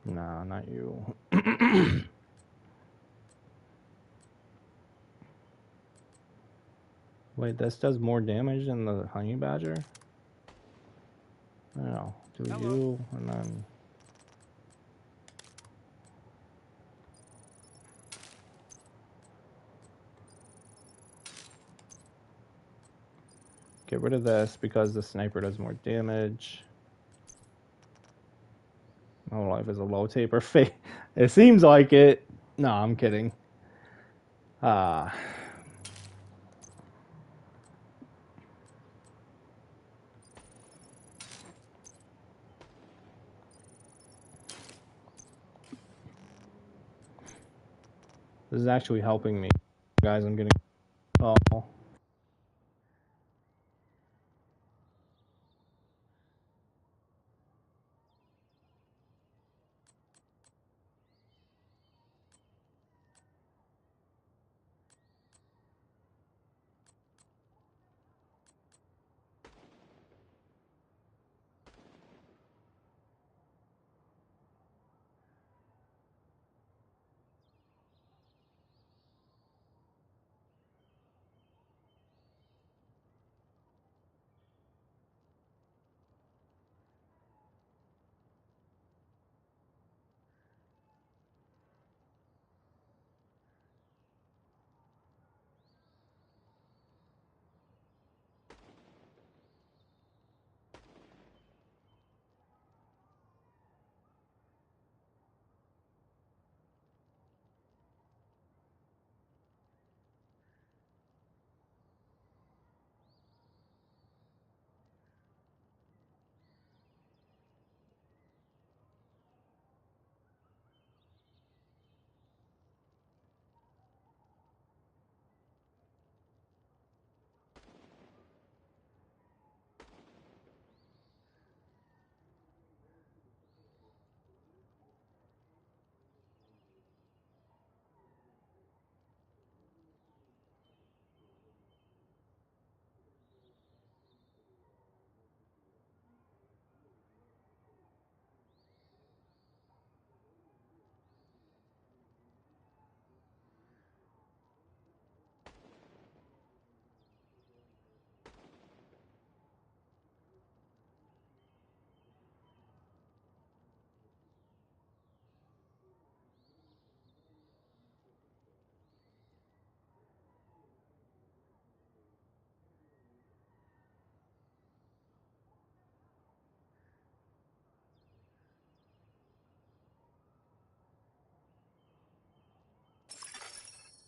Nah, not you. Wait, this does more damage than the honey badger? I don't know. Do you, and then... Get rid of this because the sniper does more damage. My life is a low taper fate. It seems like it. No, I'm kidding. This is actually helping me. Guys, I'm getting a call.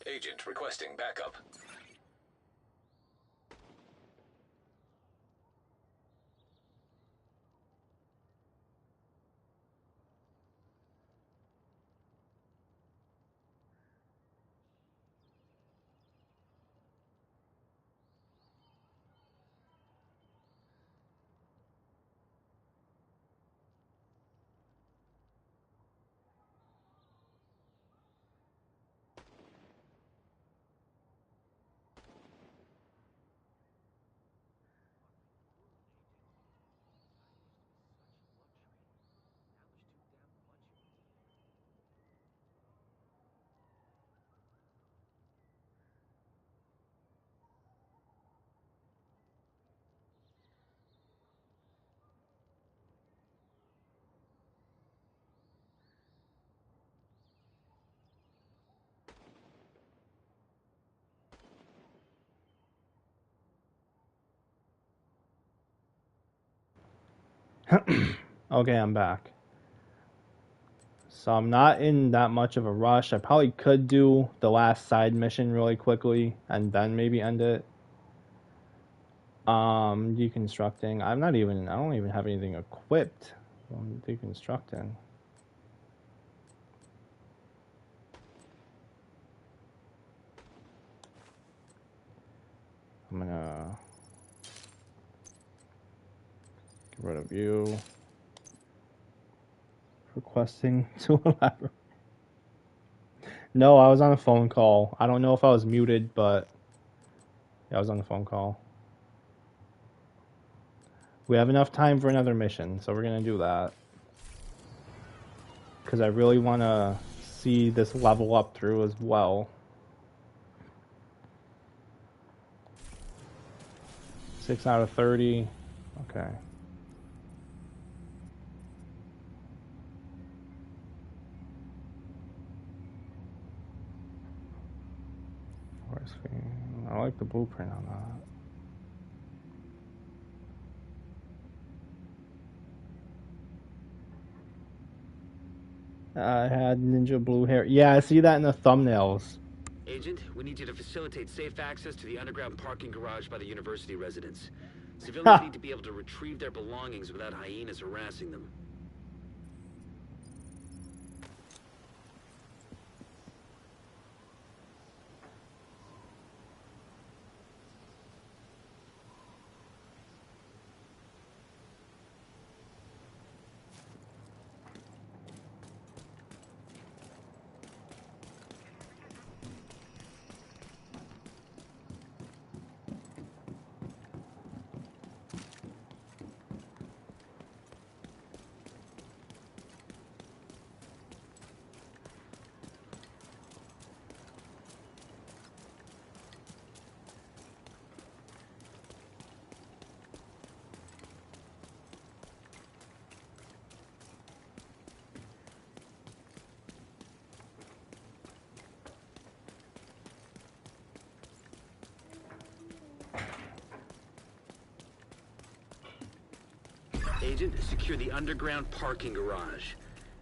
Agent requesting backup. Okay, I'm back. So I'm not in that much of a rush. I probably could do the last side mission really quickly and then maybe end it. Deconstructing. I don't even have anything equipped. I'm deconstructing. I'm gonna get rid of you. Requesting to elaborate. No, I was on a phone call. I don't know if I was muted, but yeah, I was on the phone call. We have enough time for another mission, so we're gonna do that. because I really want to see this level up through as well. 6 out of 30. Okay. I like the blueprint on that. I had ninja blue hair. Yeah, I see that in the thumbnails. Agent, we need you to facilitate safe access to the underground parking garage by the university residence. Civilians need to be able to retrieve their belongings without hyenas harassing them. Agent, secure the underground parking garage.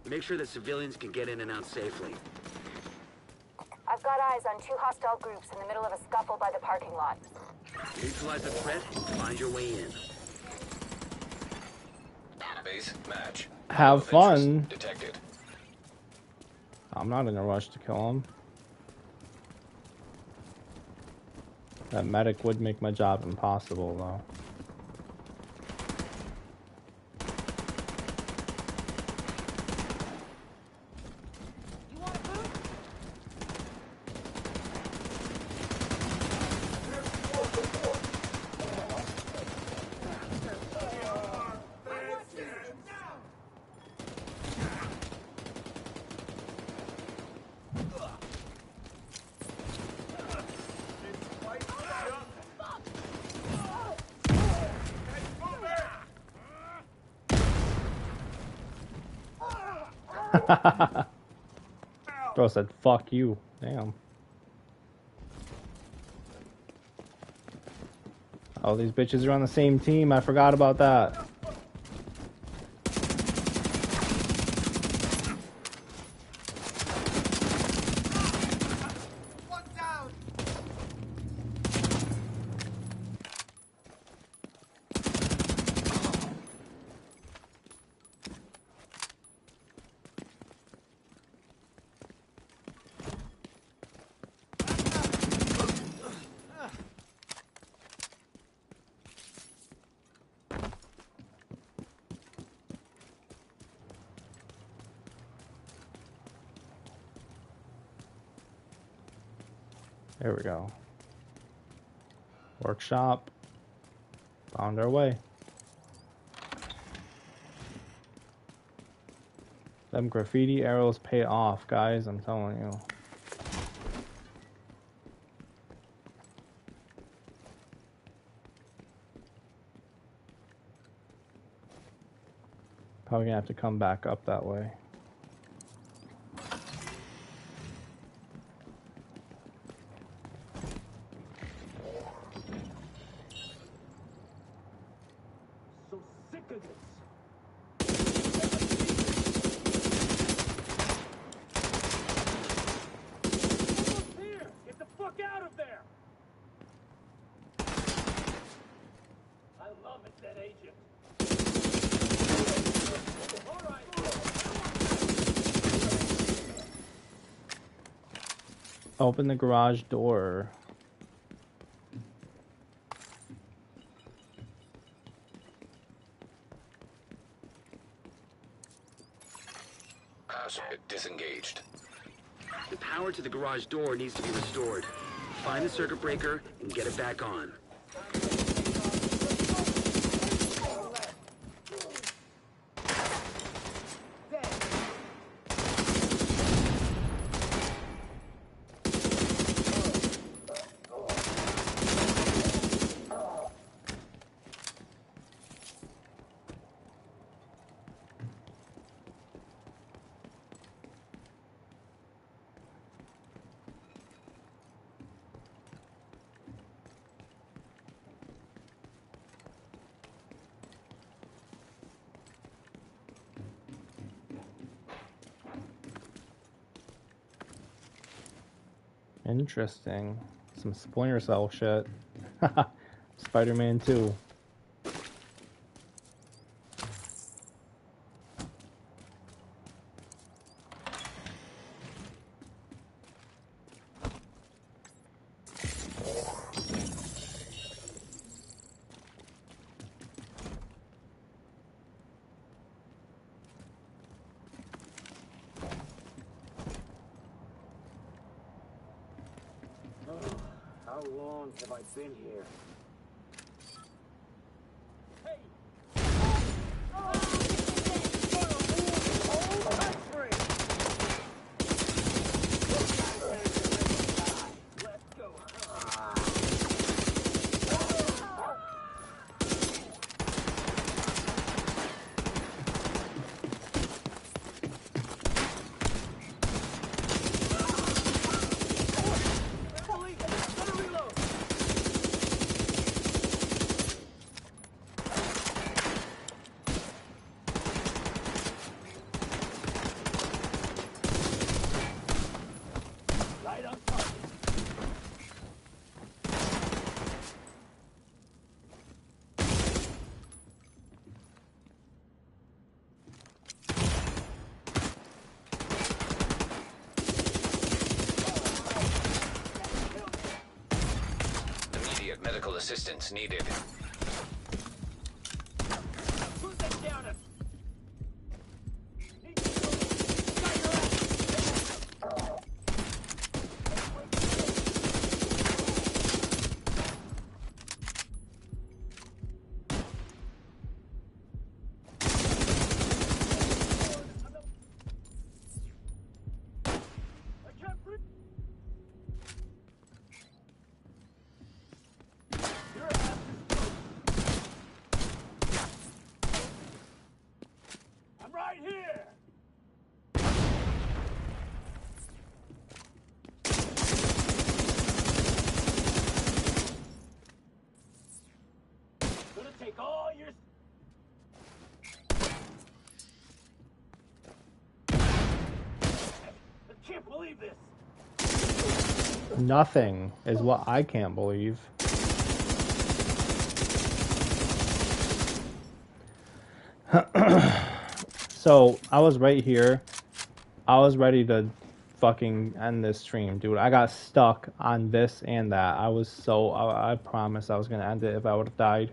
Make sure that civilians can get in and out safely. I've got eyes on 2 hostile groups in the middle of a scuffle by the parking lot. Neutralize the threat and find your way in. Base match. Have fun. Detected. I'm not in a rush to kill him. That medic would make my job impossible, though. Bro said, fuck you. Damn. Oh, these bitches are on the same team. I forgot about that. There we go. Workshop. Found our way. Them graffiti arrows pay off, guys. I'm telling you. Probably gonna have to come back up that way. Open the garage door. Disengaged. The power to the garage door needs to be restored. Find the circuit breaker and get it back on. Interesting. Some Splinter Cell shit. Spider-Man 2. How long have I been here? Immediate medical assistance needed. I'm right here! Gonna take all your... I can't believe this! Nothing is what I can't believe. So, I was right here. I was ready to fucking end this stream, dude. I got stuck on this and that. I was so... I promised I was gonna end it if I would have died.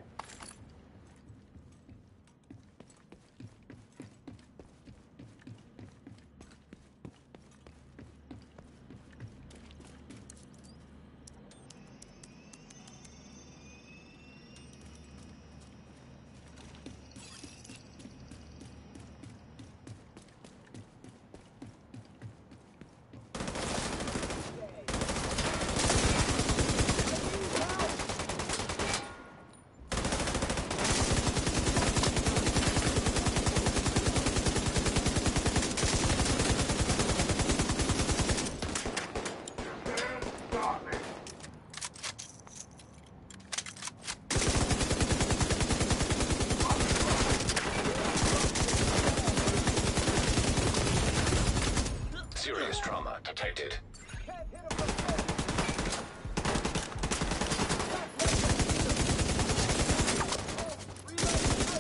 Serious trauma detected.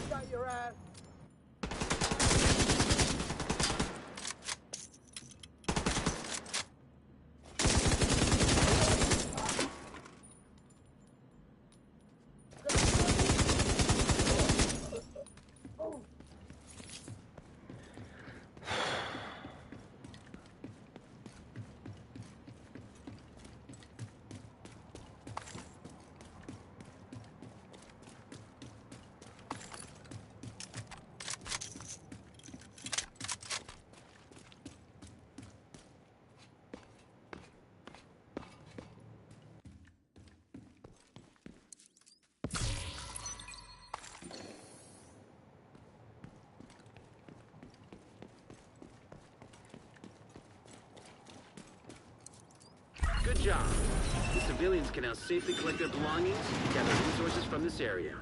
Got your ass! Good job. The civilians can now safely collect their belongings and gather resources from this area.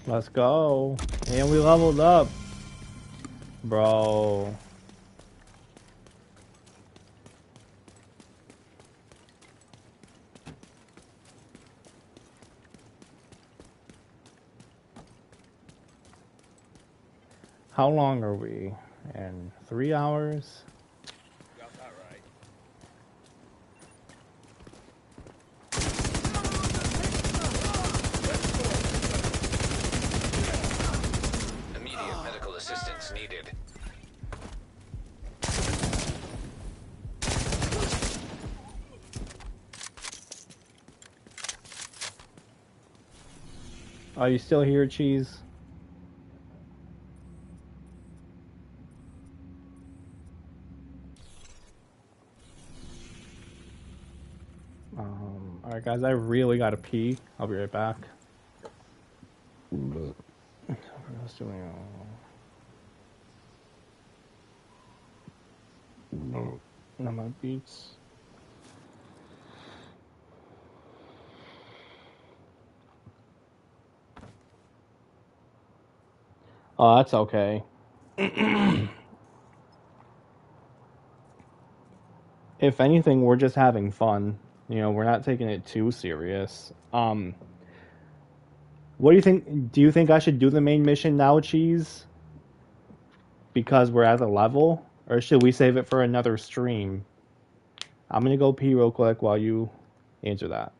Let's go. And we leveled up. Bro. How long are we? In 3 hours? Got that right. Immediate medical assistance needed. Are you still here, Cheese? Alright guys, I really gotta pee. I'll be right back. What else do we know? No, my beats. Oh, that's okay. If anything, we're just having fun. You know, we're not taking it too serious. What do you think? Do you think I should do the main mission now, Cheese? Because we're at the level? Or should we save it for another stream? I'm gonna go pee real quick while you answer that.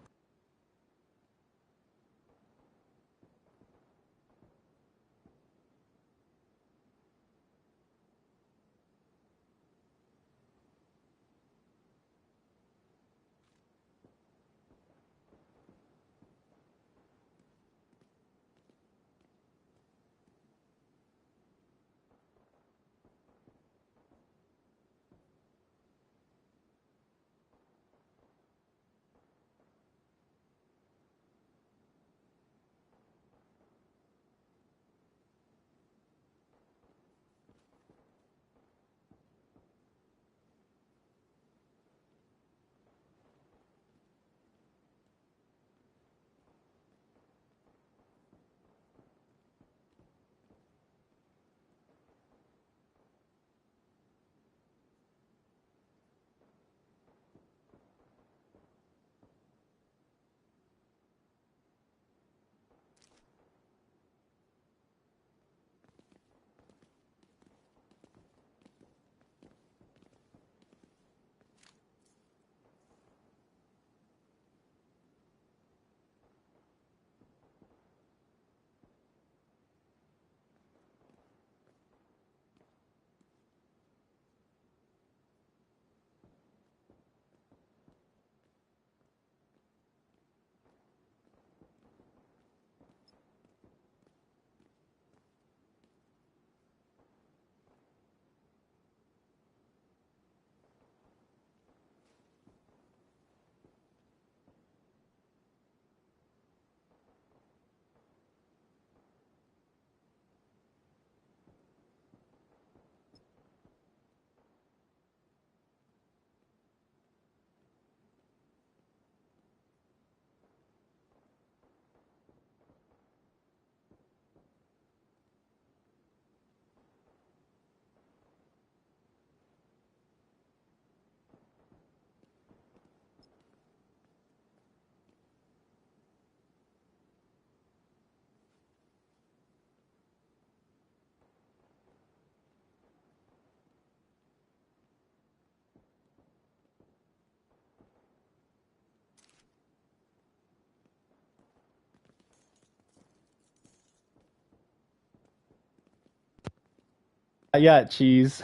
Yeah, Cheese.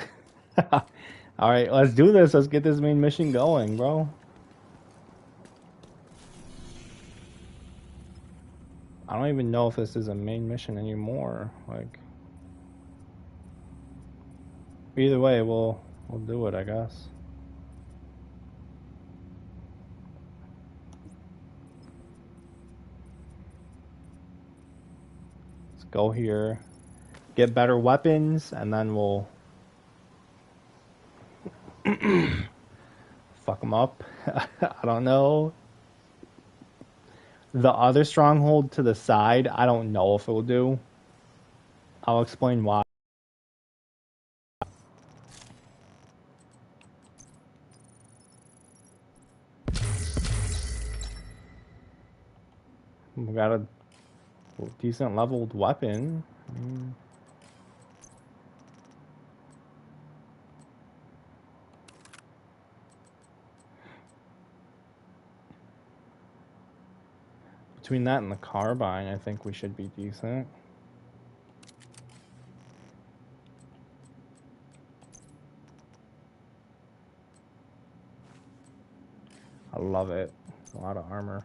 Alright, let's do this. Let's get this main mission going, bro. I don't even know if this is a main mission anymore. Like, either way, we'll do it, I guess. Let's go here, get better weapons, and then we'll fuck them up. I don't know. The other stronghold to the side, I don't know if it will do. I'll explain why. We got a decent leveled weapon. Between that and the carbine, I think we should be decent. I love it. A lot of armor.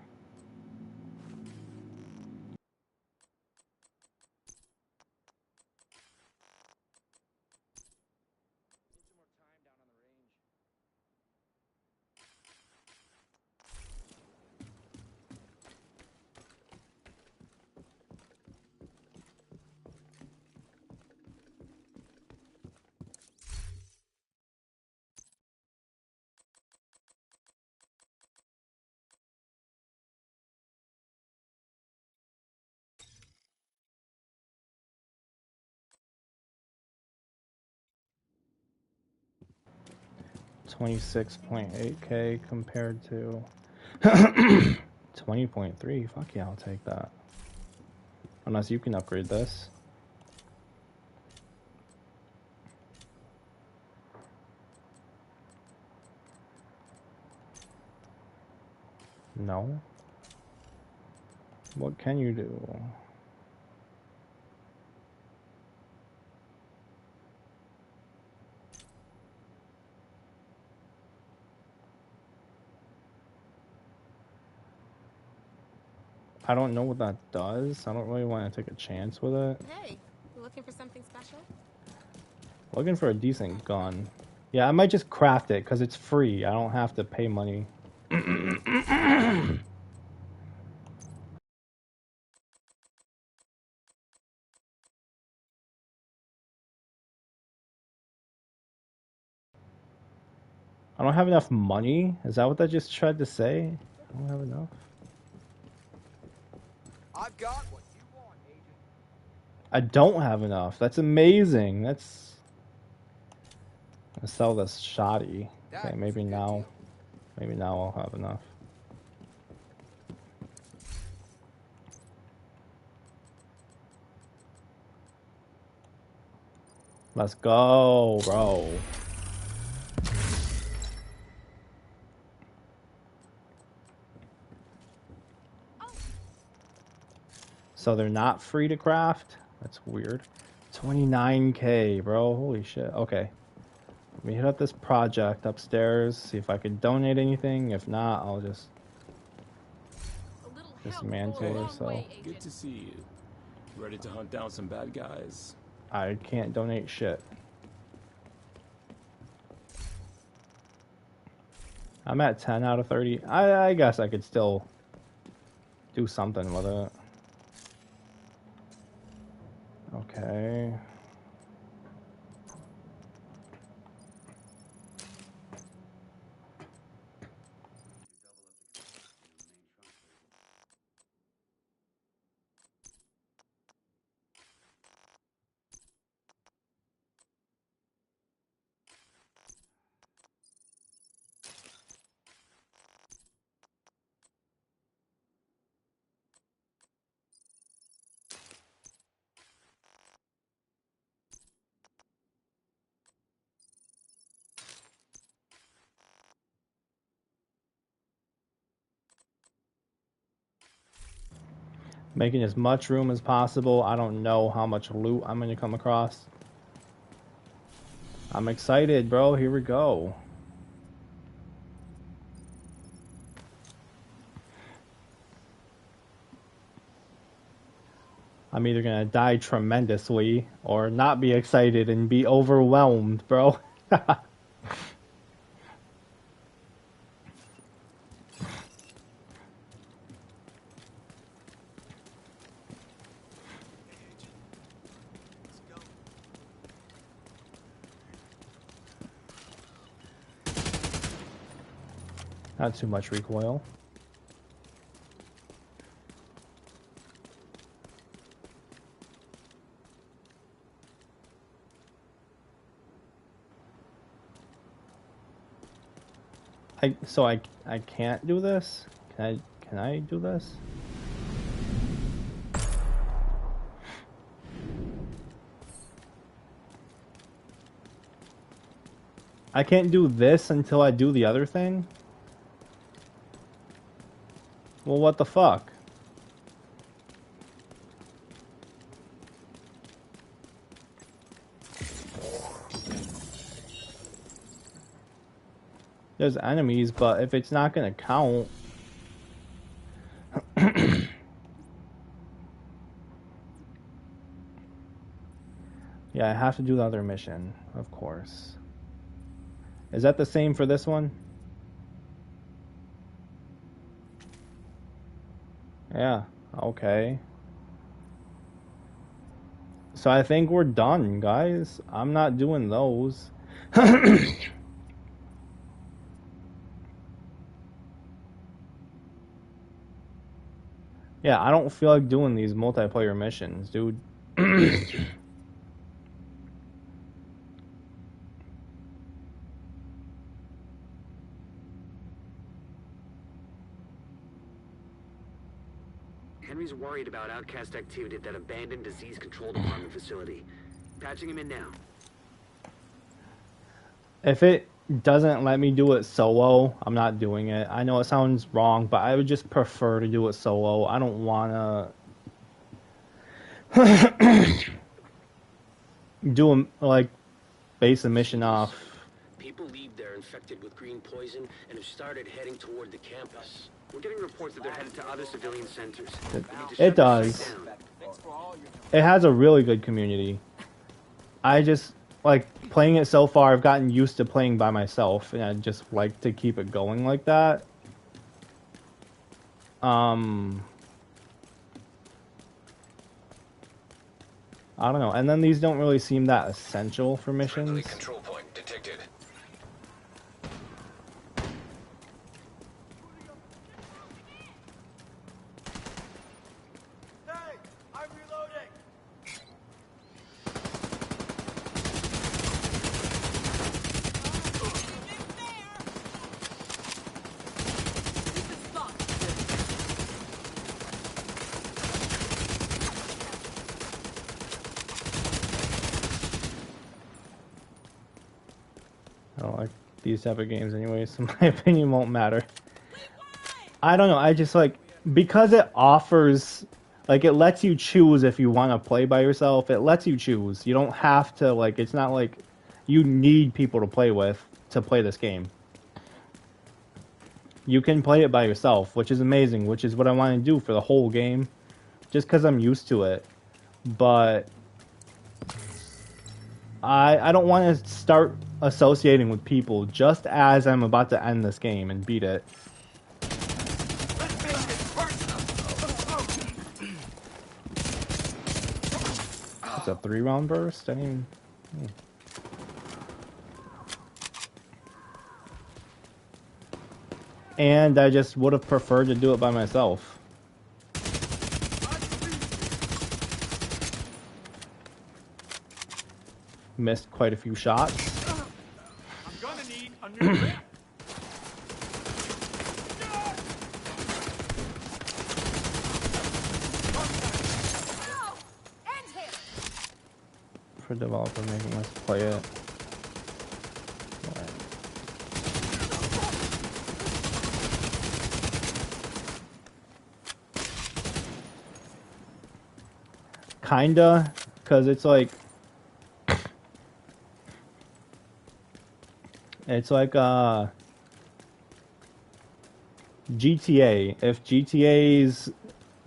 $26.8K compared to 20.3. Fuck yeah, I'll take that. Unless you can upgrade this. No. What can you do? I don't know what that does. I don't really want to take a chance with it. Hey, you looking for something special? Looking for a decent gun. Yeah, I might just craft it because it's free. I don't have to pay money. I don't have enough money? Is that what that just tried to say? I don't have enough. I've got what you want, Agent. I don't have enough. That's amazing. That's... I'll sell this shoddy. Okay, maybe now... Maybe now I'll have enough. Let's go, bro. So they're not free to craft? That's weird. 29K, bro. Holy shit. Okay. Let me hit up this project upstairs, see if I can donate anything. If not, I'll just dismantle it or so. Good to see you. Ready to hunt down some bad guys? I can't donate shit. I'm at 10 out of 30. I guess I could still do something with it. Okay. Making as much room as possible. I don't know how much loot I'm going to come across. I'm excited, bro. Here we go. I'm either going to die tremendously or not be excited and be overwhelmed, bro. Not too much recoil. I can't do this? Can I do this? I can't do this until I do the other thing? Well, what the fuck? there's enemies, but if it's not gonna count... Yeah, I have to do the other mission, of course. Is that the same for this one? Yeah, okay. So I think we're done, guys. I'm not doing those. Yeah, I don't feel like doing these multiplayer missions, dude. Henry's worried about outcast activity at that abandoned disease control department facility. Patching him in now. If it doesn't let me do it solo, I'm not doing it. I know it sounds wrong, but I would just prefer to do it solo. I don't want to do a, like, base a mission off. People leave there infected with green poison and have started heading toward the campus. We're getting reports that they're headed to other civilian centers. It does. It has a really good community. I just, like, playing it so far, I've gotten used to playing by myself, and I just like to keep it going like that. I don't know. And then these don't really seem that essential for missions. Control point detected. I don't like these type of games anyway, so my opinion won't matter. I don't know, I just like, because it offers, like, it lets you choose if you want to play by yourself. It lets you choose. You don't have to, like, it's not like you need people to play with to play this game. You can play it by yourself, which is amazing, which is what I want to do for the whole game, just because I'm used to it. But I don't want to start associating with people just as I'm about to end this game and beat it. It's a 3-round burst? I mean... And I just would have preferred to do it by myself. Missed quite a few shots. I'm gonna need a new grip. For developer making us play it. Kinda, because it's like GTA. If GTA's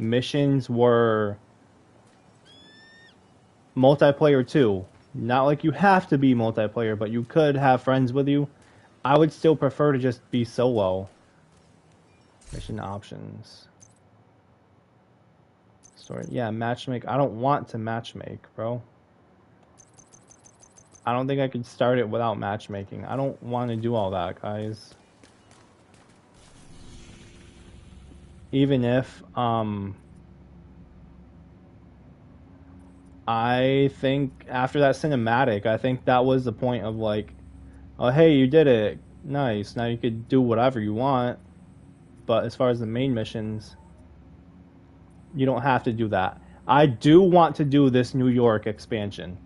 missions were multiplayer too, not like you have to be multiplayer, but you could have friends with you, I would still prefer to just be solo. Mission options. Story. Yeah, matchmake. I don't want to matchmake, bro. I don't think I could start it without matchmaking. I don't want to do all that, guys. Even if, I think after that cinematic, I think that was the point of like, oh, hey, you did it. Nice. Now you could do whatever you want. But as far as the main missions, you don't have to do that. I do want to do this New York expansion.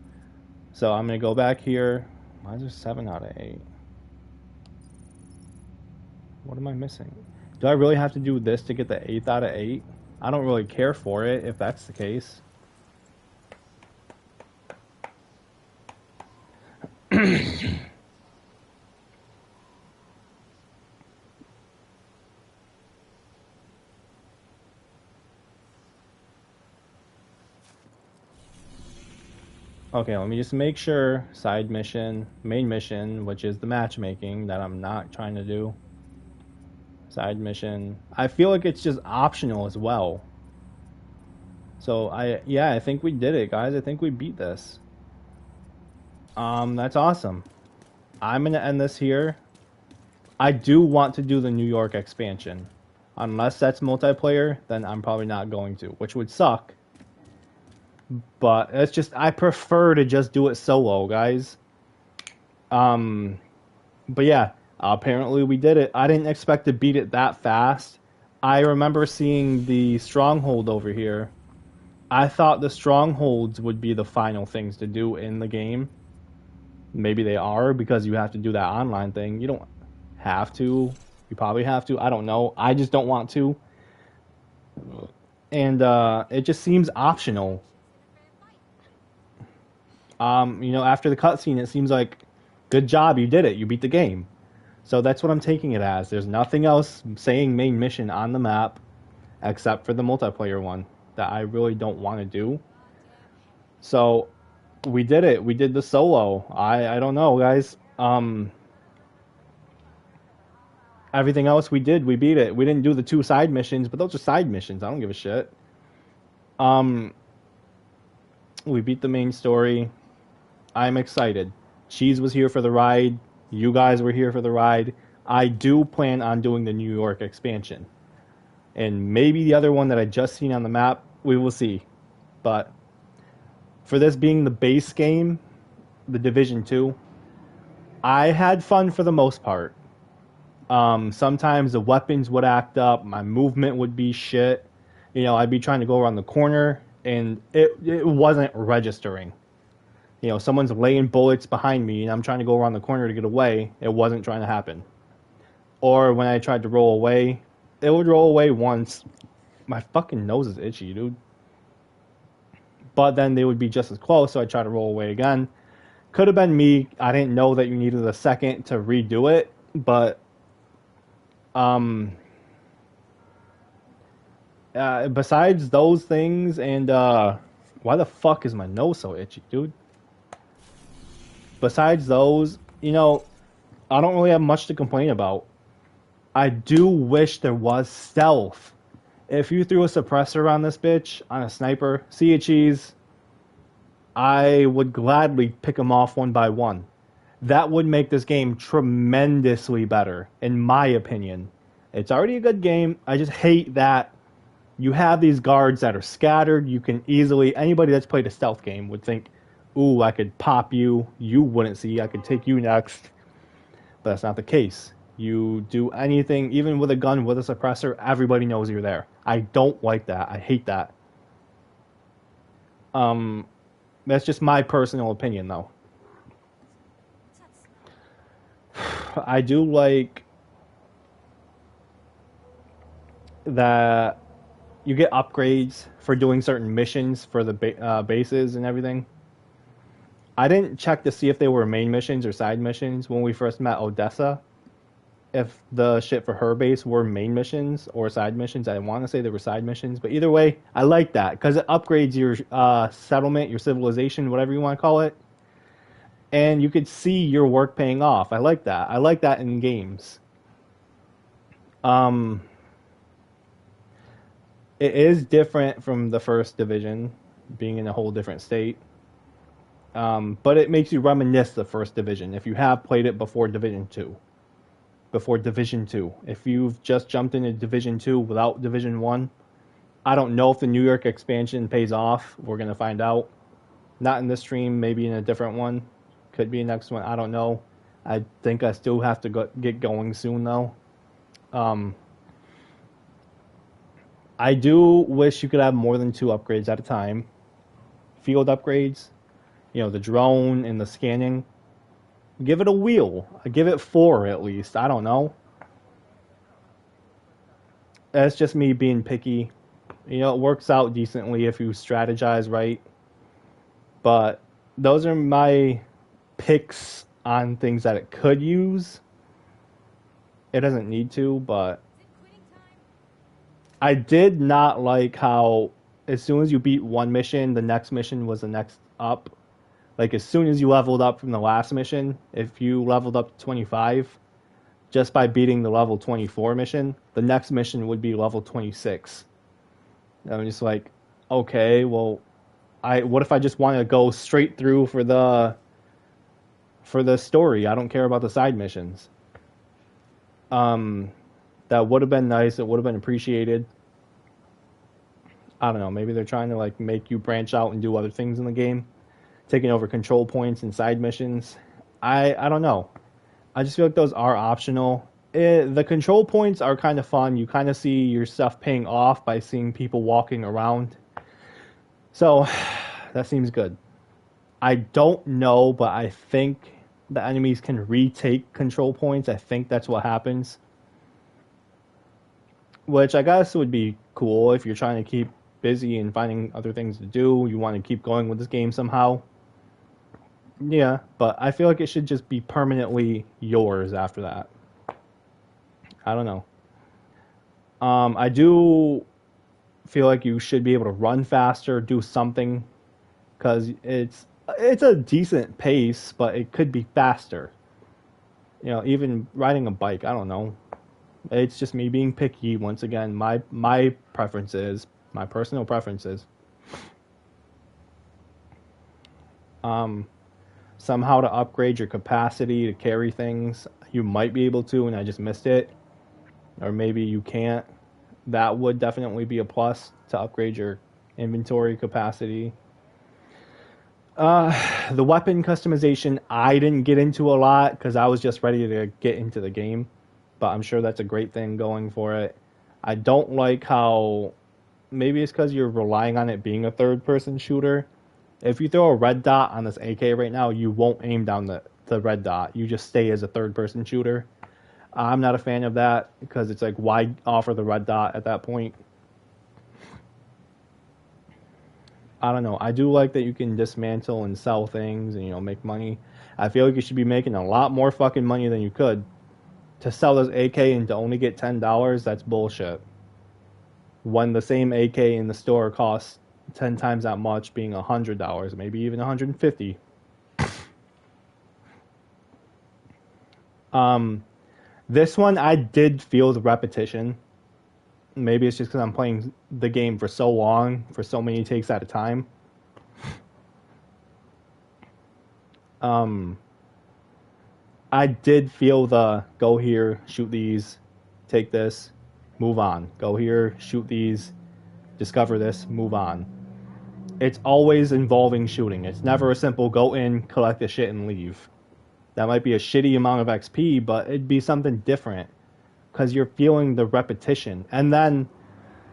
So I'm going to go back here. Why is there 7 out of 8? What am I missing? Do I really have to do this to get the 8th out of 8? I don't really care for it if that's the case. Okay, let me just make sure. Side mission, main mission, which is the matchmaking that I'm not trying to do. Side mission. I feel like it's just optional as well. So I think we did it, guys. I think we beat this. That's awesome. I'm gonna end this here. I do want to do the New York expansion. Unless that's multiplayer, then I'm probably not going to, which would suck. But it's just, I prefer to just do it solo, guys. But yeah, apparently we did it. I didn't expect to beat it that fast. I remember seeing the stronghold over here. I thought the strongholds would be the final things to do in the game. Maybe they are, because you have to do that online thing. You don't have to. You probably have to. I don't know. I just don't want to. And it just seems optional. After the cutscene, it seems like, good job, you did it. You beat the game. So that's what I'm taking it as. There's nothing else saying main mission on the map except for the multiplayer one that I really don't want to do. So we did it. We did the solo. I don't know, guys. Everything else we did, we beat it. We didn't do the 2 side missions, but those are side missions. I don't give a shit. We beat the main story. I'm excited. Cheese was here for the ride. You guys were here for the ride. I do plan on doing the New York expansion. And maybe the other one that I just seen on the map, we will see. But for this being the base game, the Division 2, I had fun for the most part. Sometimes the weapons would act up, my movement would be shit. I'd be trying to go around the corner, and it wasn't registering. Someone's laying bullets behind me, and I'm trying to go around the corner to get away. It wasn't trying to happen. Or when I tried to roll away, it would roll away once. My fucking nose is itchy, dude. But then they would be just as close, so I tried to roll away again. Could have been me. I didn't know that you needed a second to redo it, but besides those things, and why the fuck is my nose so itchy, dude? Besides those, I don't really have much to complain about. I do wish there was stealth. If you threw a suppressor on this bitch, on a sniper, see a cheese, I would gladly pick them off one by one. That would make this game tremendously better, in my opinion. It's already a good game. I just hate that you have these guards that are scattered. You can easily, anybody that's played a stealth game would think, ooh, I could pop you. You wouldn't see. I could take you next. But that's not the case. You do anything, even with a gun, with a suppressor, everybody knows you're there. I don't like that. I hate that. That's just my personal opinion, though. I do like that you get upgrades for doing certain missions for the bases and everything. I didn't check to see if they were main missions or side missions when we first met Odessa. If the shit for her base were main missions or side missions. I want to say they were side missions, but either way, I like that because it upgrades your settlement, your civilization, whatever you want to call it, and you could see your work paying off. I like that. I like that in games. It is different from the first division, being in a whole different state. But it makes you reminisce the first division if you have played it before Division 2. Before Division 2. If you've just jumped into Division 2 without Division 1, I don't know if the New York expansion pays off. We're going to find out. Not in this stream, maybe in a different one. Could be a next one. I don't know. I think I still have to get going soon, though. I do wish you could have more than 2 upgrades at a time. Field upgrades. The drone and the scanning. Give it a wheel. Give it 4 at least. I don't know. That's just me being picky. It works out decently if you strategize right. But those are my picks on things that it could use. It doesn't need to, but I did not like how as soon as you beat one mission, the next mission was the next up. Like, as soon as you leveled up from the last mission, if you leveled up to 25, just by beating the level 24 mission, the next mission would be level 26. I'm just like, okay, well, what if I just want to go straight through for the story? I don't care about the side missions. That would have been nice. It would have been appreciated. I don't know. Maybe they're trying to like make you branch out and do other things in the game, taking over control points and side missions. I don't know. I just feel like those are optional. The control points are kind of fun. You kind of see your stuff paying off by seeing people walking around. So that seems good. I don't know, but I think the enemies can retake control points. I think that's what happens. Which I guess would be cool if you're trying to keep busy and finding other things to do. You want to keep going with this game somehow. Yeah, but I feel like it should just be permanently yours after that. I don't know. I do feel like you should be able to run faster, do something, because it's a decent pace, but it could be faster. You know, even riding a bike, I don't know. It's just me being picky. Once again, my preferences, my personal preferences. Somehow to upgrade your capacity to carry things, you might be able to, and I just missed it. Or maybe you can't. That would definitely be a plus to upgrade your inventory capacity. The weapon customization, I didn't get into a lot because I was just ready to get into the game. But I'm sure that's a great thing going for it. I don't like how, maybe it's because you're relying on it being a third-person shooter. If you throw a red dot on this AK right now, you won't aim down the red dot. You just stay as a third-person shooter. I'm not a fan of that because it's like, why offer the red dot at that point? I don't know. I do like that you can dismantle and sell things and, you know, make money. I feel like you should be making a lot more fucking money than you could. To sell this AK and to only get $10, that's bullshit. When the same AK in the store costs 10 times that much, being $100, maybe even $150. This one, I did feel the repetition. Maybe it's just because I'm playing the game for so long, for so many takes at a time. I did feel the go here, shoot these, take this, move on. Go here, shoot these, discover this, move on. It's always involving shooting. It's never a simple go in, collect the shit, and leave. That might be a shitty amount of XP, but it'd be something different because you're feeling the repetition. And then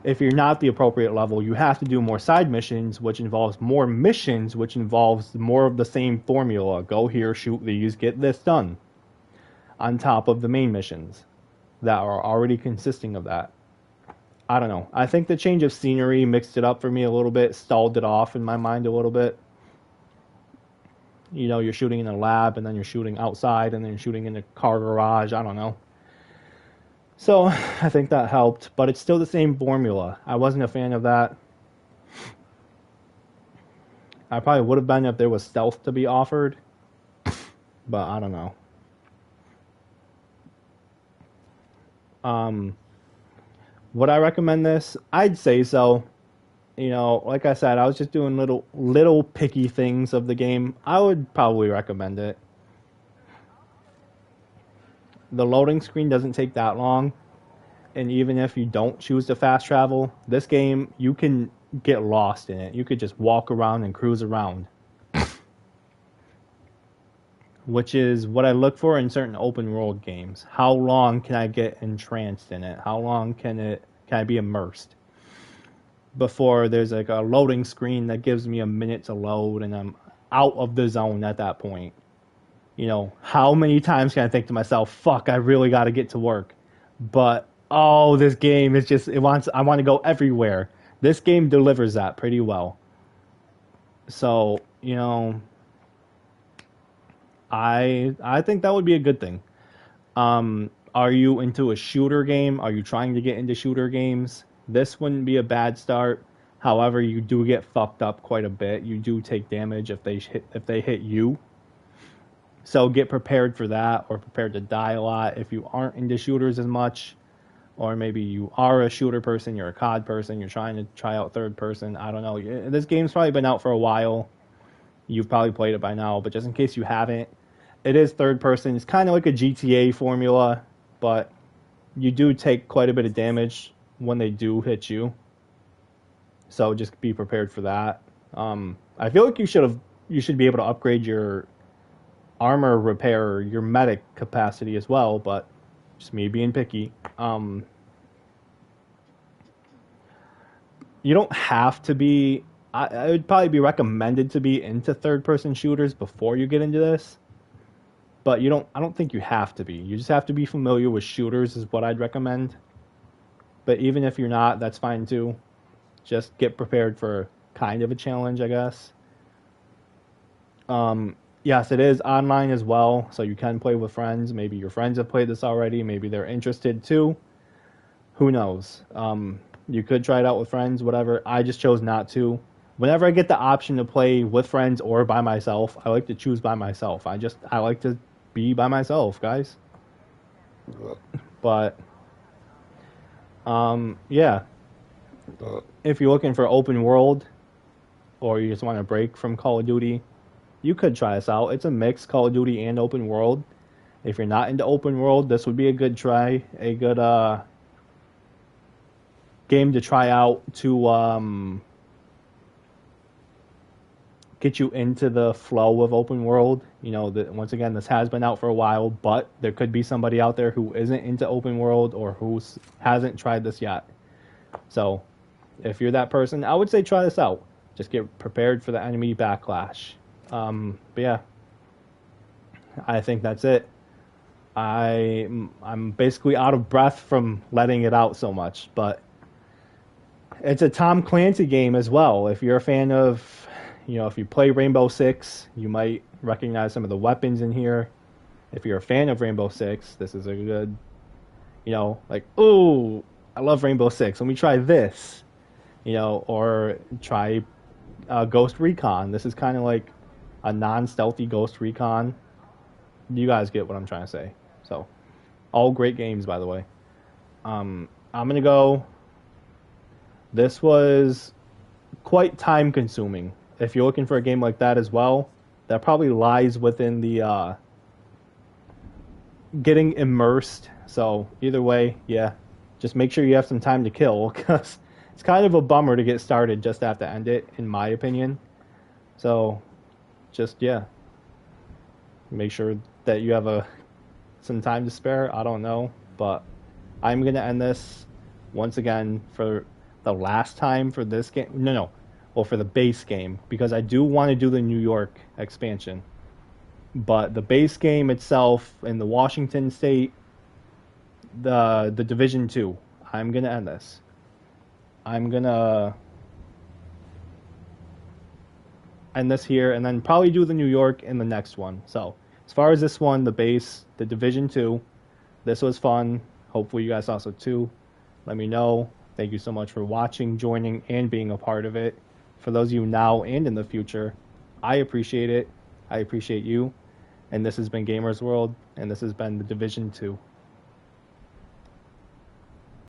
if you're not the appropriate level, you have to do more side missions, which involves more missions, which involves more of the same formula. Go here, shoot these, get this done. On top of the main missions that are already consisting of that. I don't know. I think the change of scenery mixed it up for me a little bit, stalled it off in my mind a little bit. You know, you're shooting in a lab, and then you're shooting outside, and then you're shooting in a car garage. I don't know. So, I think that helped, but it's still the same formula. I wasn't a fan of that. I probably would have been if there was stealth to be offered, but I don't know. Would I recommend this? I'd say so. You know, like I said, I was just doing little picky things of the game. I would probably recommend it. The loading screen doesn't take that long, and even if you don't choose to fast travel, this game, you can get lost in it. You could just walk around and cruise around. Which is what I look for in certain open world games. How long can I get entranced in it? How long can I be immersed? Before there's like a loading screen that gives me a minute to load and I'm out of the zone at that point. You know, how many times can I think to myself, fuck, I really got to get to work. But, oh, this game is just, I want to go everywhere. This game delivers that pretty well. So, you know, I think that would be a good thing. Are you into a shooter game? Are you trying to get into shooter games? This wouldn't be a bad start. However, you do get fucked up quite a bit. You do take damage if they hit you. So get prepared for that, or prepared to die a lot if you aren't into shooters as much, or maybe you are a shooter person, you're a COD person, you're trying to try out third person. I don't know. This game's probably been out for a while. You've probably played it by now, but just in case you haven't, it is third person. It's kind of like a GTA formula, but you do take quite a bit of damage when they do hit you. So just be prepared for that. I feel like you should be able to upgrade your armor repair, your medic capacity as well, but just me being picky. You don't have to be. I would probably be recommended to be into third-person shooters before you get into this, but you don't. I don't think you have to be. You just have to be familiar with shooters is what I'd recommend. But even if you're not, that's fine too. Just get prepared for kind of a challenge, I guess. Yes, it is online as well, so you can play with friends. Maybe your friends have played this already. Maybe they're interested too. Who knows? You could try it out with friends, whatever. I just chose not to. Whenever I get the option to play with friends or by myself, I like to choose by myself. I like to be by myself, guys. But yeah. If you're looking for open world, or you just want to break from Call of Duty, you could try this out. It's a mix, Call of Duty and open world. If you're not into open world, this would be a good try, a good game to try out to get you into the flow of open world. You know, once again, this has been out for a while, but there could be somebody out there who isn't into open world or who hasn't tried this yet. So, if you're that person, I would say try this out. Just get prepared for the enemy backlash. But yeah, I think that's it. I'm basically out of breath from letting it out so much, but it's a Tom Clancy game as well. If you're a fan of, if you play Rainbow Six, you might recognize some of the weapons in here. If you're a fan of Rainbow Six, this is a good, like, ooh, I love Rainbow Six. Let me try this, or try Ghost Recon. This is kind of like a non-stealthy Ghost Recon. You guys get what I'm trying to say. So, all great games, by the way. I'm going to go. This was quite time-consuming. If you're looking for a game like that as well, that probably lies within the getting immersed. So, either way, yeah. Just make sure you have some time to kill, because it's kind of a bummer to get started just to have to end it, in my opinion. So, just, yeah. Make sure that you have some time to spare. I don't know. But I'm going to end this once again for the last time for this game. No. Well, for the base game. Because I do want to do the New York expansion. But the base game itself in the Washington State, the Division 2, I'm going to end this. I'm going to end this here and then probably do the New York in the next one. So, as far as this one, the base, the Division 2, this was fun. Hopefully you guys saw so too. Let me know. Thank you so much for watching, joining, and being a part of it. For those of you now and in the future, I appreciate it. I appreciate you. And this has been Gamers World, and this has been the Division 2.